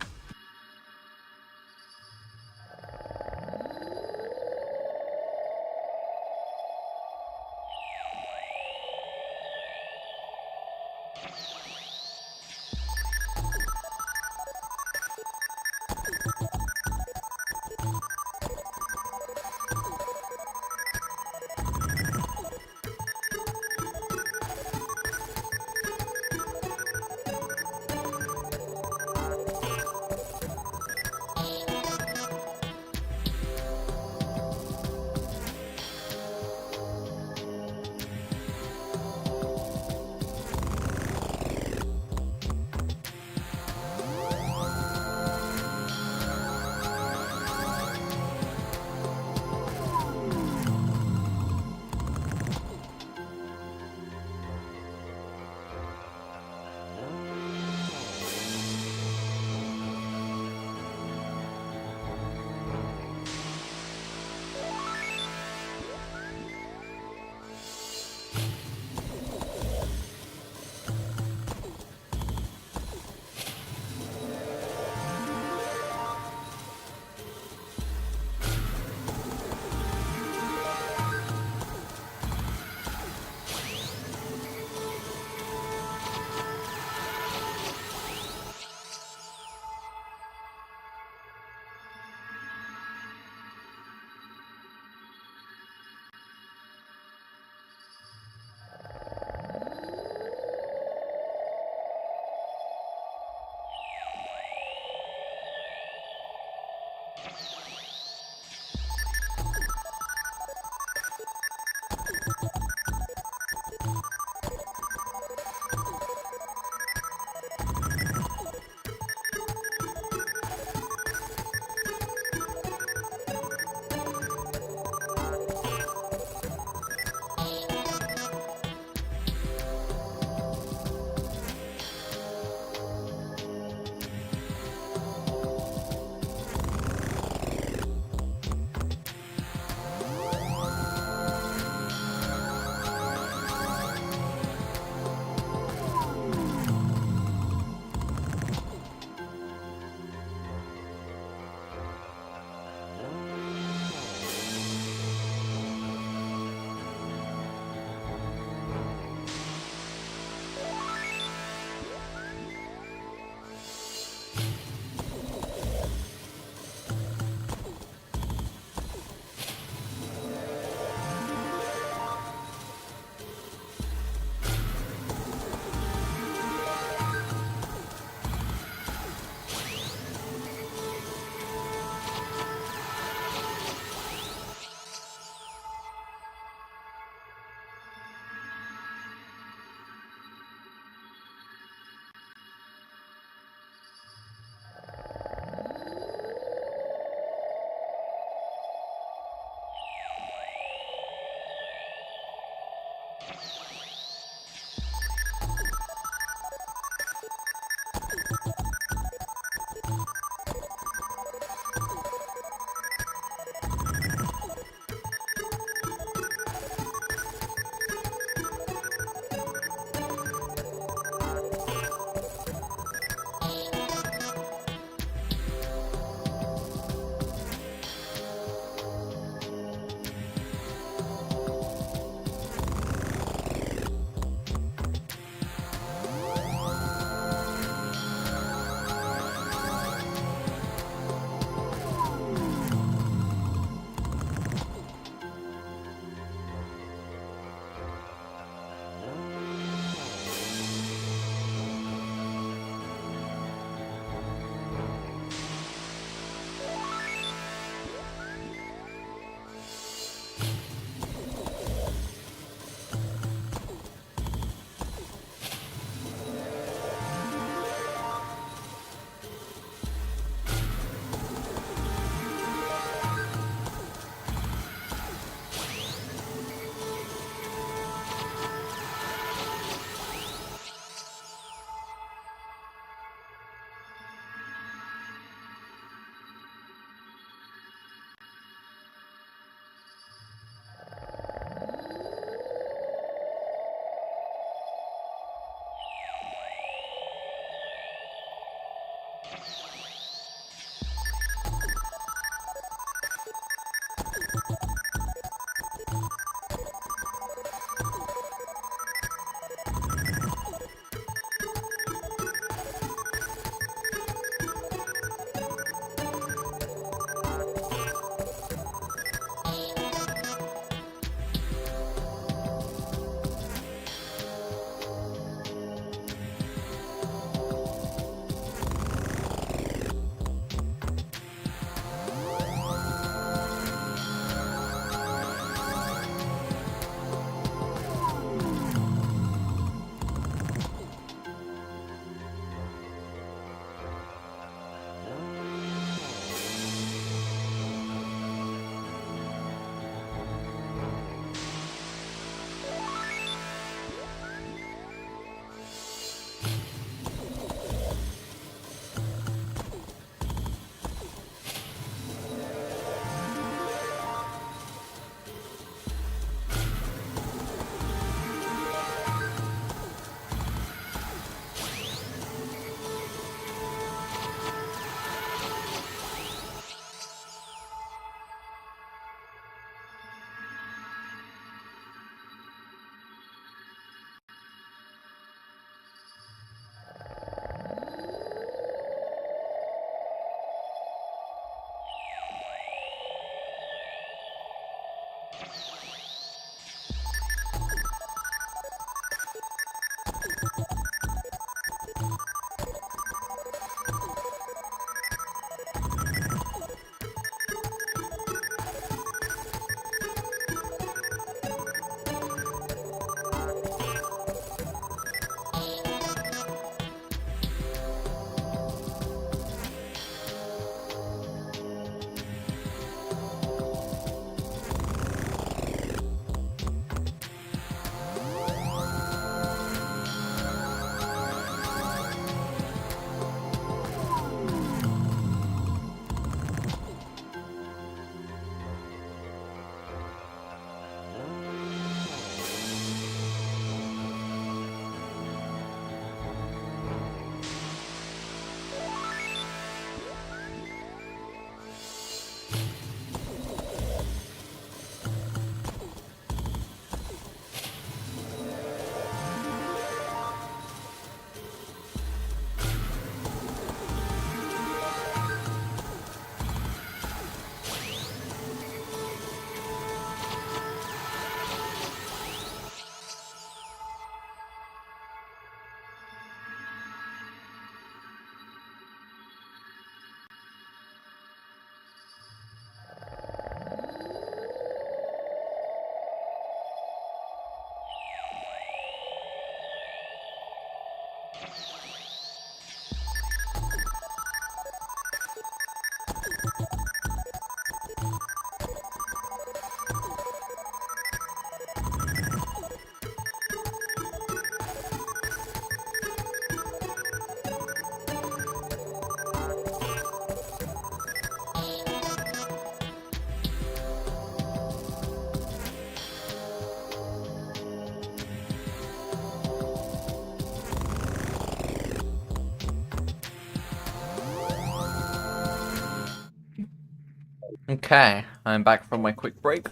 Okay, I'm back from my quick break.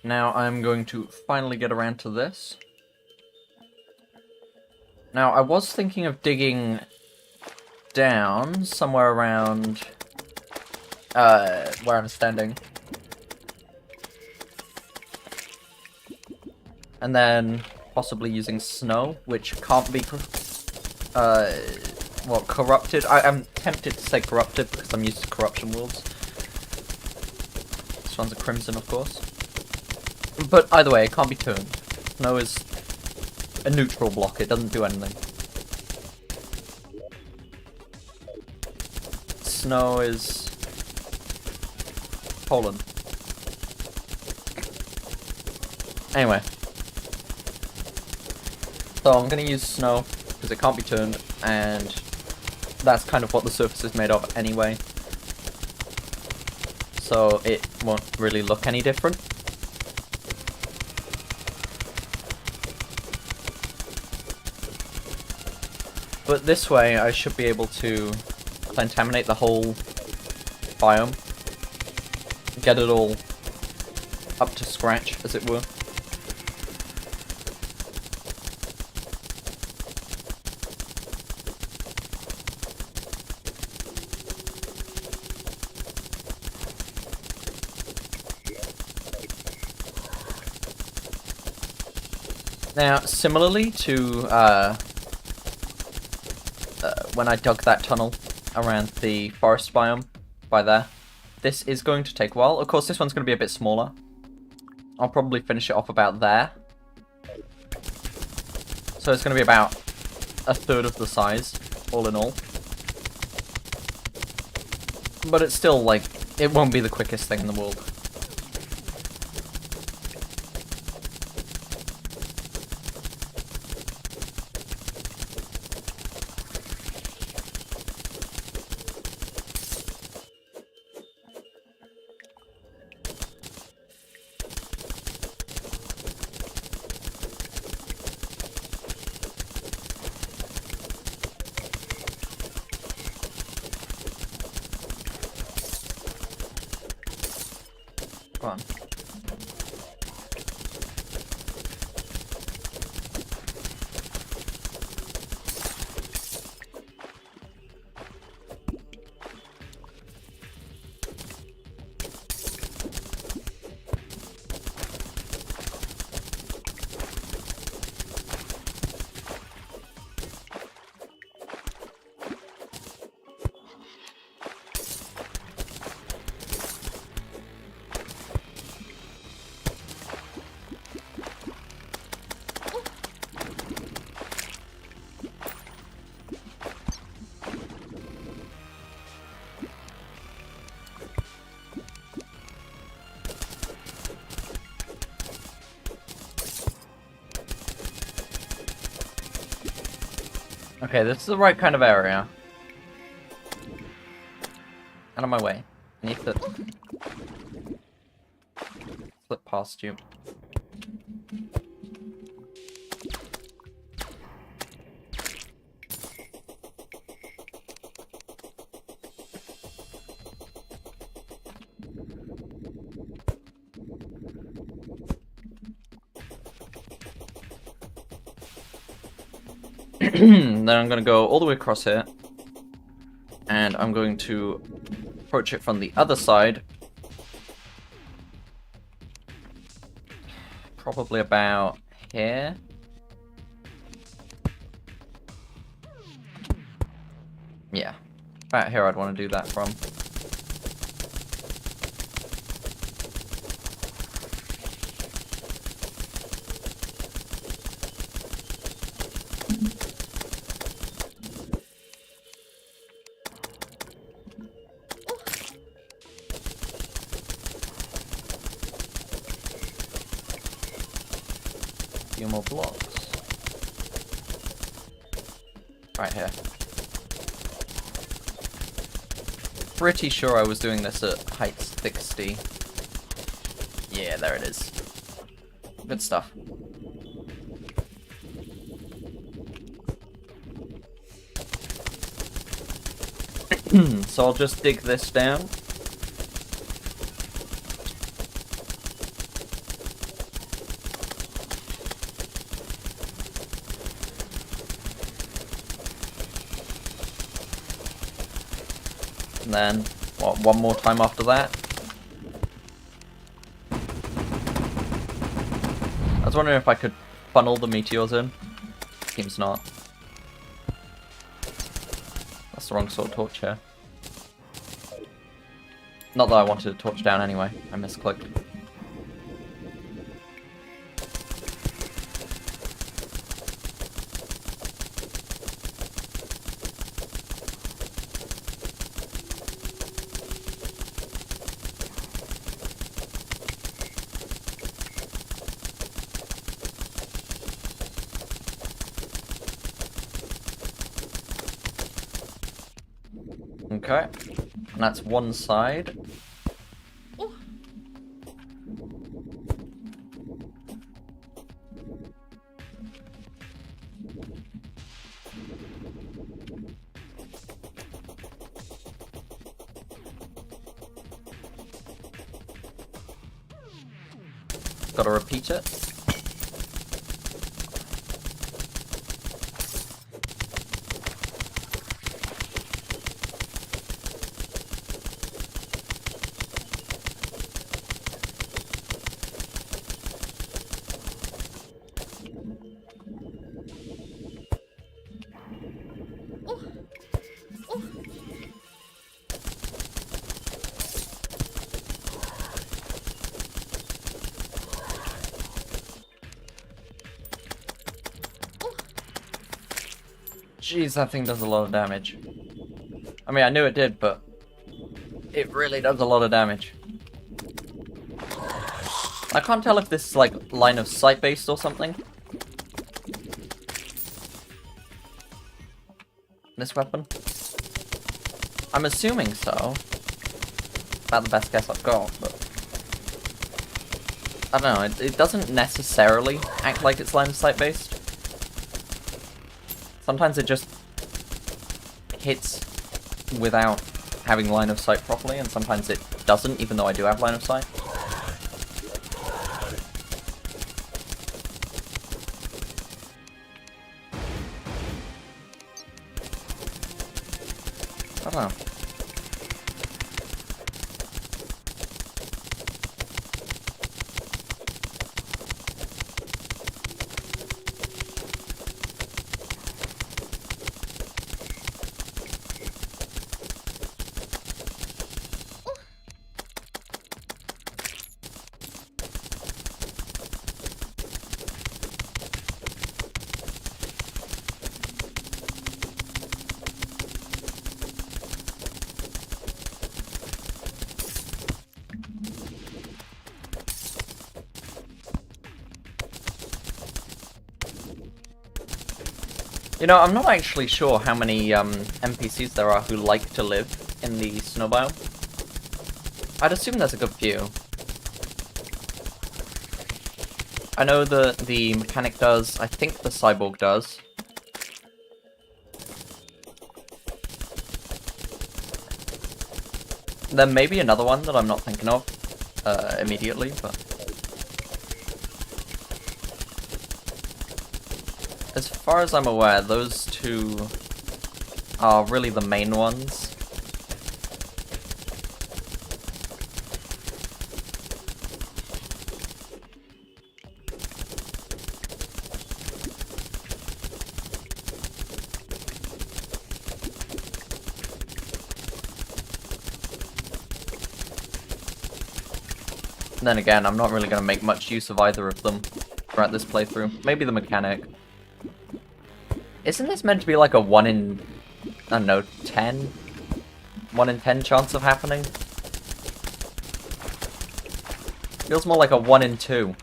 Now I'm going to finally get around to this. Now, I was thinking of digging down somewhere around where I'm standing. And then possibly using snow, which can't be corrupted. I'm tempted to say corrupted because I'm used to corruption worlds. This one's a crimson, of course. But either way, it can't be turned. Snow is a neutral block, it doesn't do anything. Snow is Poland. Anyway. So I'm going to use snow, because it can't be turned, and that's kind of what the surface is made of anyway. So it won't really look any different. But this way I should be able to contaminate the whole biome. Get it all up to scratch, as it were. Now, similarly to when I dug that tunnel around the forest biome by there, this is going to take a while. Of course, this one's going to be a bit smaller. I'll probably finish it off about there. So it's going to be about a third of the size, all in all. But it's still, like, it won't be the quickest thing in the world. Come on. Okay, this is the right kind of area. Out of my way. I need to flip past you. Then I'm going to go all the way across here, and I'm going to approach it from the other side, probably about here. Yeah, about here I'd want to do that from. Few more blocks. Right here. Pretty sure I was doing this at height 60. Yeah, there it is. Good stuff. So I'll just dig this down. And then, what, one more time after that? I was wondering if I could funnel the meteors in. Seems not. That's the wrong sort of torch here. Not that I wanted to torch down anyway. I misclicked. Okay, and that's one side. Ooh. Gotta repeat it. Jeez, that thing does a lot of damage. I mean, I knew it did, but it really does a lot of damage. I can't tell if this is like line of sight based or something. This weapon? I'm assuming so. About the best guess I've got, but I don't know, it doesn't necessarily act like it's line of sight based. Sometimes it just hits without having line of sight properly, and sometimes it doesn't, even though I do have line of sight. I don't know. You know, I'm not actually sure how many NPCs there are who like to live in the snow biome. I'd assume there's a good few. I know the mechanic does, I think the cyborg does. There may be another one that I'm not thinking of immediately, but as far as I'm aware, those two are really the main ones. Then again, I'm not really going to make much use of either of them throughout this playthrough. Maybe the mechanic. Isn't this meant to be like a 1 in, I don't know, 10? 1 in 10 chance of happening? Feels more like a 1 in 2.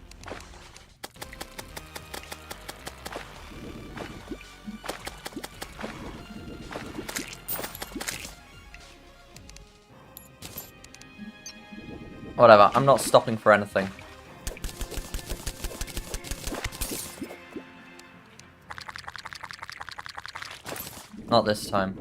Whatever, I'm not stopping for anything. Not this time.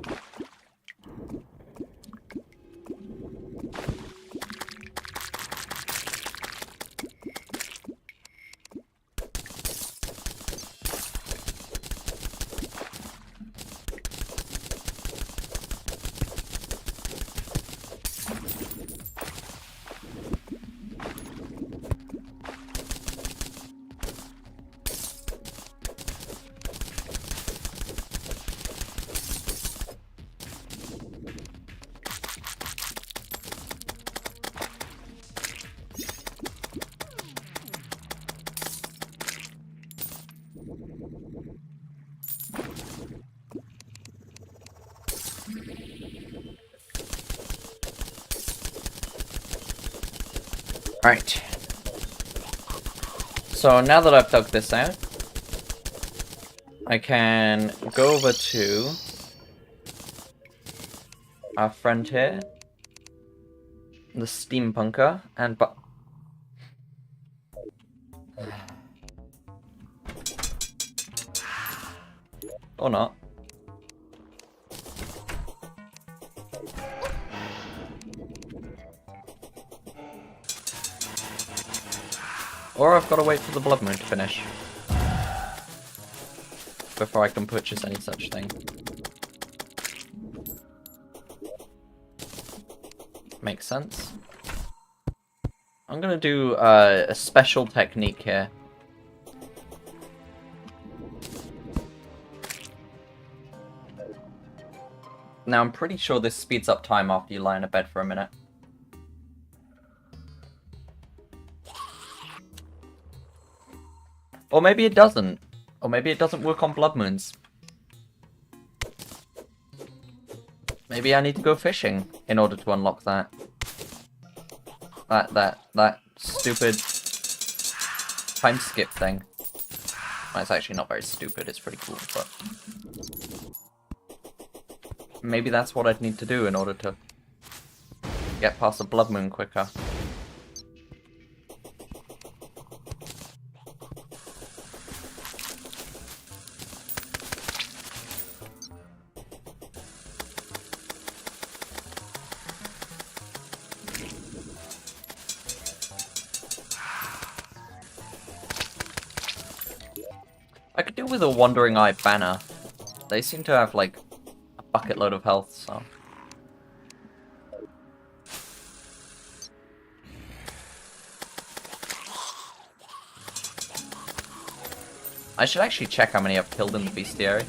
Right. So now that I've dug this out, I can go over to our friend here, the steampunker, and or not. Or I've got to wait for the blood moon to finish before I can purchase any such thing. Makes sense. I'm gonna do a special technique here. Now I'm pretty sure this speeds up time after you lie in a bed for a minute. Or maybe it doesn't. Or maybe it doesn't work on blood moons. Maybe I need to go fishing in order to unlock that. That stupid time skip thing. Well, it's actually not very stupid, it's pretty cool, but maybe that's what I'd need to do in order to get past the blood moon quicker. I could do with a Wandering Eye banner. They seem to have, like, a bucket load of health, so... I should actually check how many I've killed in the bestiary.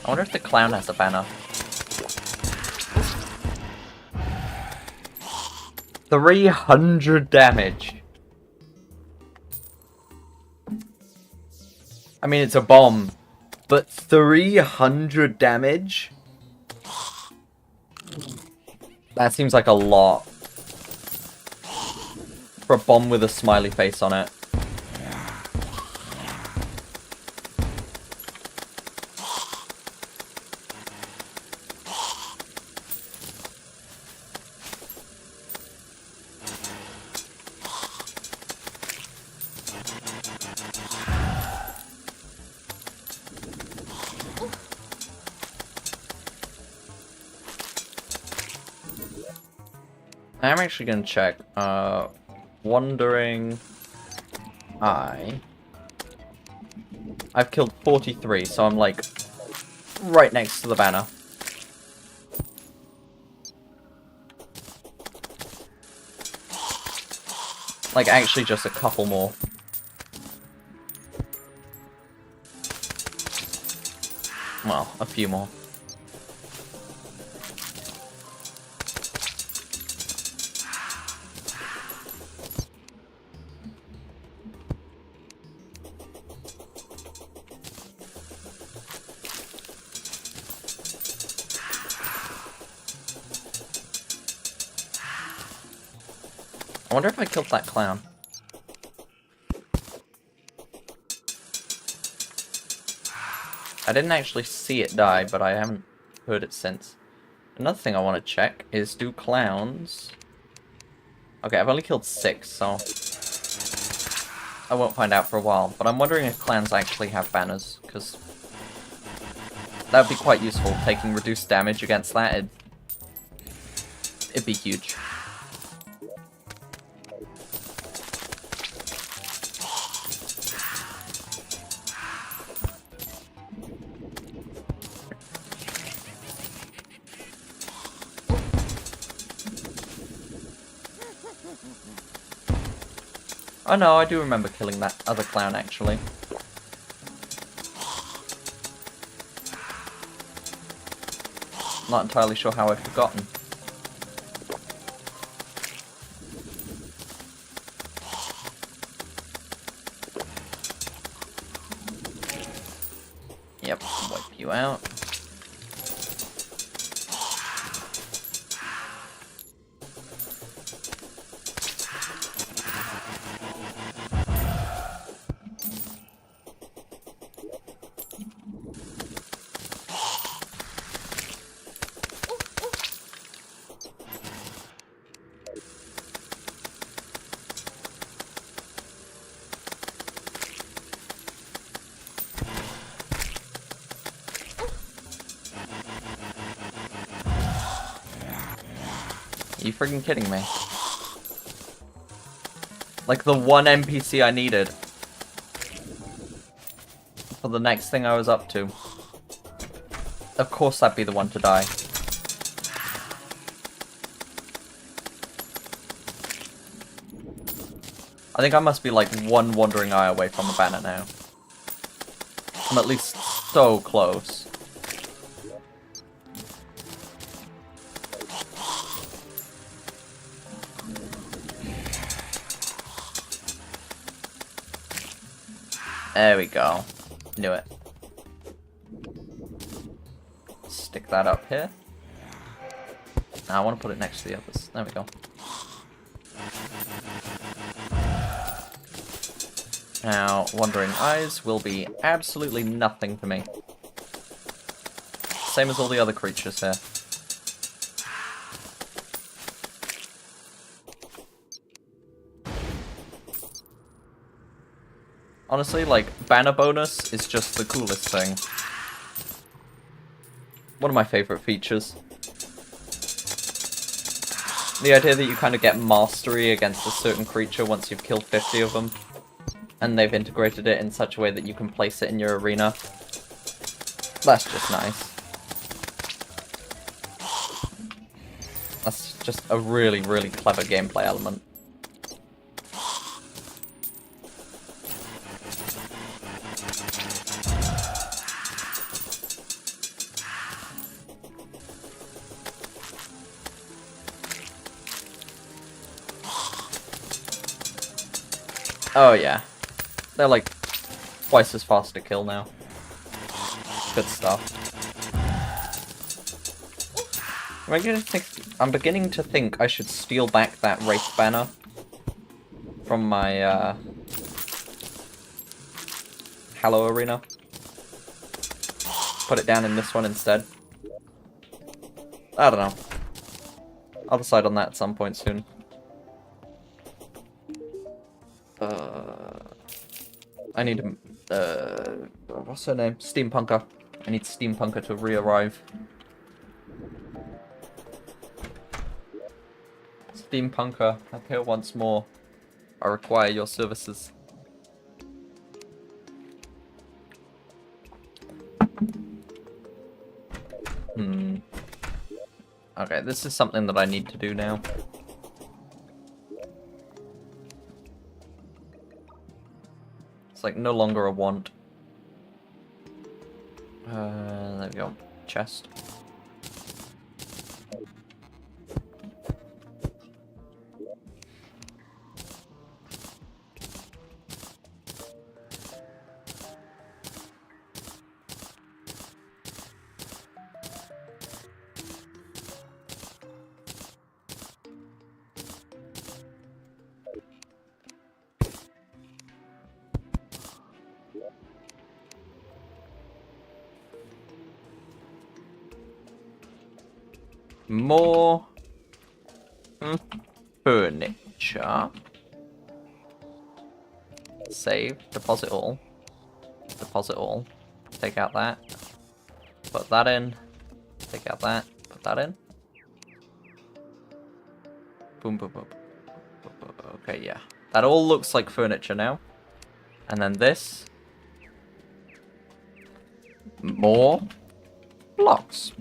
I wonder if the clown has a banner. 300 damage! I mean, it's a bomb, but 300 damage? That seems like a lot. For a bomb with a smiley face on it. I'm actually gonna check. Wandering Eye. I've killed 43, so I'm like right next to the banner. Like actually just a couple more. Well, a few more. I wonder if I killed that clown. I didn't actually see it die, but I haven't heard it since. Another thing I want to check is, do clowns... Okay, I've only killed 6, so... I won't find out for a while, but I'm wondering if clowns actually have banners, because... that would be quite useful, taking reduced damage against that. It'd be huge. Oh no, I do remember killing that other clown, actually. Not entirely sure how I've forgotten. Yep, wipe you out. Are you freaking kidding me? Like the one NPC I needed for the next thing I was up to. Of course that'd be the one to die. I think I must be like one wandering eye away from the banner now. I'm at least so close. There we go. Knew it. Stick that up here. Now I want to put it next to the others. There we go. Now, wandering eyes will be absolutely nothing to me. Same as all the other creatures here. Honestly, like, banner bonus is just the coolest thing. One of my favorite features. The idea that you kind of get mastery against a certain creature once you've killed 50 of them. And they've integrated it in such a way that you can place it in your arena. That's just nice. That's just a really, really clever gameplay element. Oh yeah. They're like twice as fast to kill now. Good stuff. I'm beginning to think I should steal back that Wraith banner from my Hallow arena. Put it down in this one instead. I don't know. I'll decide on that at some point soon. I need what's her name? Steampunker. I need Steampunker to re-arrive. Steampunker, appear once more. I require your services. Okay, this is something that I need to do now. It's like no longer a want. There we go. Chest. More furniture. Save. Deposit all. Deposit all. Take out that. Put that in. Take out that. Put that in. Boom, boom, boom. Okay, yeah. That all looks like furniture now. And then this. More blocks.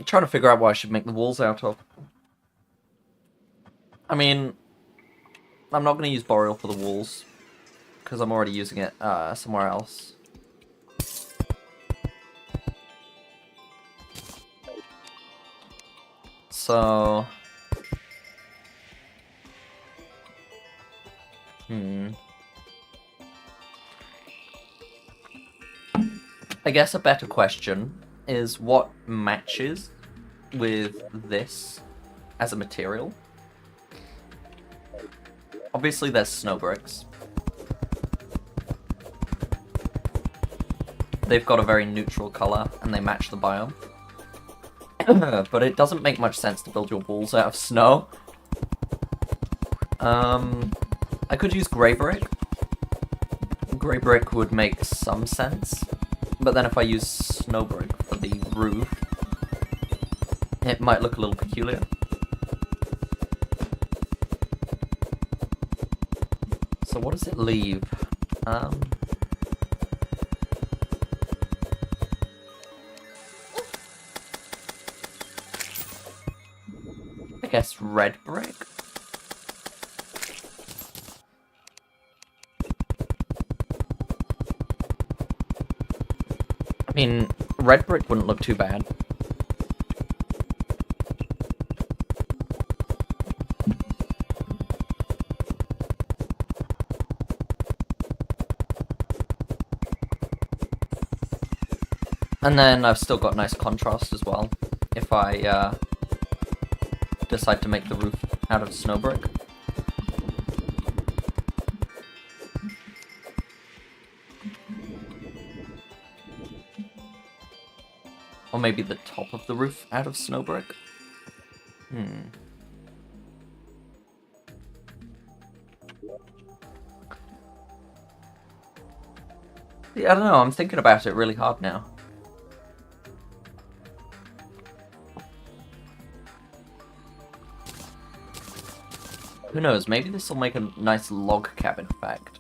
I'm trying to figure out what I should make the walls out of. I mean, I'm not going to use Boreal for the walls, because I'm already using it somewhere else. So... I guess a better question is what matches with this as a material. Obviously there's snow bricks. They've got a very neutral color and they match the biome. But it doesn't make much sense to build your walls out of snow. I could use grey brick. Grey brick would make some sense. But then if I use snow brick for the roof, it might look a little peculiar. So what does it leave? I guess red brick? I mean, red brick wouldn't look too bad. And then I've still got nice contrast as well, if I decide to make the roof out of snow brick. Or maybe the top of the roof out of snow brick. Yeah, I don't know, I'm thinking about it really hard now. Who knows, maybe this will make a nice log cabin effect.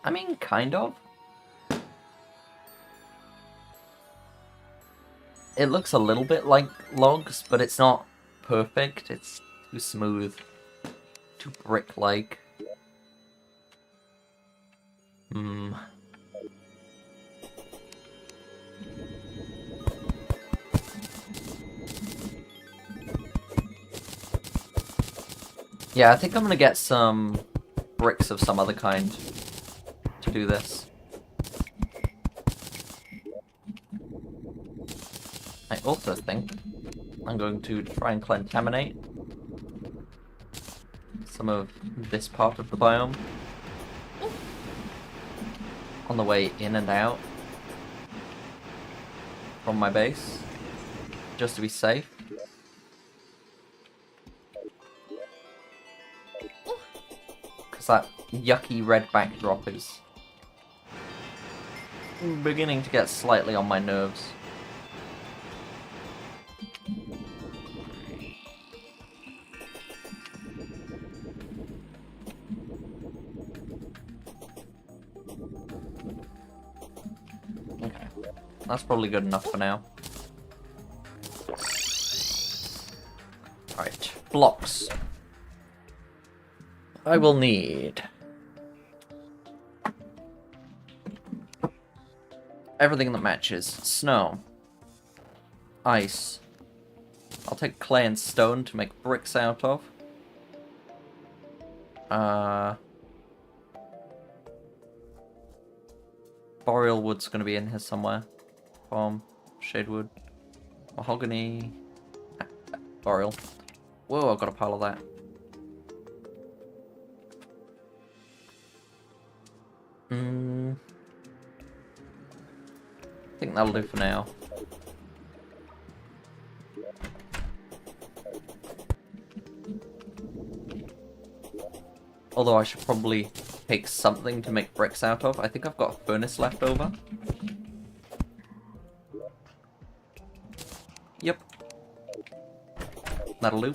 I mean, kind of. It looks a little bit like logs, but it's not perfect. It's too smooth. Too brick-like. Yeah, I think I'm gonna get some bricks of some other kind to do this. I also think I'm going to try and contaminate some of this part of the biome on the way in and out from my base, just to be safe. Because that yucky red backdrop is beginning to get slightly on my nerves. Okay, that's probably good enough for now. Alright, blocks. I will need everything that matches. Snow. Ice. I'll take clay and stone to make bricks out of. Boreal wood's going to be in here somewhere. Palm. Shadewood. Mahogany. Boreal. Whoa, I've got a pile of that. I think that'll do for now. Although I should probably take something to make bricks out of. I think I've got a furnace left over. Yep. That'll do.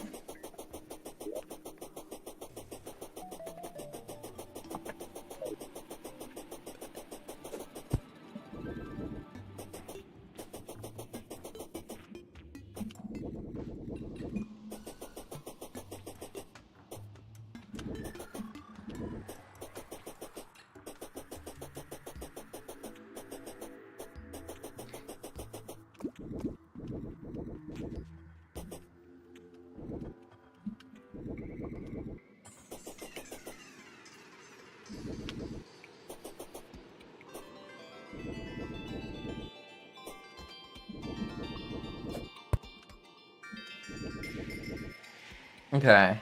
Okay.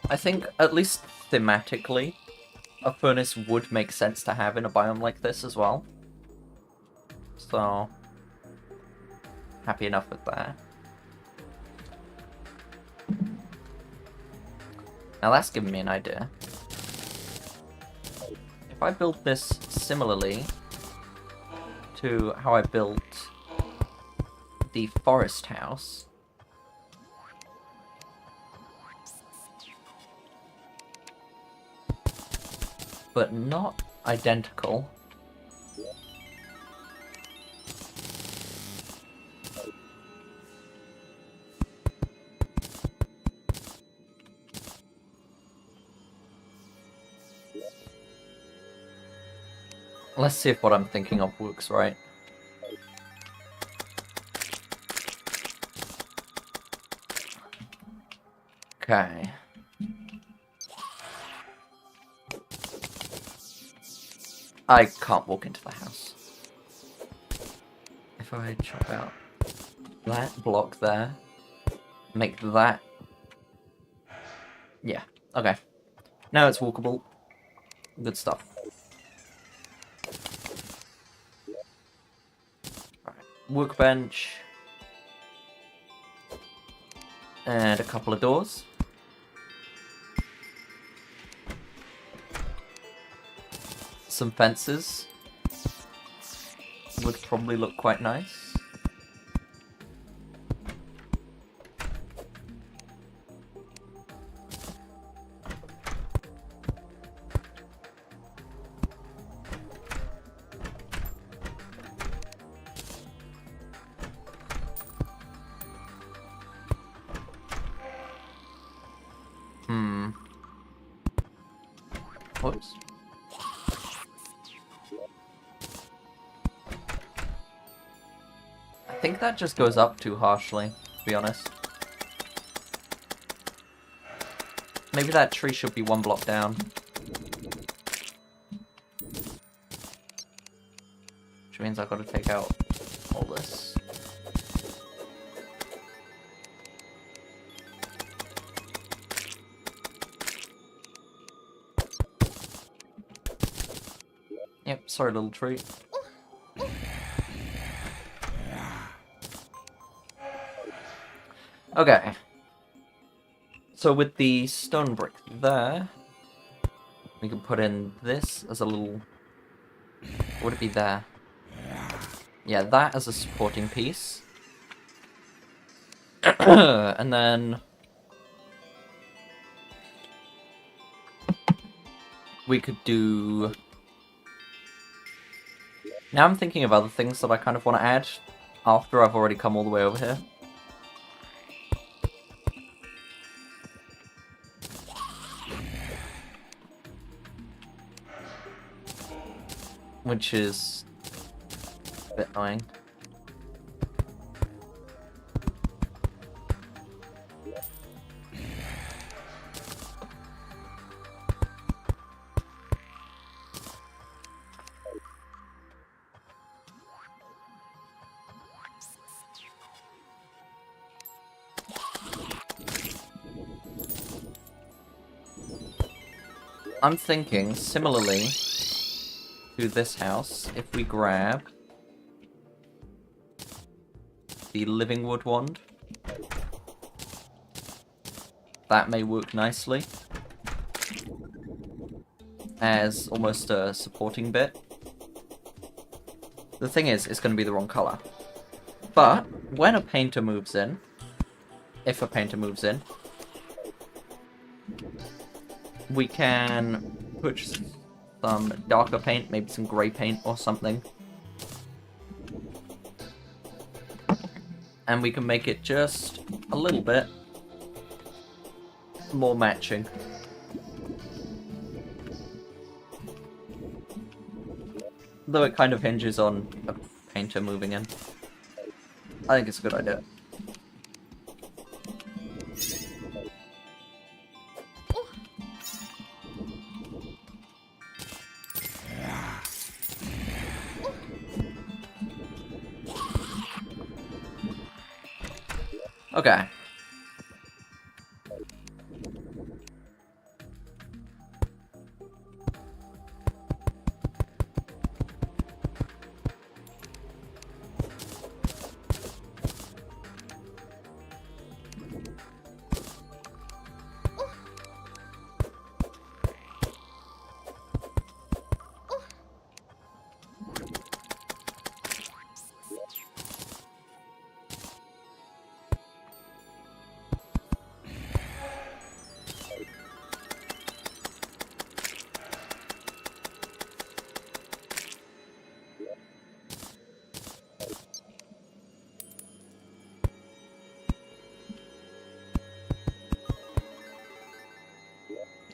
I think, at least thematically, a furnace would make sense to have in a biome like this as well. So, happy enough with that. Now that's given me an idea. If I build this similarly to how I built the forest house, but not identical. Let's see if what I'm thinking of works right. Okay. I can't walk into the house. If I chop out that block there, make that... Yeah, okay. Now it's walkable. Good stuff. Alright, workbench. And a couple of doors. Some fences would probably look quite nice. Whoops. I think that just goes up too harshly, to be honest. Maybe that tree should be one block down. Which means I've got to take out all this. Yep, sorry little tree. Okay. So with the stone brick there, we can put in this as a little... Would it be there? Yeah, that as a supporting piece. And then... we could do... Now I'm thinking of other things that I kind of want to add after I've already come all the way over here. Which is a bit annoying. I'm thinking, similarly to this house, if we grab the living wood wand, that may work nicely as almost a supporting bit. The thing is, it's going to be the wrong color. But when a painter moves in, if a painter moves in, we can purchase some darker paint, maybe some grey paint or something. And we can make it just a little bit more matching. Though it kind of hinges on a painter moving in. I think it's a good idea. Okay.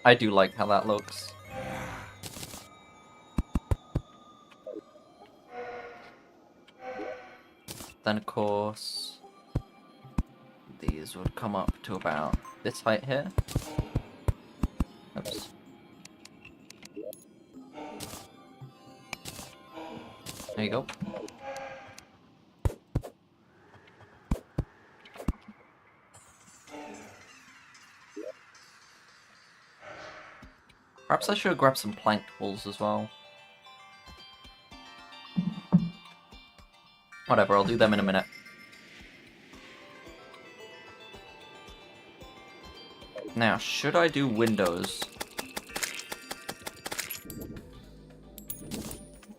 I do like how that looks. Then of course, these would come up to about this height here. Oops. There you go. Perhaps I should grab some planked walls as well. Whatever, I'll do them in a minute. Now, should I do windows?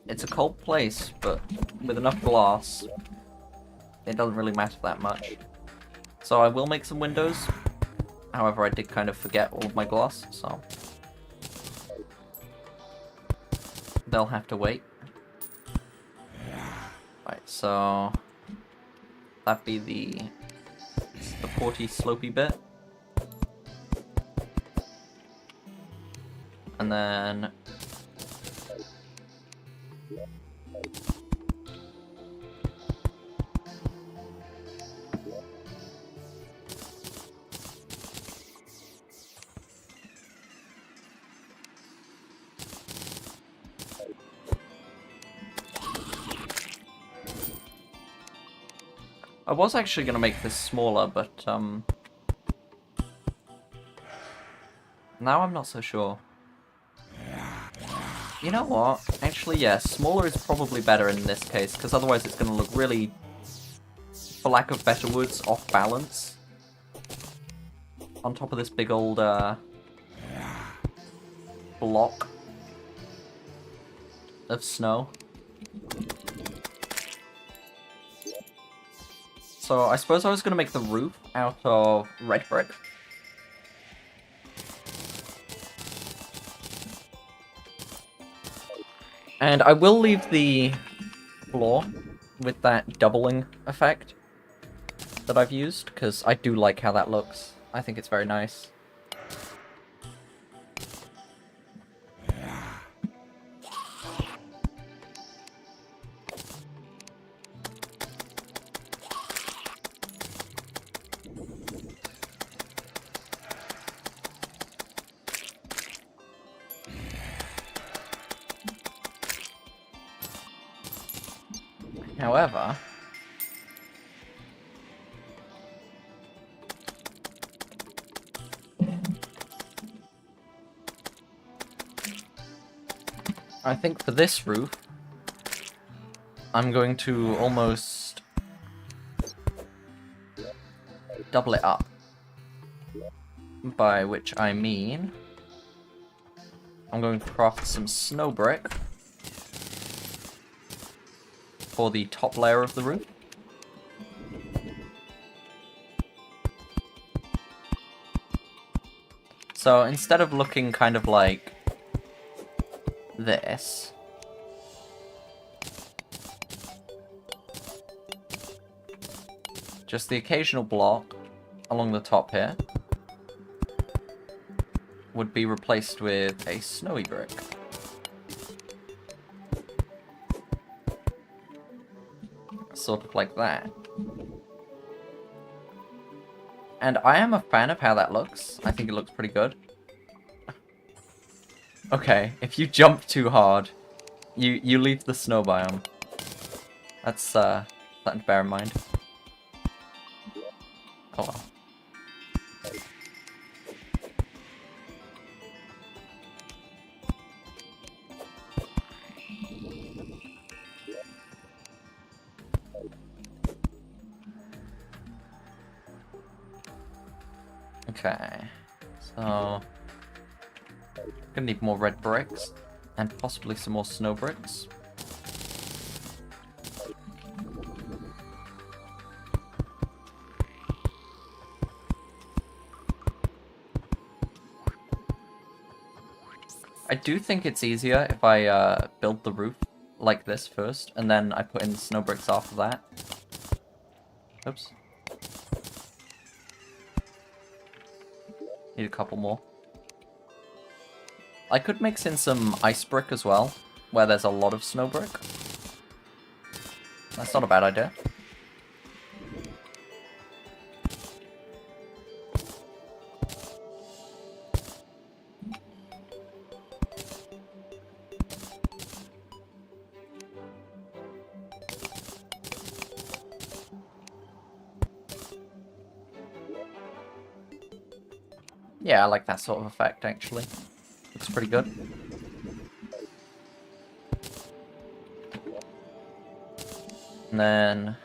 It's a cold place, but with enough glass, it doesn't really matter that much. So I will make some windows. However, I did kind of forget all of my glass, so they'll have to wait. Right, so that'd be the porty slopey bit. And then I was actually going to make this smaller, but now I'm not so sure. You know what? Actually, yeah, smaller is probably better in this case, because otherwise it's going to look really, for lack of better words, off balance. On top of this big old block of snow. So I suppose I was going to make the roof out of red brick. And I will leave the floor with that doubling effect that I've used, because I do like how that looks. I think it's very nice. However, I think for this roof, I'm going to almost double it up. By which I mean, I'm going to craft some snow brick for the top layer of the roof. So instead of looking kind of like this, just the occasional block along the top here would be replaced with a snowy brick. Sort of like that. And I am a fan of how that looks. I think it looks pretty good. Okay, if you jump too hard, you leave the snow biome. That's something to bear in mind. Oh well. Okay, so gonna need more red bricks and possibly some more snow bricks. I do think it's easier if I build the roof like this first, and then I put in the snow bricks after that. Oops. Need a couple more. I could mix in some ice brick as well, where there's a lot of snow brick. That's not a bad idea. Yeah, I like that sort of effect, actually. Looks pretty good. And then...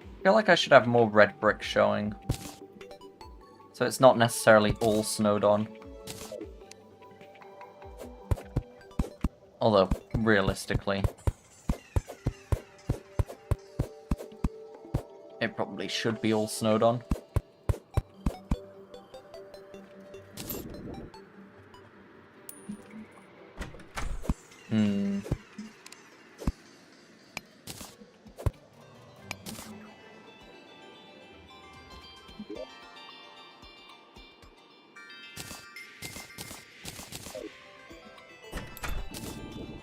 I feel like I should have more red brick showing. So it's not necessarily all snowed on. Although, realistically, it probably should be all snowed on.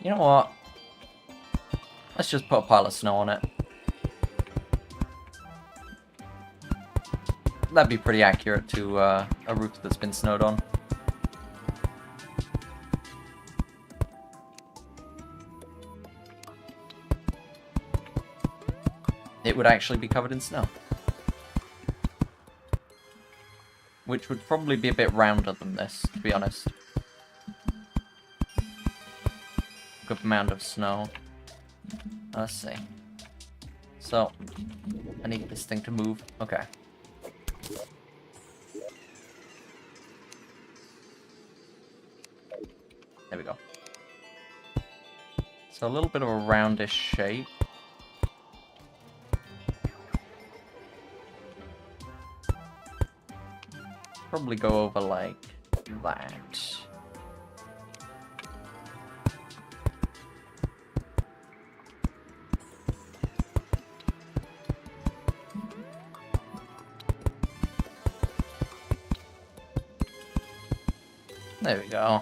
You know what? Let's just put a pile of snow on it. That'd be pretty accurate to a roof that's been snowed on. It would actually be covered in snow. Which would probably be a bit rounder than this, to be honest. Good amount of snow. Let's see. So, I need this thing to move. Okay. There we go. So a little bit of a roundish shape. Probably go over like that. There we go.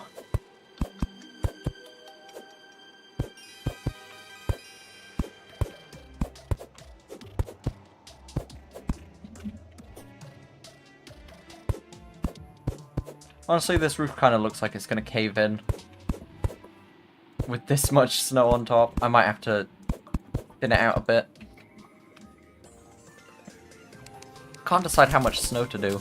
Honestly, this roof kind of looks like it's going to cave in. With this much snow on top, I might have to thin it out a bit. Can't decide how much snow to do.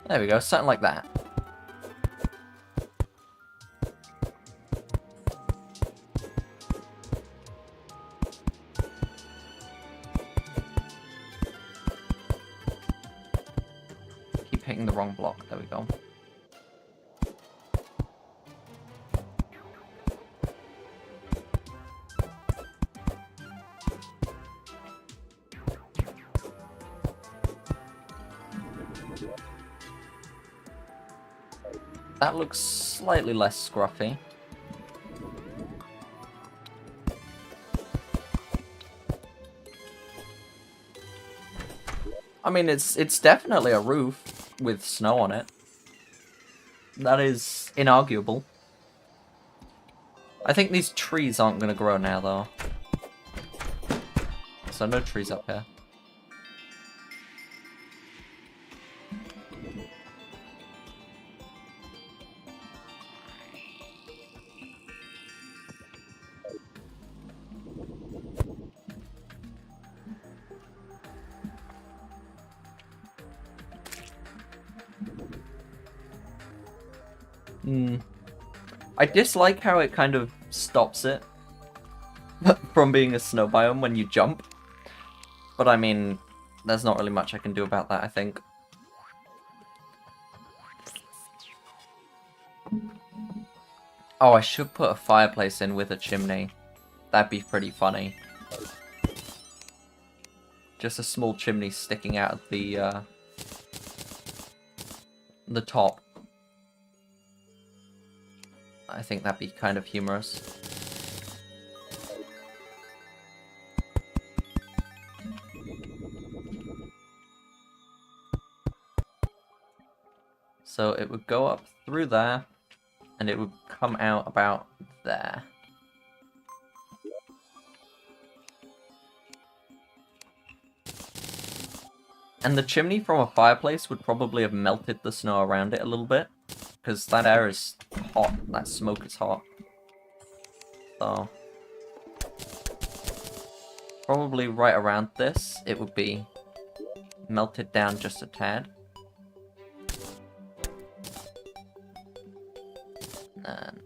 There we go, something like that. wrong block. There we go. That looks slightly less scruffy. I mean, it's definitely a roof with snow on it. That is inarguable. I think these trees aren't going to grow now, though. So no trees up here. I dislike how it kind of stops it from being a snow biome when you jump. But I mean, there's not really much I can do about that, I think. Oh, I should put a fireplace in with a chimney. That'd be pretty funny. Just a small chimney sticking out of the top. I think that'd be kind of humorous. So it would go up through there, and it would come out about there. And the chimney from a fireplace would probably have melted the snow around it a little bit, because that air is hot, that smoke is hot. So, probably right around this, it would be melted down just a tad. And,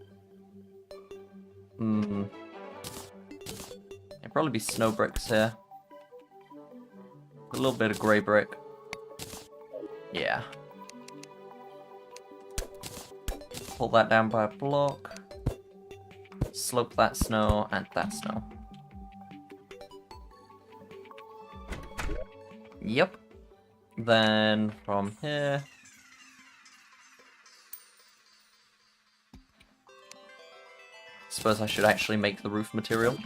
it'd probably be snow bricks here. A little bit of grey brick. Yeah. Pull that down by a block. Slope that snow and that snow. Yep. Then from here. Suppose I should actually make the roof material.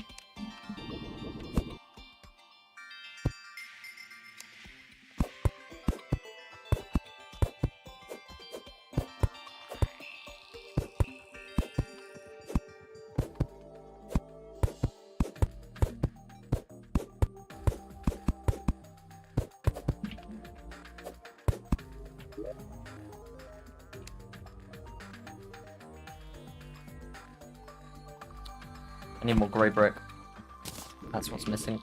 I need more grey brick. That's what's missing.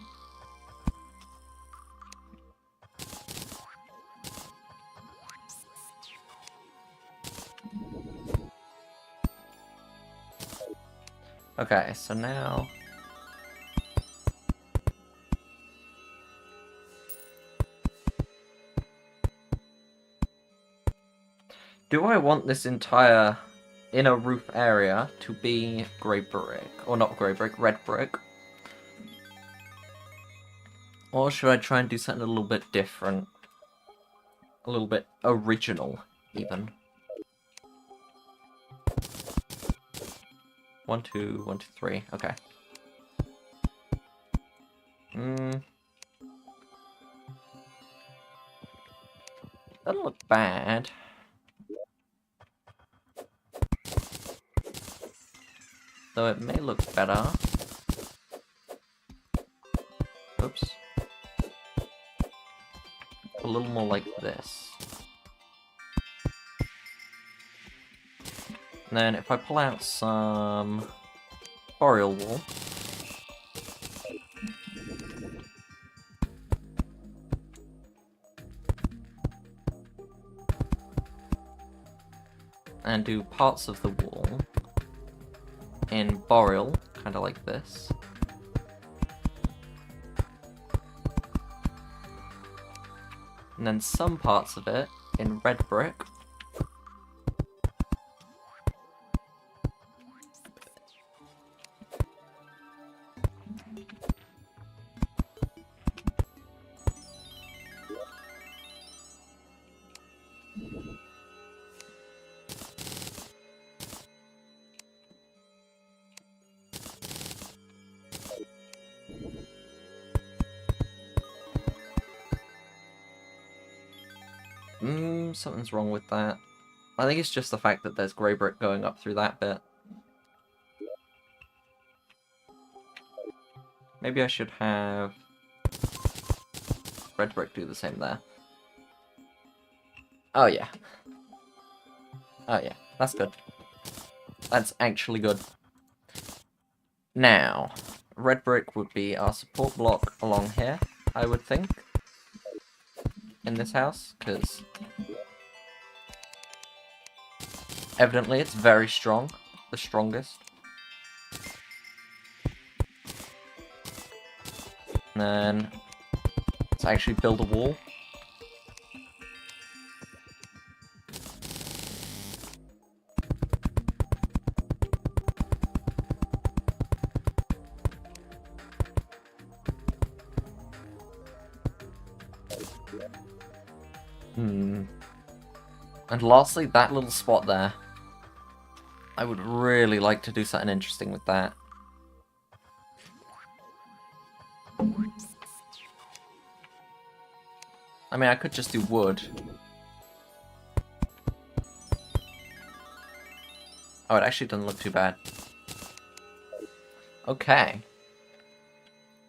Okay, so now... do I want this entire inner roof area to be grey brick? Or not grey brick, red brick? Or should I try and do something a little bit different? A little bit original, even. 1, 2, 1, 2, 3. Okay. Doesn't look bad. Though it may look better. Oops. A little more like this. And then if I pull out some boreal wool. And do parts of the wall in boreal, kind of like this. And then some parts of it in red brick. Something's wrong with that. I think it's just the fact that there's grey brick going up through that bit. Maybe I should have red brick do the same there. Oh yeah. Oh yeah, that's good. That's actually good. Now, red brick would be our support block along here, I would think. In this house, because evidently it's very strong. The strongest. And then let's actually build a wall. And lastly, that little spot there. I would really like to do something interesting with that. I mean, I could just do wood. Oh, it actually doesn't look too bad. Okay.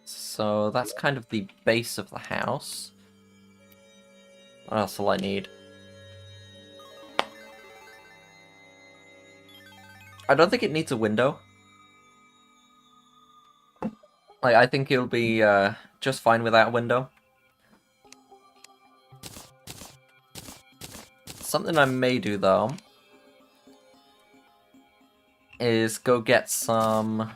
So that's kind of the base of the house. What else will I need? I don't think it needs a window. Like, I think it'll be just fine without a window. Something I may do, though, is go get some...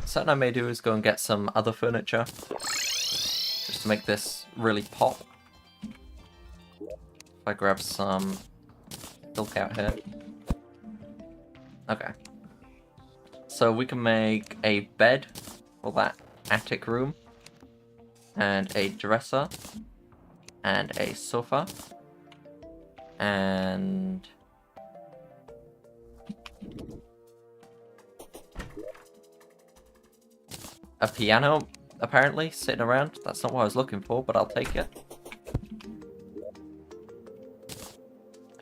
Something I may do is go and get some other furniture. Just to make this really pop. If I grab some silk out here. Okay. So we can make a bed for that attic room. And a dresser. And a sofa. And... a piano, apparently, sitting around. That's not what I was looking for, but I'll take it.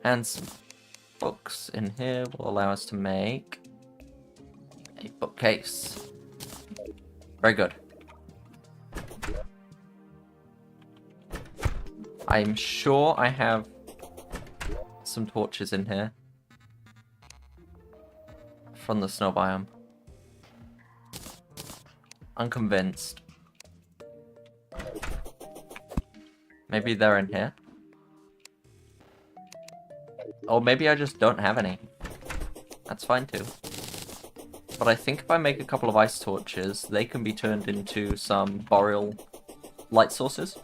And some books in here will allow us to make a bookcase. Very good. I'm sure I have some torches in here from the snow biome. Unconvinced. Maybe they're in here. Or maybe I just don't have any. That's fine too. But I think if I make a couple of ice torches, they can be turned into some boreal light sources.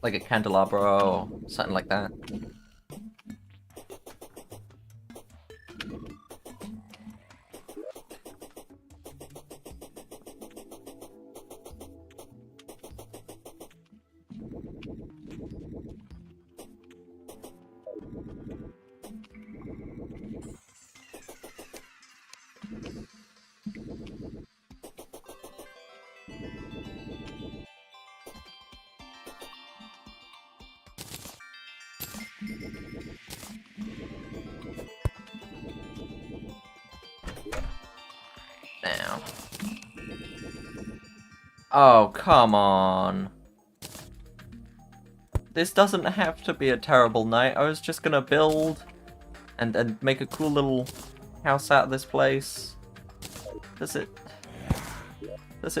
Like a candelabra or something like that. Now. Oh, come on. This doesn't have to be a terrible night. I was just gonna build and make a cool little house out of this place. Does it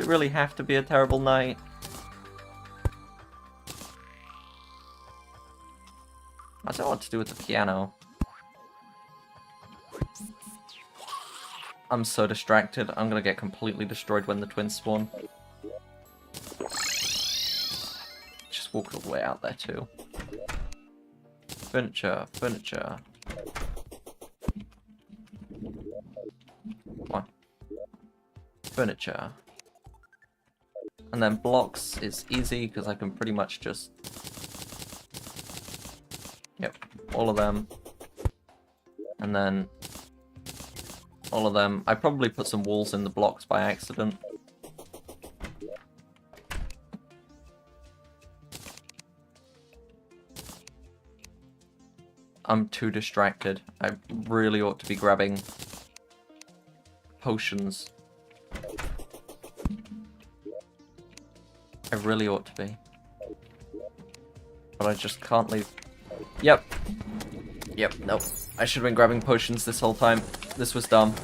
really have to be a terrible night? I don't know what to do with the piano. I'm so distracted. I'm gonna get completely destroyed when the twins spawn. Just walk all the way out there too. Furniture, furniture. What? Furniture. And then blocks is easy because I can pretty much just... Yep, all of them. And then all of them. I probably put some walls in the blocks by accident. I'm too distracted. I really ought to be grabbing potions. I really ought to be. But I just can't leave. Yep. Yep, nope. I should have been grabbing potions this whole time. This was dumb.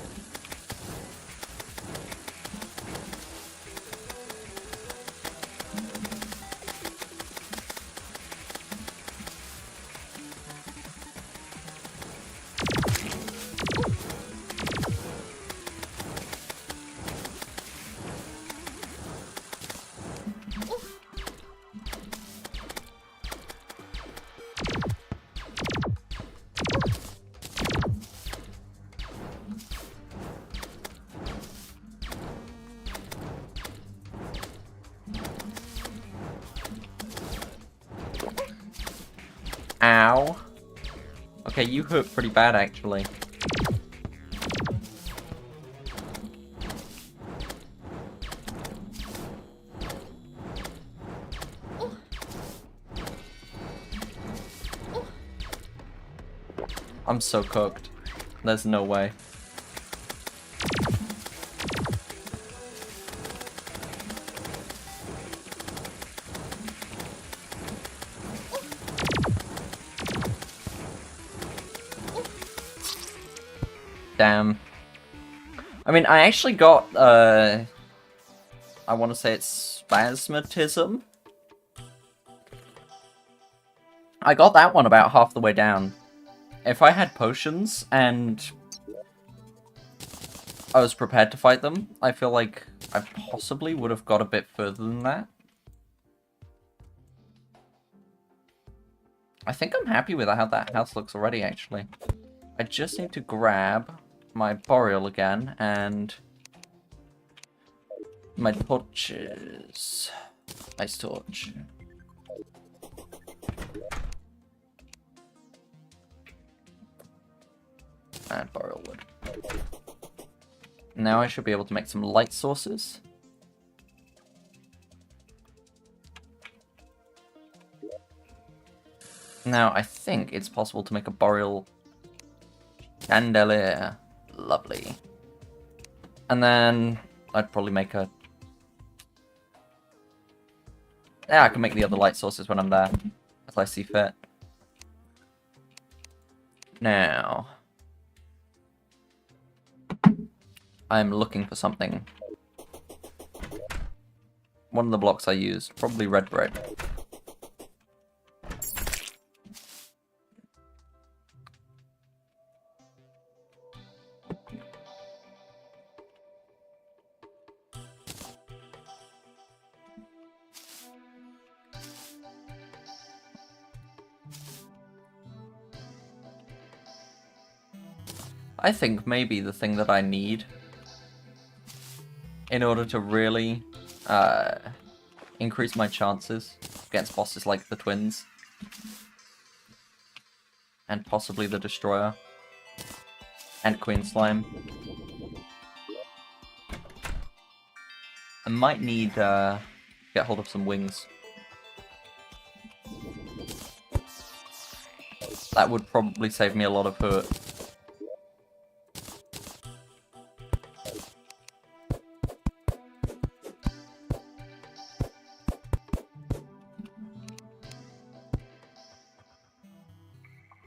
Ow. Okay, you hurt pretty bad, actually. I'm so cooked. There's no way. Damn. I mean, I actually got, I want to say it's spasmatism. I got that one about half the way down. If I had potions and I was prepared to fight them, I feel like I possibly would have got a bit further than that. I think I'm happy with how that house looks already, actually. I just need to grab my boreal again and my torches. Ice torch. And boreal wood. Now I should be able to make some light sources. Now I think it's possible to make a boreal chandelier. Lovely. And then I'd probably make a... Yeah, I can make the other light sources when I'm there, as I see fit. Now... I'm looking for something. One of the blocks I use, probably red bread. I think maybe the thing that I need in order to really increase my chances against bosses like the twins and possibly the Destroyer and Queen Slime. I might need get hold of some wings. That would probably save me a lot of hurt.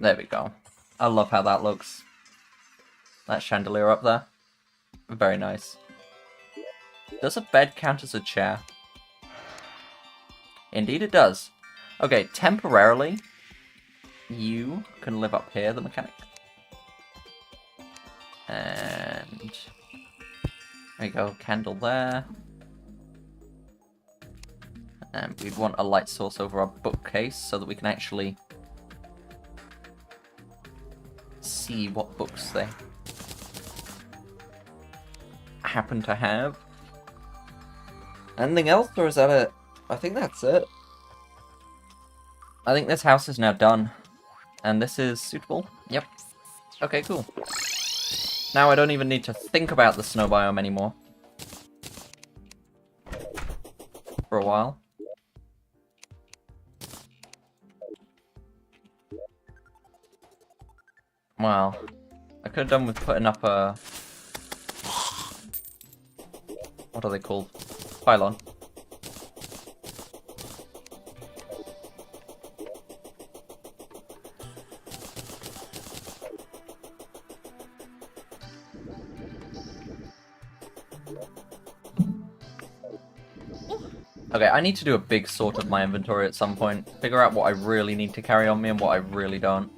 There we go. I love how that looks. That chandelier up there. Very nice. Does a bed count as a chair? Indeed it does. Okay, temporarily, you can live up here, the mechanic. And There you go, candle there. And we'd want a light source over our bookcase so that we can actually see what books they happen to have. Anything else, or is that it? I think that's it. I think this house is now done. And this is suitable? Yep. Okay, cool. Now I don't even need to think about the snow biome anymore. For a while. Wow. I could have done with putting up a... What are they called? Pylon. Okay, I need to do a big sort of my inventory at some point. Figure out what I really need to carry on me and what I really don't.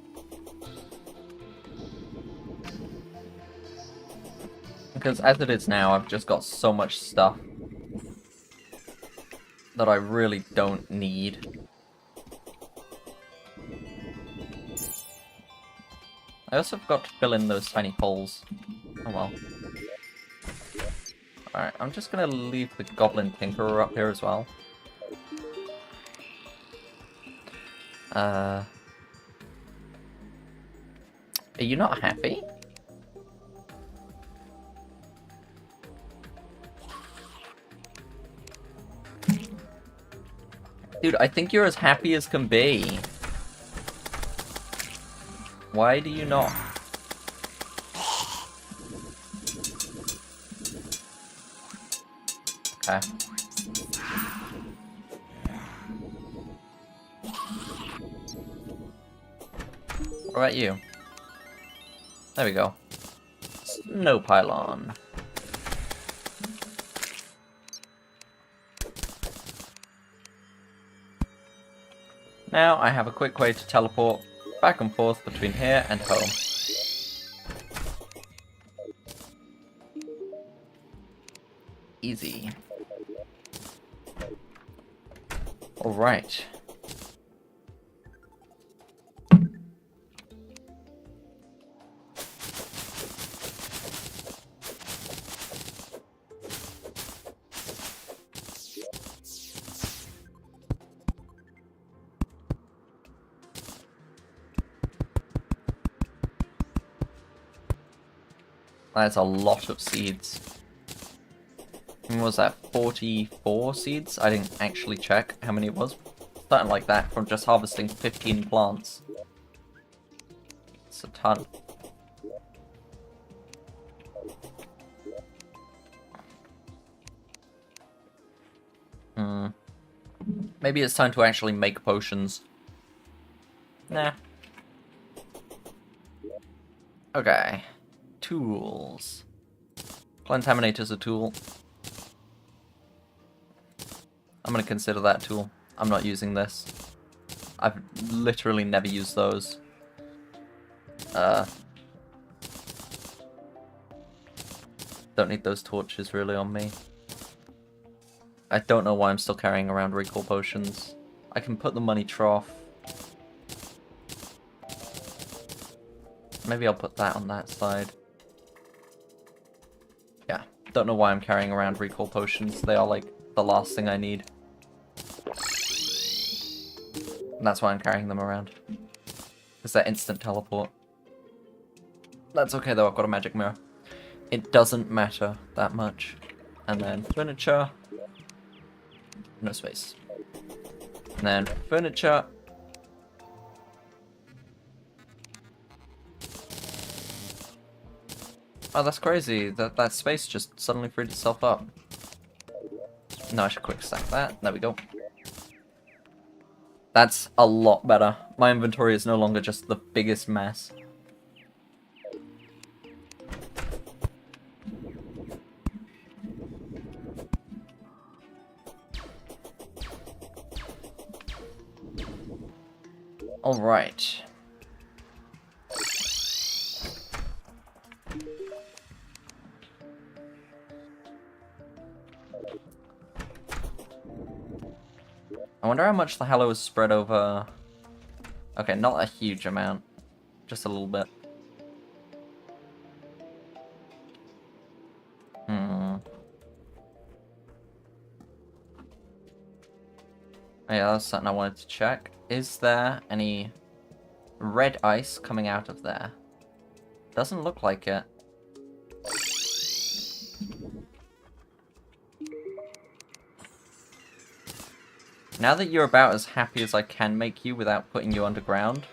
Because as it is now, I've just got so much stuff that I really don't need. I also forgot to fill in those tiny holes. Oh well. Alright, I'm just gonna leave the Goblin Tinkerer up here as well. Are you not happy? Dude, I think you're as happy as can be. Why do you not? Okay. What about you? There we go. Snow pylon. Now I have a quick way to teleport back and forth between here and home. Easy. Alright. That's a lot of seeds. When was that? 44 seeds? I didn't actually check how many it was. Something like that from just harvesting 15 plants. It's a ton. Maybe it's time to actually make potions. Nah. Okay. Tools. Contaminator's a tool. I'm gonna consider that tool. I'm not using this. I've literally never used those. Don't need those torches really on me. I don't know why I'm still carrying around recall potions. I can put the money trough. Maybe I'll put that on that side. Yeah, don't know why I'm carrying around recall potions. They are like the last thing I need. And that's why I'm carrying them around. It's that instant teleport. That's okay though, I've got a magic mirror. It doesn't matter that much. And then furniture. No space. And then furniture. Oh, that's crazy. That space just suddenly freed itself up. No, I should quick stack that. There we go. That's a lot better. My inventory is no longer just the biggest mess. Alright. I wonder how much the Hallow is spread over... Okay, not a huge amount. Just a little bit. Oh yeah, that's something I wanted to check. Is there any red ice coming out of there? Doesn't look like it. Now that you're about as happy as I can make you without putting you underground.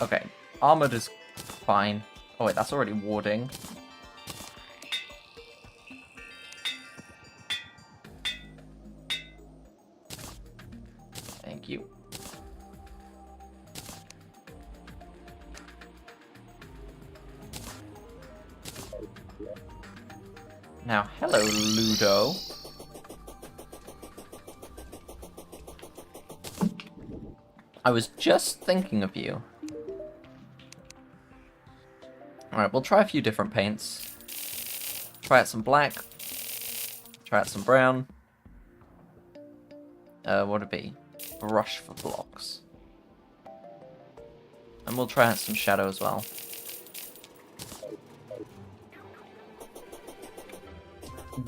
Okay, armored is fine. Oh wait, that's already warding. Thank you. Now, hello, Ludo. I was just thinking of you. Alright, we'll try a few different paints. Try out some black. Try out some brown. What would it be? Brush for blocks. And we'll try out some shadow as well.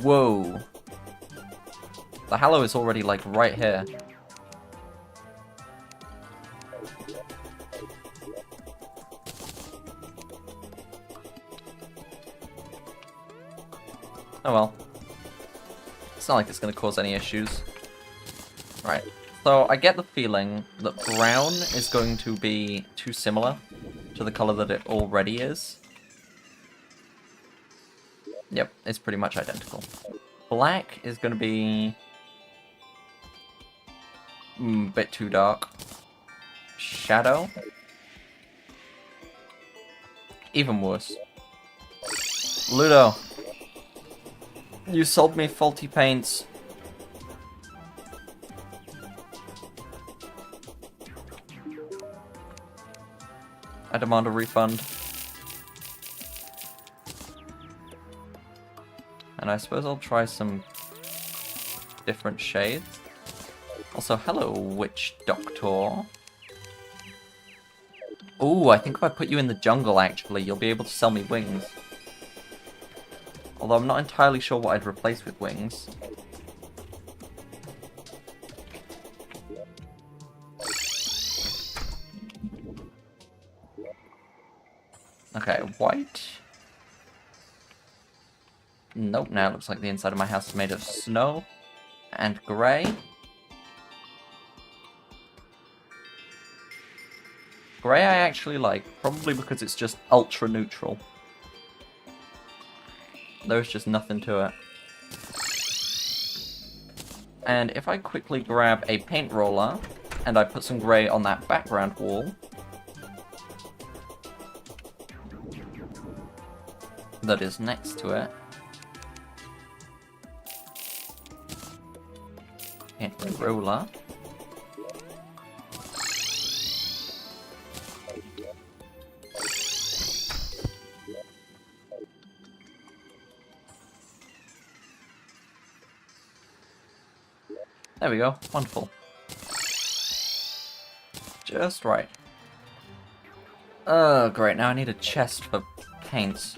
Whoa. The Hallow is already, like, right here. Oh well. It's not like it's going to cause any issues. Right. So I get the feeling that brown is going to be too similar to the color that it already is. Yep, it's pretty much identical. Black is going to be a bit too dark. Shadow? Even worse. Ludo! You sold me faulty paints. I demand a refund. And I suppose I'll try some different shades. Also, hello, Witch Doctor. Ooh, I think if I put you in the jungle, actually, you'll be able to sell me wings. Although I'm not entirely sure what I'd replace with wings. Okay, white. Nope, now it looks like the inside of my house is made of snow. And grey. Grey I actually like, probably because it's just ultra neutral. There's just nothing to it. And if I quickly grab a paint roller, and I put some grey on that background wall, that is next to it. Paint roller. There we go. Wonderful. Just right. Oh, great. Now I need a chest for paints.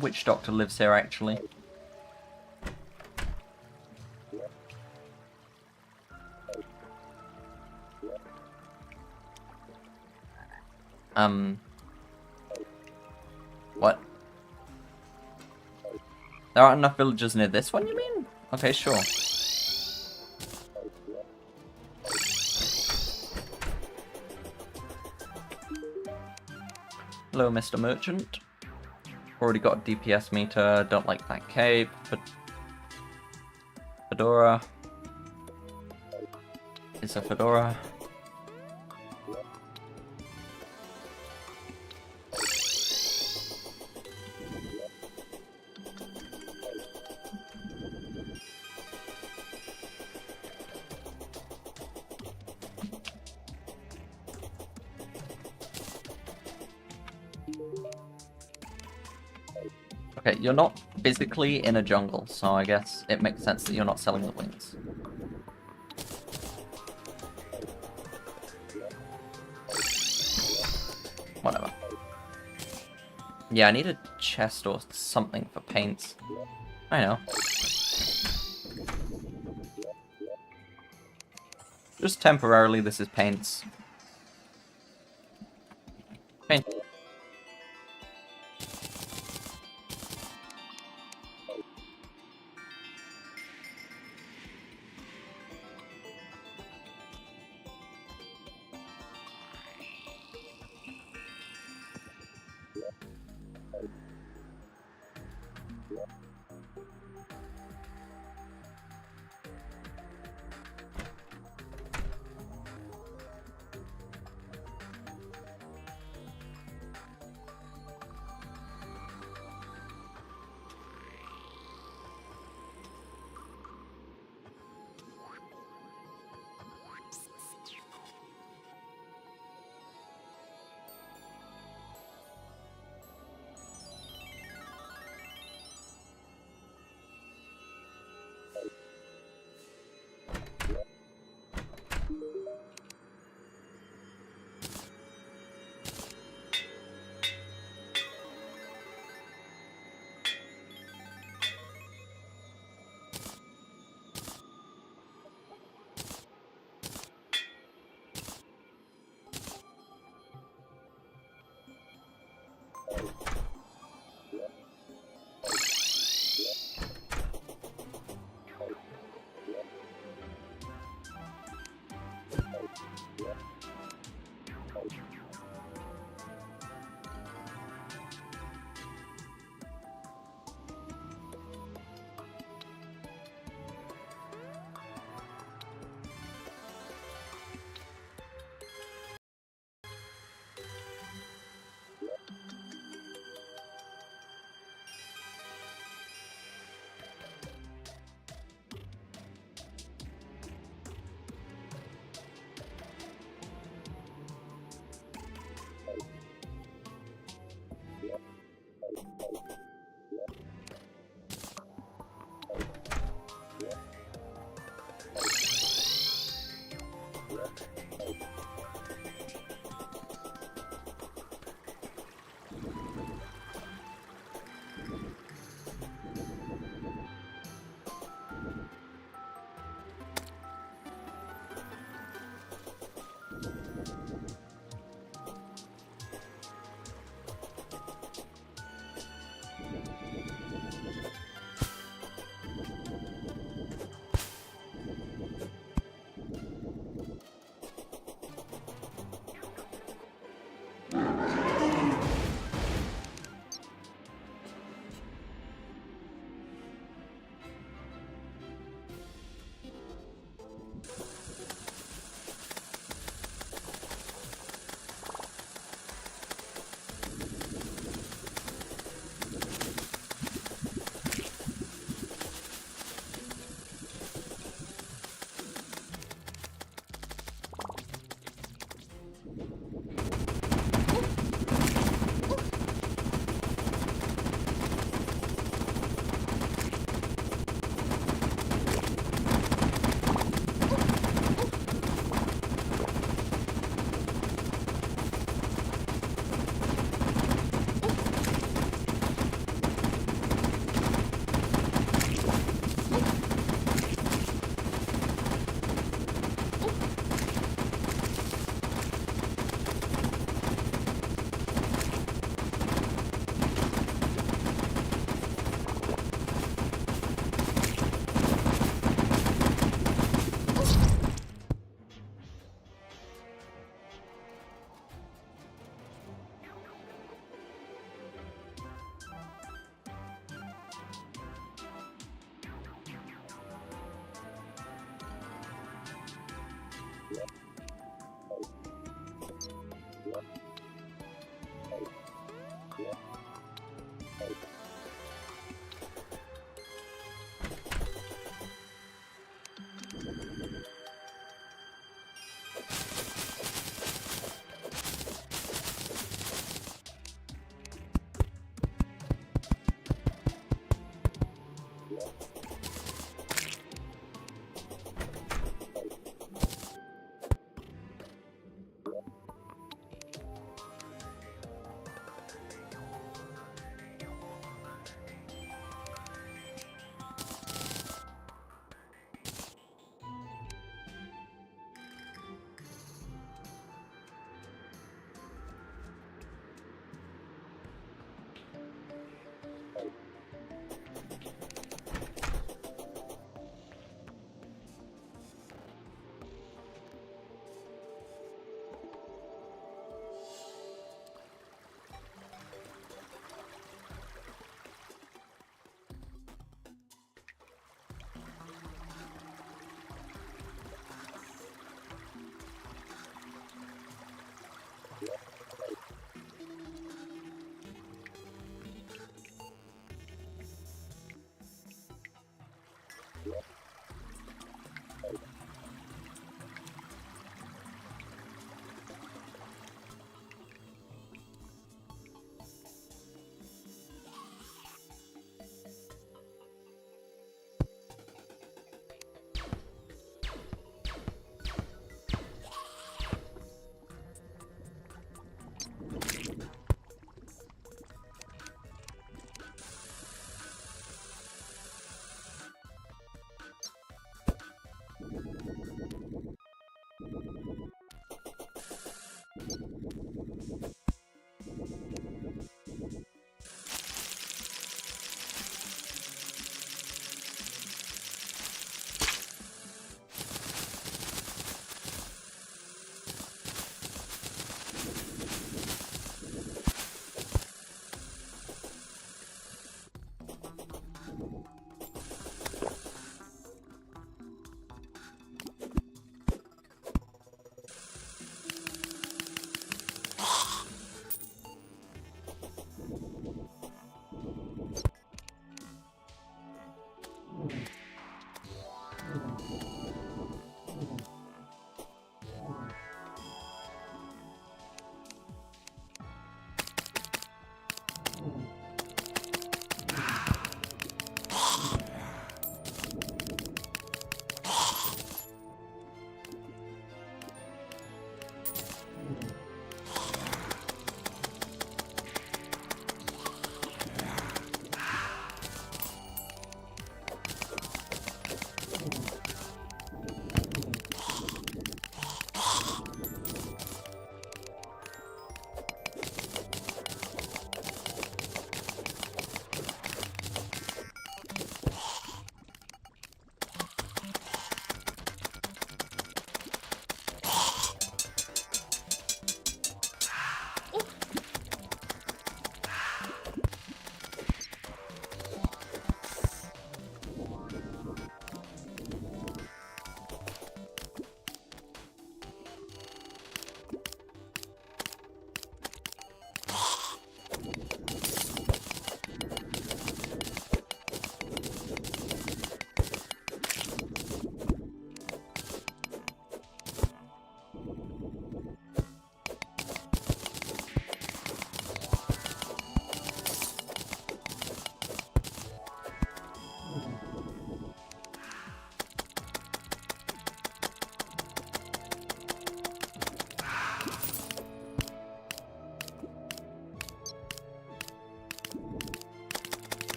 Witch Doctor lives here, actually. What? There aren't enough villagers near this one, you mean? Okay, sure. Hello, Mr. Merchant. Already got a DPS meter, don't like that cape. Fedora. It's a fedora. Okay, you're not physically in a jungle, so I guess it makes sense that you're not selling the wings. Whatever. Yeah, I need a chest or something for paints. I know. Just temporarily, this is paints. Paint.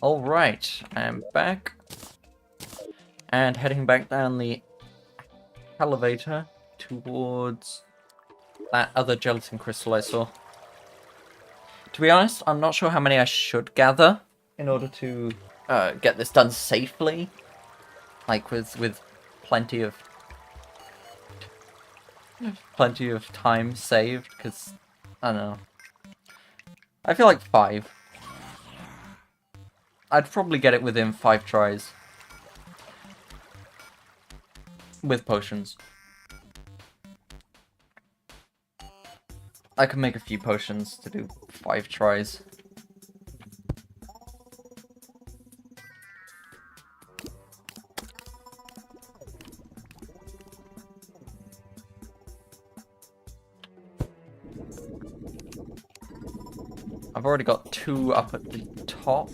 Alright, I am back. And heading back down the elevator towards that other gelatin crystal I saw. To be honest, I'm not sure how many I should gather in order to get this done safely. Like with plenty of time saved, because I don't know. I feel like 5. I'd probably get it within 5 tries. With potions. I can make a few potions to do 5 tries. I've already got 2 up at the top.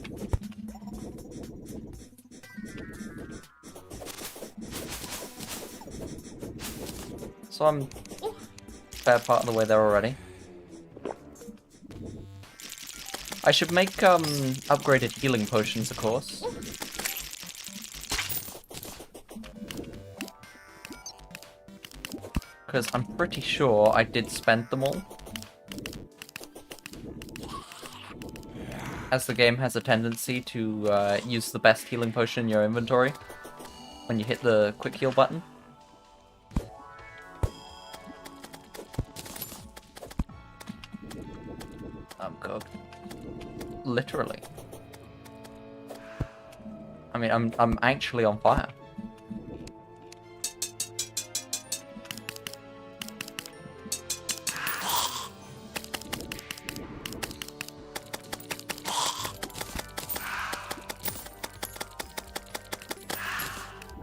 So I'm a fair part of the way there already. I should make upgraded healing potions, of course. Because I'm pretty sure I did spend them all. As the game has a tendency to use the best healing potion in your inventory when you hit the quick heal button. I'm cooked. Literally. I mean, I'm actually on fire.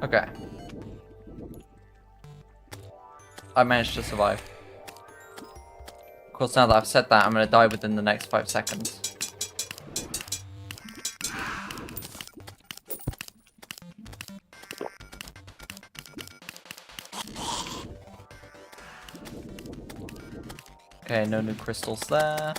Okay. I managed to survive. Of course, now that I've said that, I'm gonna die within the next 5 seconds. Okay, no new crystals there.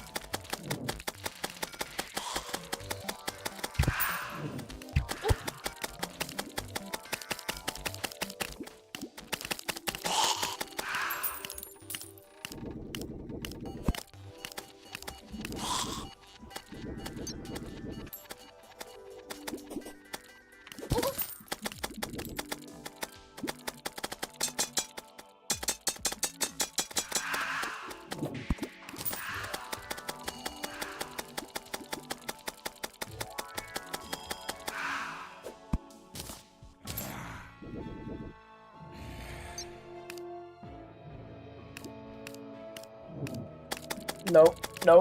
No, no.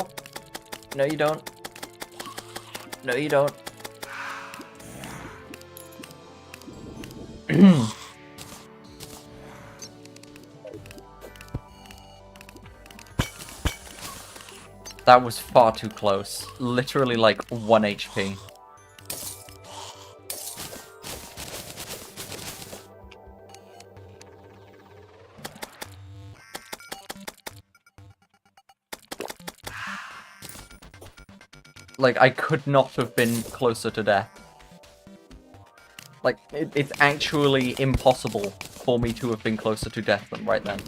No, you don't. No, you don't. That was far too close. Literally like 1 HP. Like, I could not have been closer to death. Like, it's actually impossible for me to have been closer to death than right then.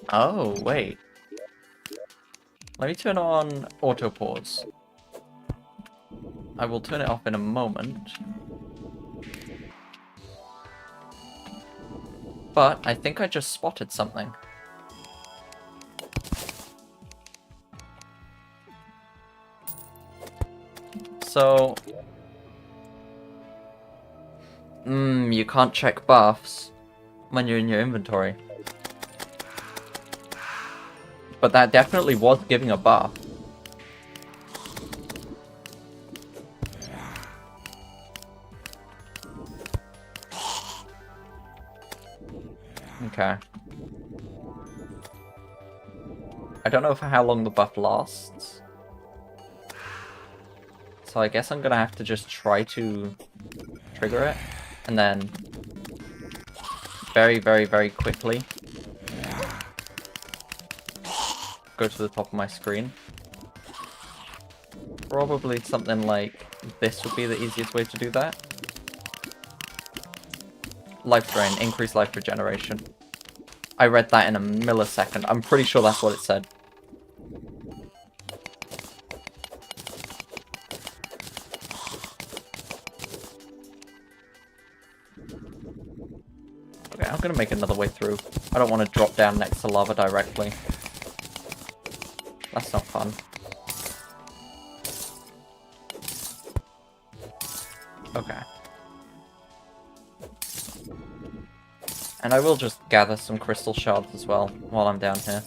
Oh, wait. Let me turn on auto pause. I will turn it off in a moment. But I think I just spotted something. So... you can't check buffs when you're in your inventory. But that definitely was giving a buff. Okay. I don't know for how long the buff lasts. So I guess I'm gonna have to just try to trigger it, and then very, very, very quickly go to the top of my screen. Probably something like this would be the easiest way to do that. Life drain, increase life regeneration. I read that in a millisecond. I'm pretty sure that's what it said. Okay, I'm gonna make another way through. I don't want to drop down next to lava directly. That's not fun. Okay. And I will just gather some crystal shards as well while I'm down here.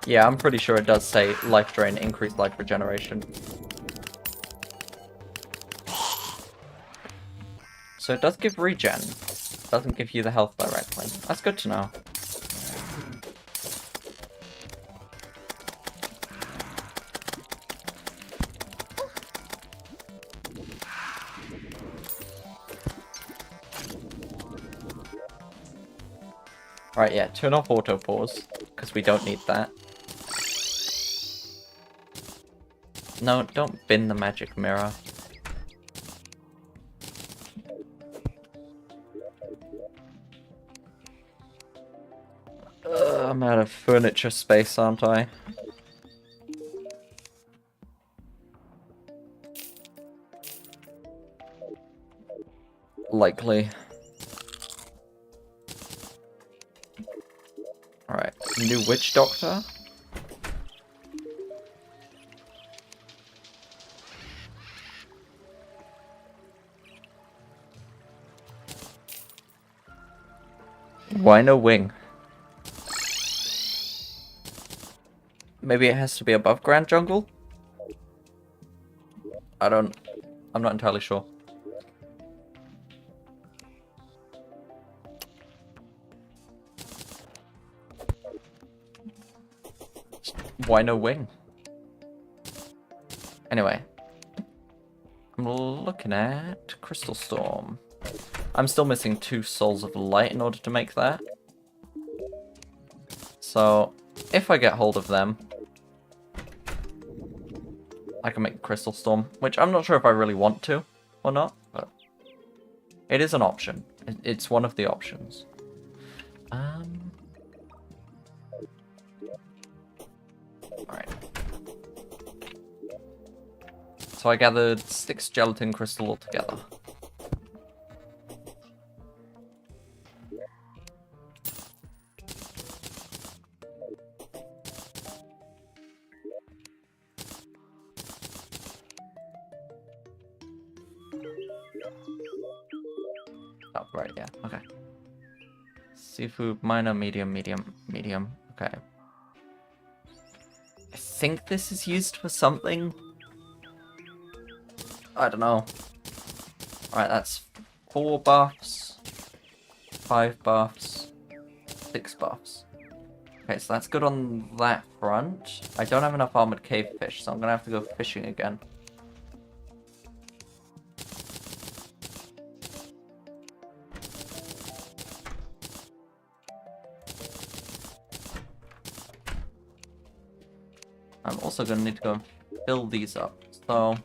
Yeah, I'm pretty sure it does say life drain, increased life regeneration. So it does give regen. It doesn't give you the health directly. That's good to know. Right, yeah, turn off auto pause, because we don't need that. No, don't bin the magic mirror. I'm out of furniture space, aren't I? Likely. Alright, new witch doctor? Why no wing? Maybe it has to be above ground jungle? I'm not entirely sure. Why no wing? Anyway. I'm looking at Crystal Storm. I'm still missing 2 Souls of Light in order to make that. So, if I get hold of them, I can make Crystal Storm, which I'm not sure if I really want to or not, but it is an option. It's one of the options. Alright. So I gathered 6 gelatin crystal altogether. Oh, right, yeah, okay. Seafood, minor, medium, medium, medium. Okay. I think this is used for something. I don't know. Alright, that's 4 buffs, 5 buffs, 6 buffs. Okay, so that's good on that front. I don't have enough armored cave fish, so I'm gonna have to go fishing again. I'm also gonna need to go and fill these up, so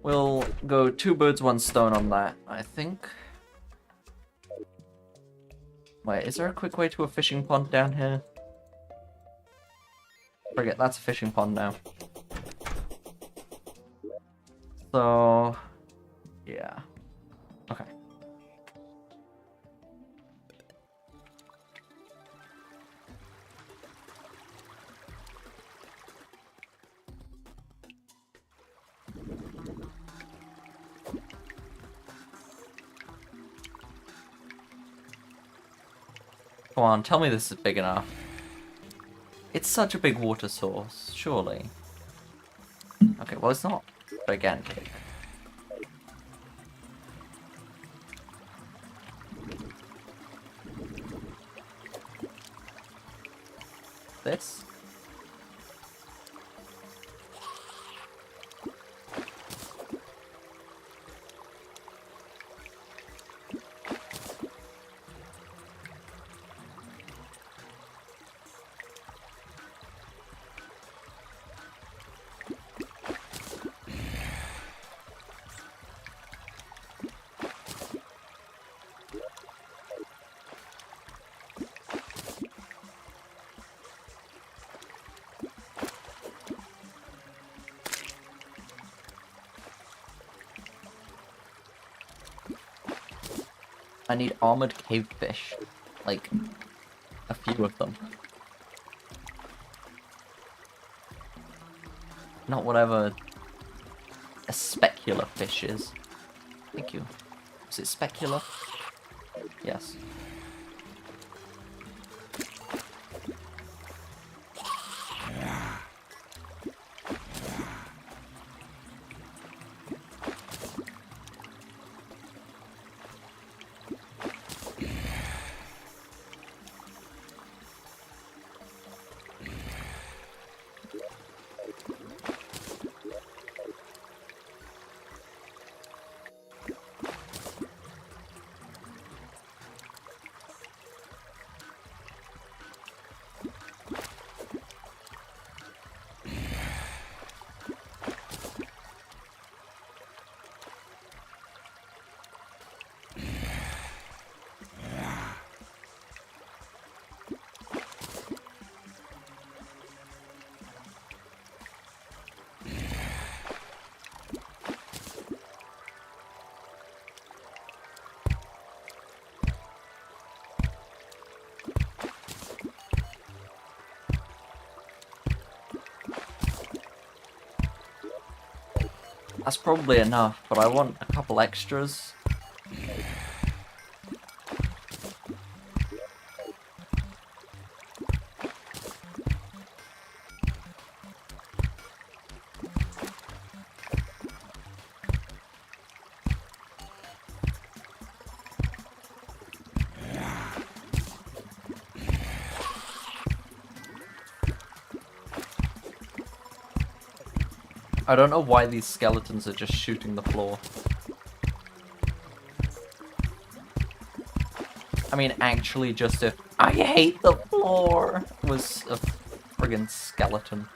we'll go 2 birds, 1 stone on that, I think. Wait, is there a quick way to a fishing pond down here? Forget, that's a fishing pond now. So, yeah. Okay. Come on, tell me this is big enough. It's such a big water source, surely. Okay, well it's not gigantic. This? I need armored cave fish. Like, a few of them. Not whatever a specular fish is. Thank you. Is it specular? Yes. That's probably enough, but I want a couple extras. I don't know why these skeletons are just shooting the floor. I mean, actually, just if I hate the floor was a friggin' skeleton.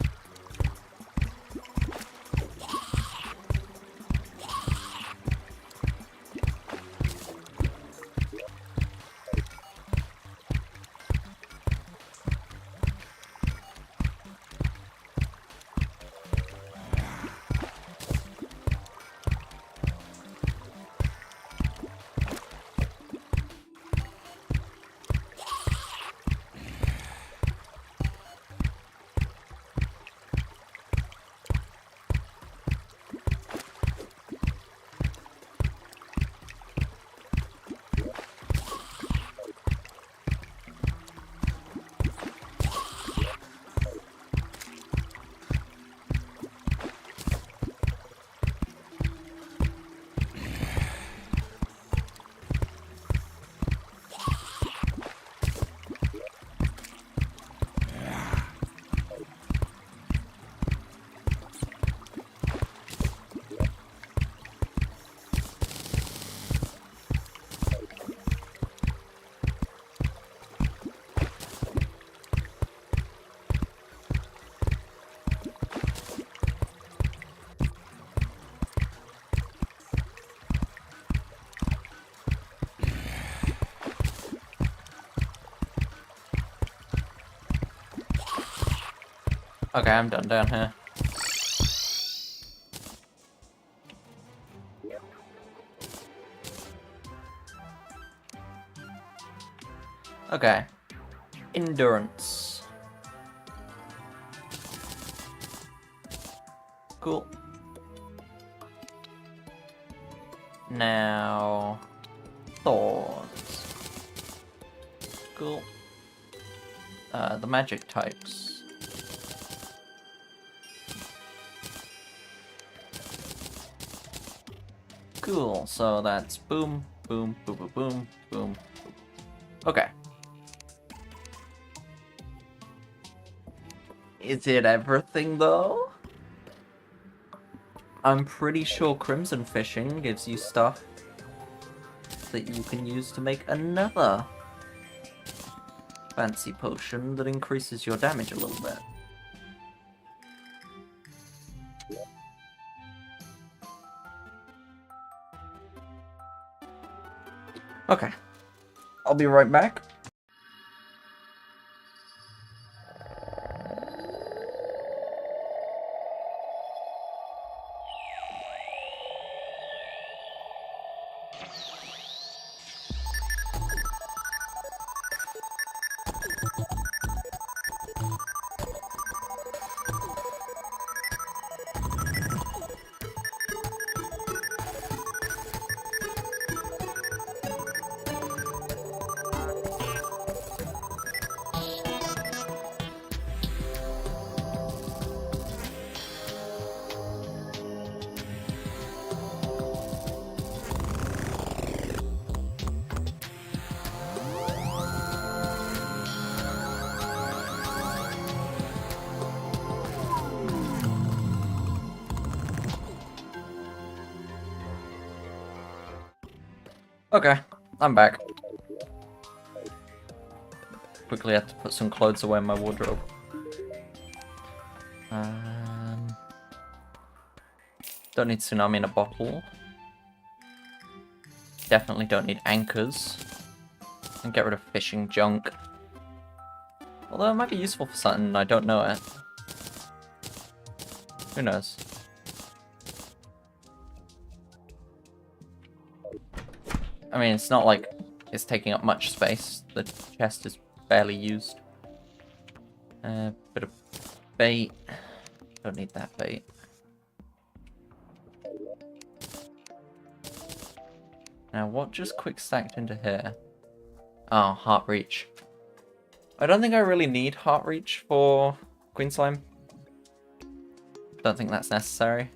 Okay, I'm done down here. Okay. Endurance. Cool. Now... thorns. Cool. the magic types. Cool, so that's boom, boom, boom, boom, boom, boom. Okay. Is it everything, though? I'm pretty sure Crimson Fishing gives you stuff that you can use to make another fancy potion that increases your damage a little bit. Okay. I'll be right back. Okay, I'm back. Quickly had to put some clothes away in my wardrobe. Don't need tsunami in a bottle. Definitely don't need anchors. And get rid of fishing junk. Although it might be useful for something, I don't know it. Who knows? I mean, it's not like it's taking up much space. The chest is barely used. Bit of bait. Don't need that bait. Now, what just quick stacked into here? Oh, Heart Reach. I don't think I really need Heart Reach for Queen Slime. Don't think that's necessary.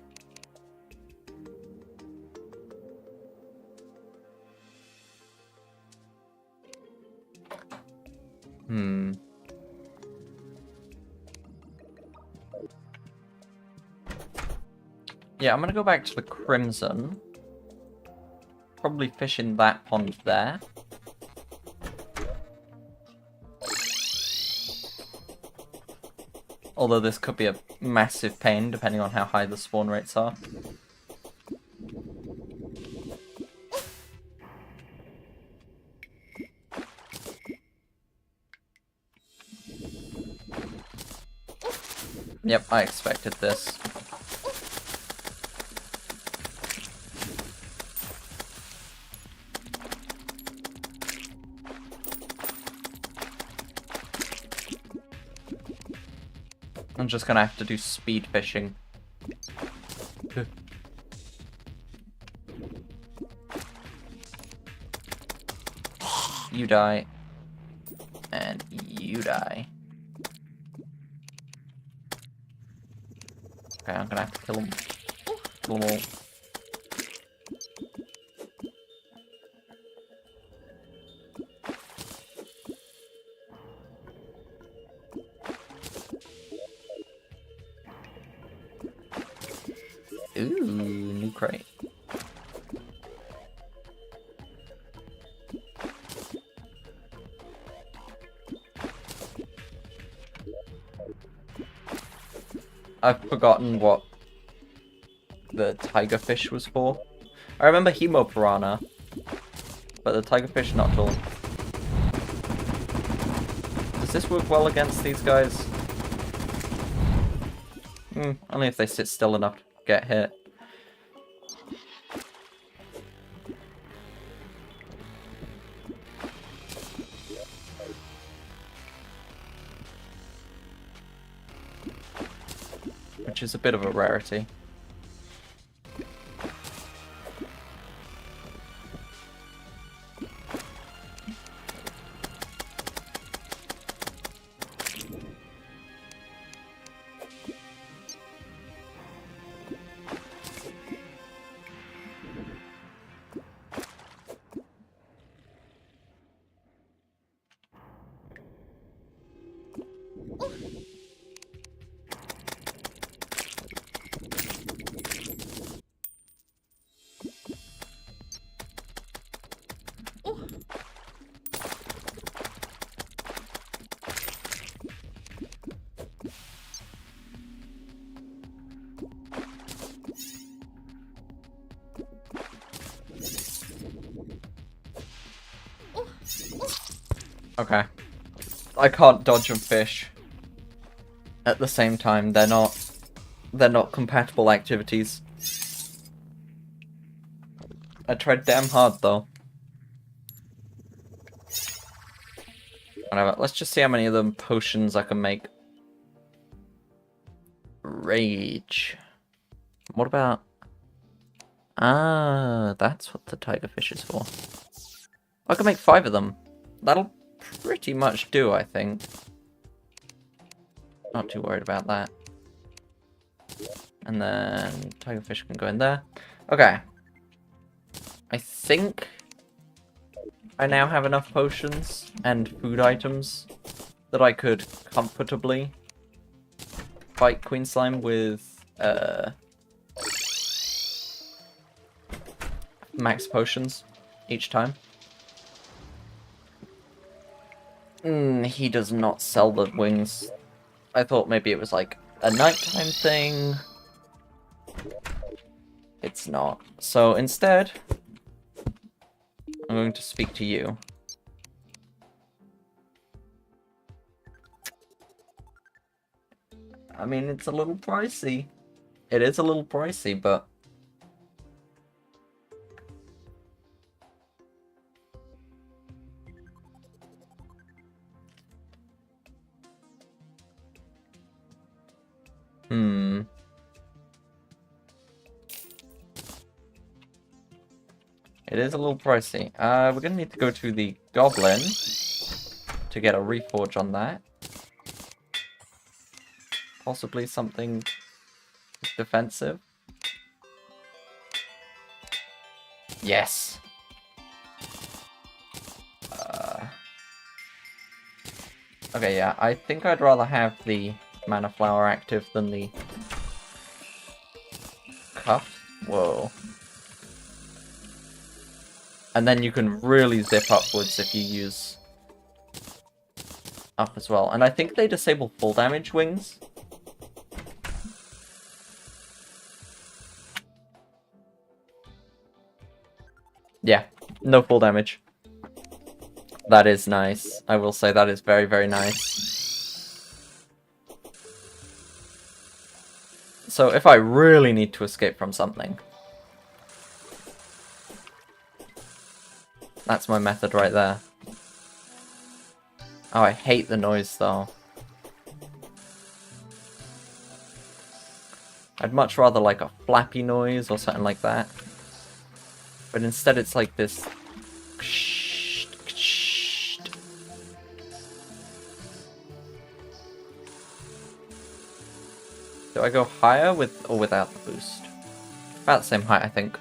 Yeah, I'm gonna go back to the Crimson. Probably fish in that pond there. Although this could be a massive pain depending on how high the spawn rates are. Yep, I expected this. I'm just gonna have to do speed fishing. You die. And you die. Okay, I'm gonna have to kill them. Kill them all. Ooh, new crate. I've forgotten what the tigerfish was for. I remember Hemo Piranha, but the tigerfish not at all. Does this work well against these guys? Only if they sit still enough to get hit. Which is a bit of a rarity. Okay. I can't dodge and fish at the same time. They're not compatible activities. I tried damn hard though. Whatever. Let's just see how many of them potions I can make. Rage. What about... Ah, that's what the tigerfish is for. I can make 5 of them. That'll pretty much do, I think. Not too worried about that. And then tigerfish can go in there. Okay. I think I now have enough potions and food items that I could comfortably fight Queen Slime with max potions each time. He does not sell the wings. I thought maybe it was like a nighttime thing. It's not. So instead, I'm going to speak to you. I mean, it's a little pricey. It is a little pricey, but... It is a little pricey. We're gonna need to go to the Goblin to get a reforge on that. Possibly something defensive. Yes! Okay, yeah, I think I'd rather have the Mana Flower active than the Cuff. Whoa. And then you can really zip upwards if you use up as well. And I think they disable full damage wings. Yeah, no full damage. That is nice. I will say that is very, very nice. So if I really need to escape from something, that's my method right there. Oh, I hate the noise though. I'd much rather like a flappy noise or something like that. But instead it's like this... Do I go higher with or without the boost? About the same height, I think.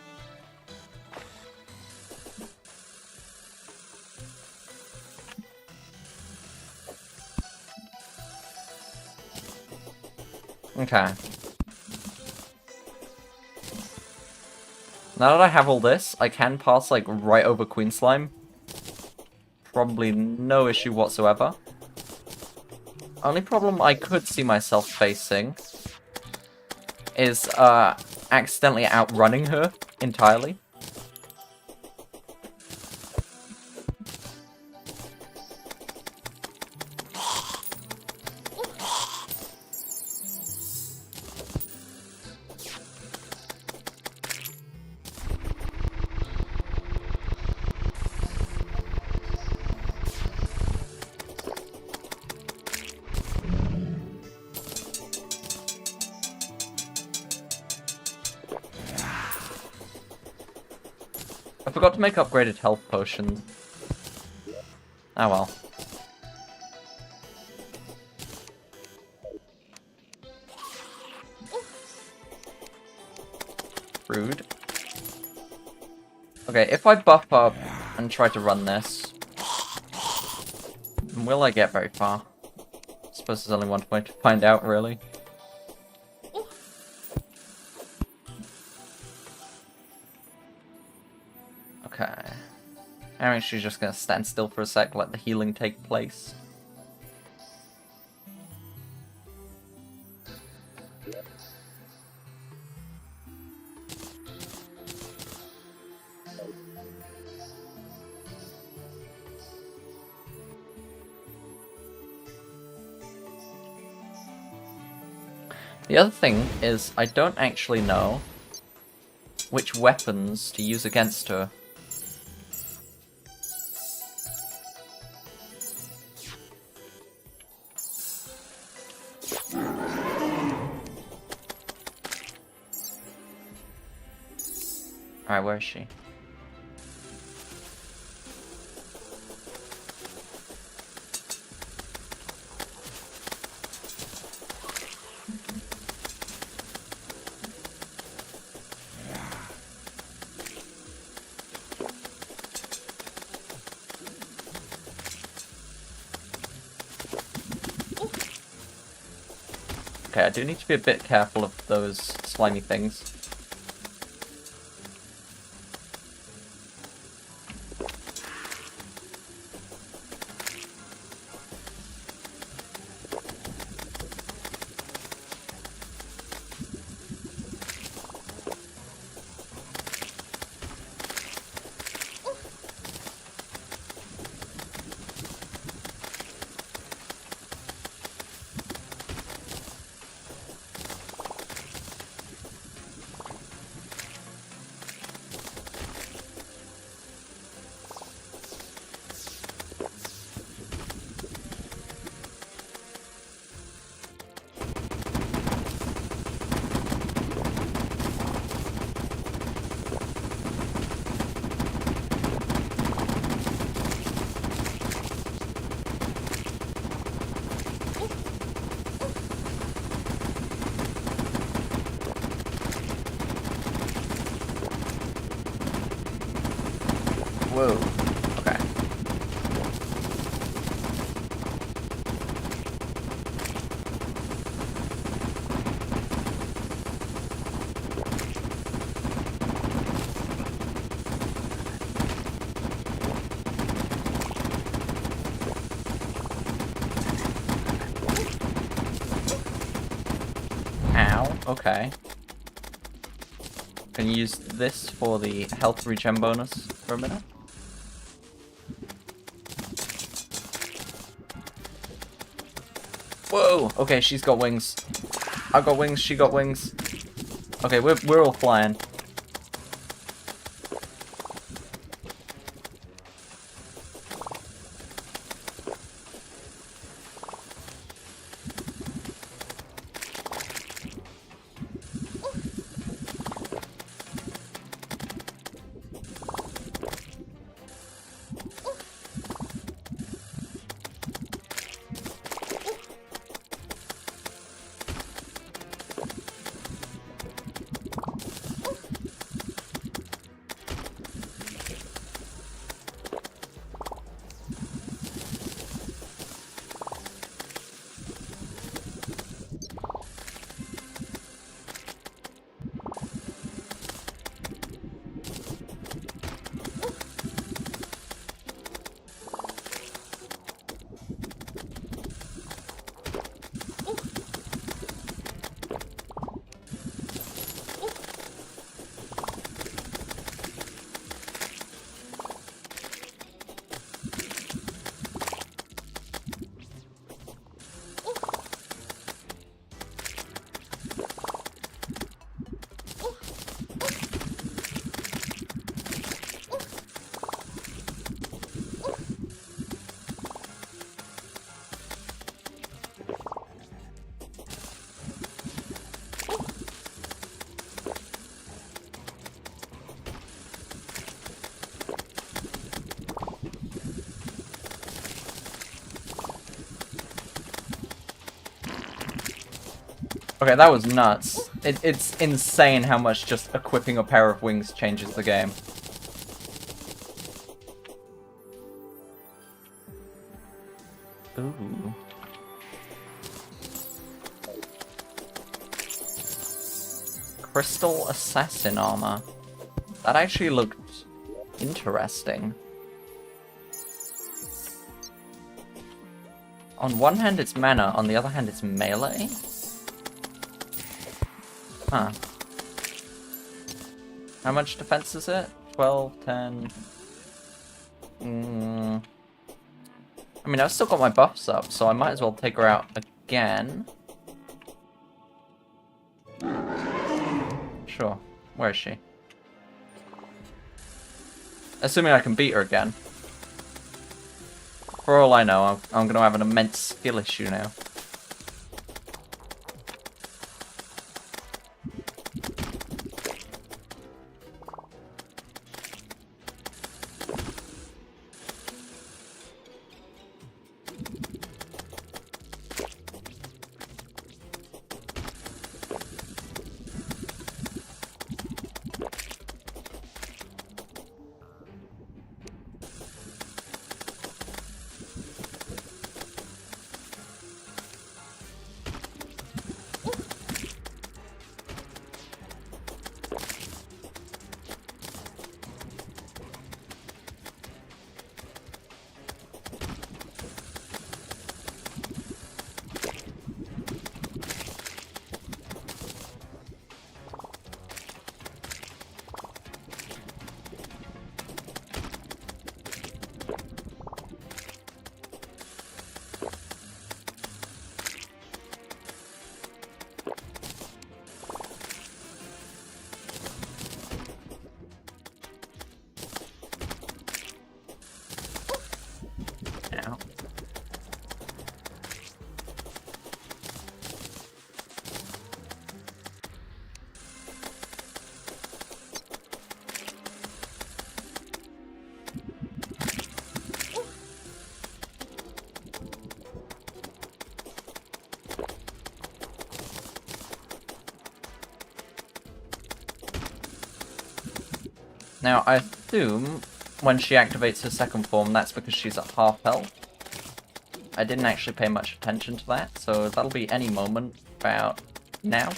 Okay. Now that I have all this, I can pass, like, right over Queen Slime. Probably no issue whatsoever. Only problem I could see myself facing is, accidentally outrunning her entirely. I forgot to make upgraded health potions. Oh well. Rude. Okay, if I buff up and try to run this, will I get very far? I suppose there's only one way to find out, really. Okay. I'm actually just gonna stand still for a sec, let the healing take place. The other thing is, I don't actually know which weapons to use against her. Alright, where is she? Okay, I do need to be a bit careful of those slimy things. Whoa. Okay. Ow. Okay. Can you use this for the health regen bonus for a minute? Whoa! Okay, she's got wings. I got wings, she got wings. Okay, we're all flying. Okay, that was nuts. It's insane how much just equipping a pair of wings changes the game. Ooh. Crystal Assassin armor. That actually looked interesting. On one hand it's mana, on the other hand it's melee? Huh. How much defense is it? 12, 10... I mean, I've still got my buffs up, so I might as well take her out again. sure. Where is she? Assuming I can beat her again. For all I know, I'm going to have an immense skill issue now. Now, I assume when she activates her second form, that's because she's at half health. I didn't actually pay much attention to that, so that'll be any moment about now.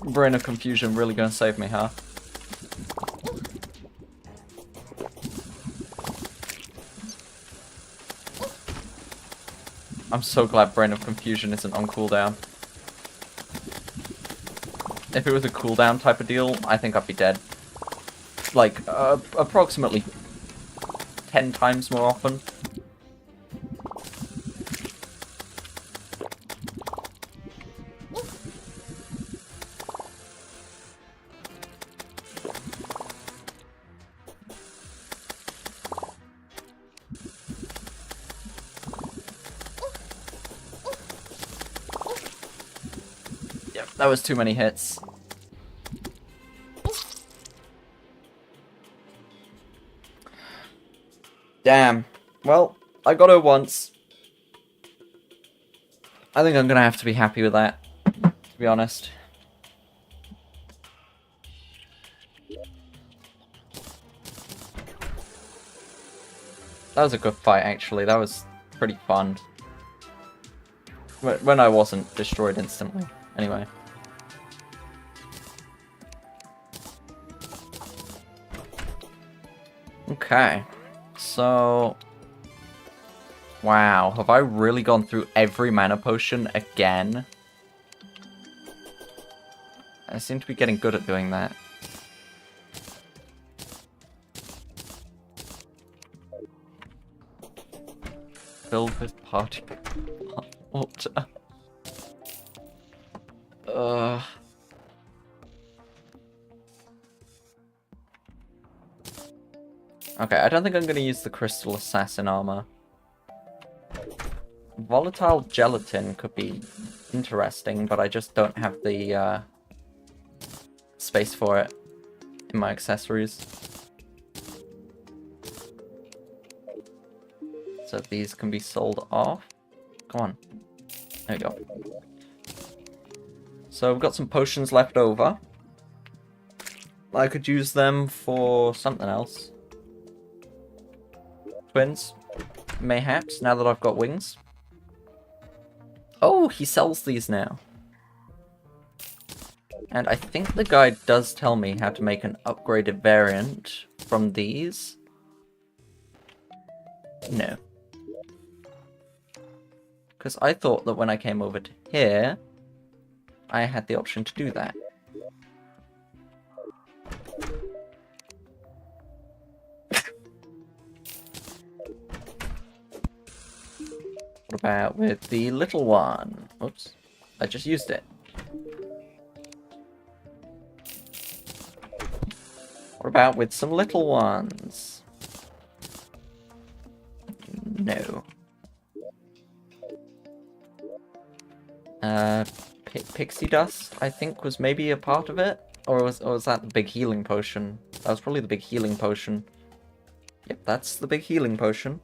Brain of Confusion really gonna save me, huh? I'm so glad Brain of Confusion isn't on cooldown. If it was a cooldown type of deal, I think I'd be dead. Like, approximately 10 times more often. That was too many hits. Damn. Well, I got her once. I think I'm gonna have to be happy with that, to be honest. That was a good fight, actually. That was pretty fun. When I wasn't destroyed instantly. Anyway. Okay, so... Wow, have I really gone through every mana potion again? I seem to be getting good at doing that. Filled with party water. Okay, I don't think I'm going to use the Crystal Assassin armor. Volatile Gelatin could be interesting, but I just don't have the space for it in my accessories. So these can be sold off. Come on. There we go. So we've got some potions left over. I could use them for something else. Twins, mayhaps, now that I've got wings. Oh, he sells these now. And I think the guide does tell me how to make an upgraded variant from these. No. Because I thought that when I came over to here, I had the option to do that. What about with the little one? Oops, I just used it. What about with some little ones? No. Pixie dust, I think, was maybe a part of it? Or was that the big healing potion? That was probably the big healing potion. Yep, that's the big healing potion.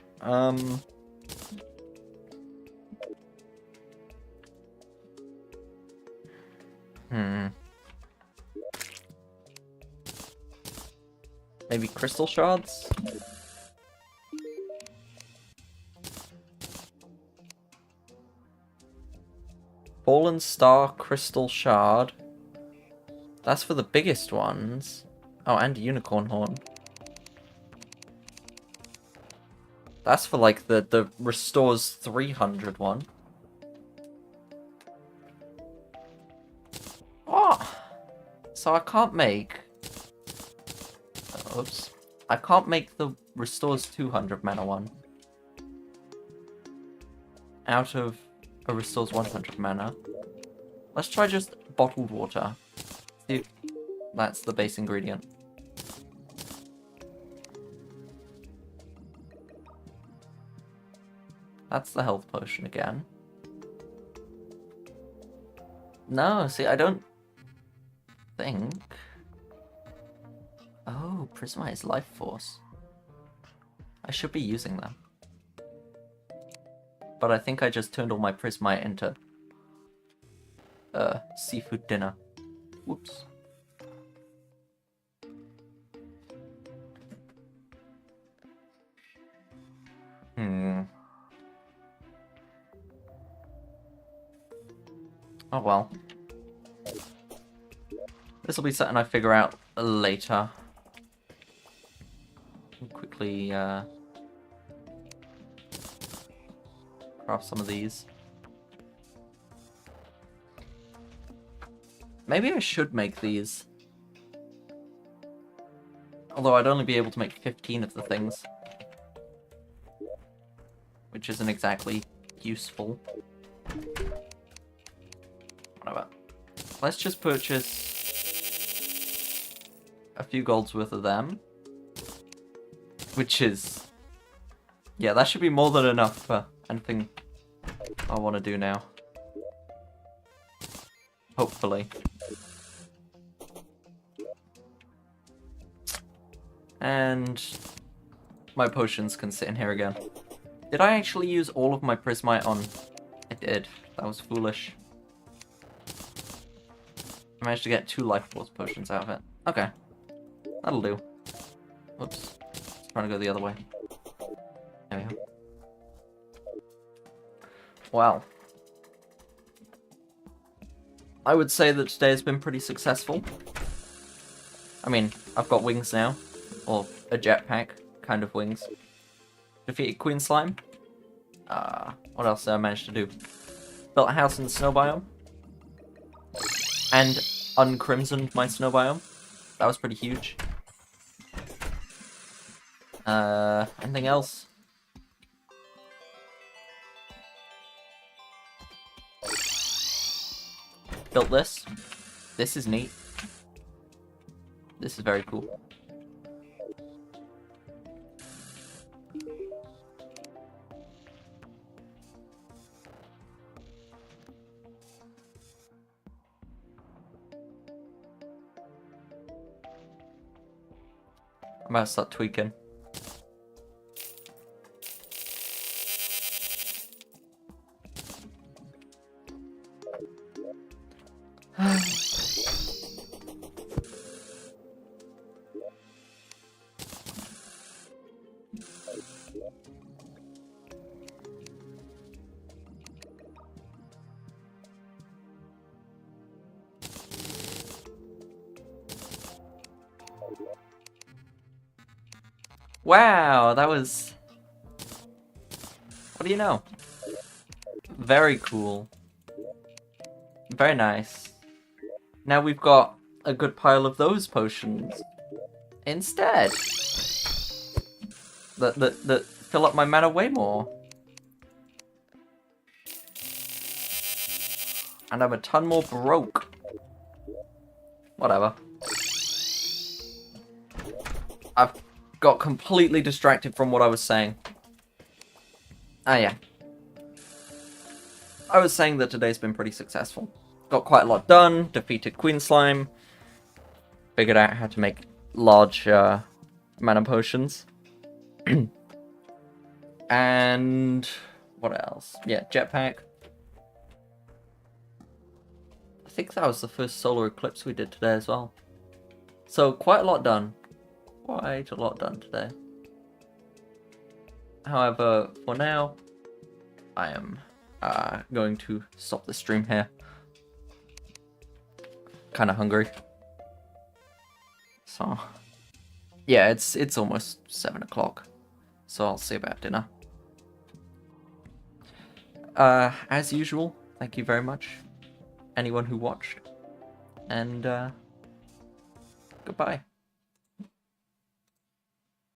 Maybe crystal shards? Fallen Star Crystal Shard. That's for the biggest ones. Oh, and Unicorn Horn. That's for, like, the restores 300 one. Oh! So I can't make... Oops. I can't make the restores 200 mana one. Out of a restores 100 mana. Let's try just bottled water. See if that's the base ingredient. That's the health potion again. No, see, I don't think... Oh, Prismite Life Force. I should be using them. But I think I just turned all my Prismite into... seafood dinner. Whoops. Oh well. This will be something I figure out later. Quickly, craft some of these. Maybe I should make these. Although I'd only be able to make 15 of the things. Which isn't exactly useful. Whatever. Let's just purchase a few gold's worth of them. Which is... Yeah, that should be more than enough for anything I want to do now. Hopefully. And my potions can sit in here again. Did I actually use all of my Prismite on? I did. That was foolish. I managed to get 2 life force potions out of it. Okay. That'll do. Whoops. Trying to go the other way. There we go. Wow. I would say that today has been pretty successful. I mean, I've got wings now. Or a jetpack kind of wings. Defeated Queen Slime. What else did I manage to do? Built a house in the snow biome. And uncrimsoned my snow biome. That was pretty huge. Anything else? Built this. This is neat. This is very cool. I'm about to start tweaking. Wow, that was... What do you know? Very cool. Very nice. Now we've got a good pile of those potions. Instead. That fill up my mana way more. And I'm a ton more broke. Whatever. I've got completely distracted from what I was saying. Ah, yeah. I was saying that today's been pretty successful. Got quite a lot done, defeated Queen Slime, figured out how to make large mana potions. And what else? Yeah, jetpack. I think that was the first solar eclipse we did today as well. So quite a lot done. Quite a lot done today. However, for now, I am going to stop the stream here. Kind of hungry. So, yeah, it's almost 7 o'clock. So I'll see about dinner. As usual, thank you very much, anyone who watched. And, goodbye.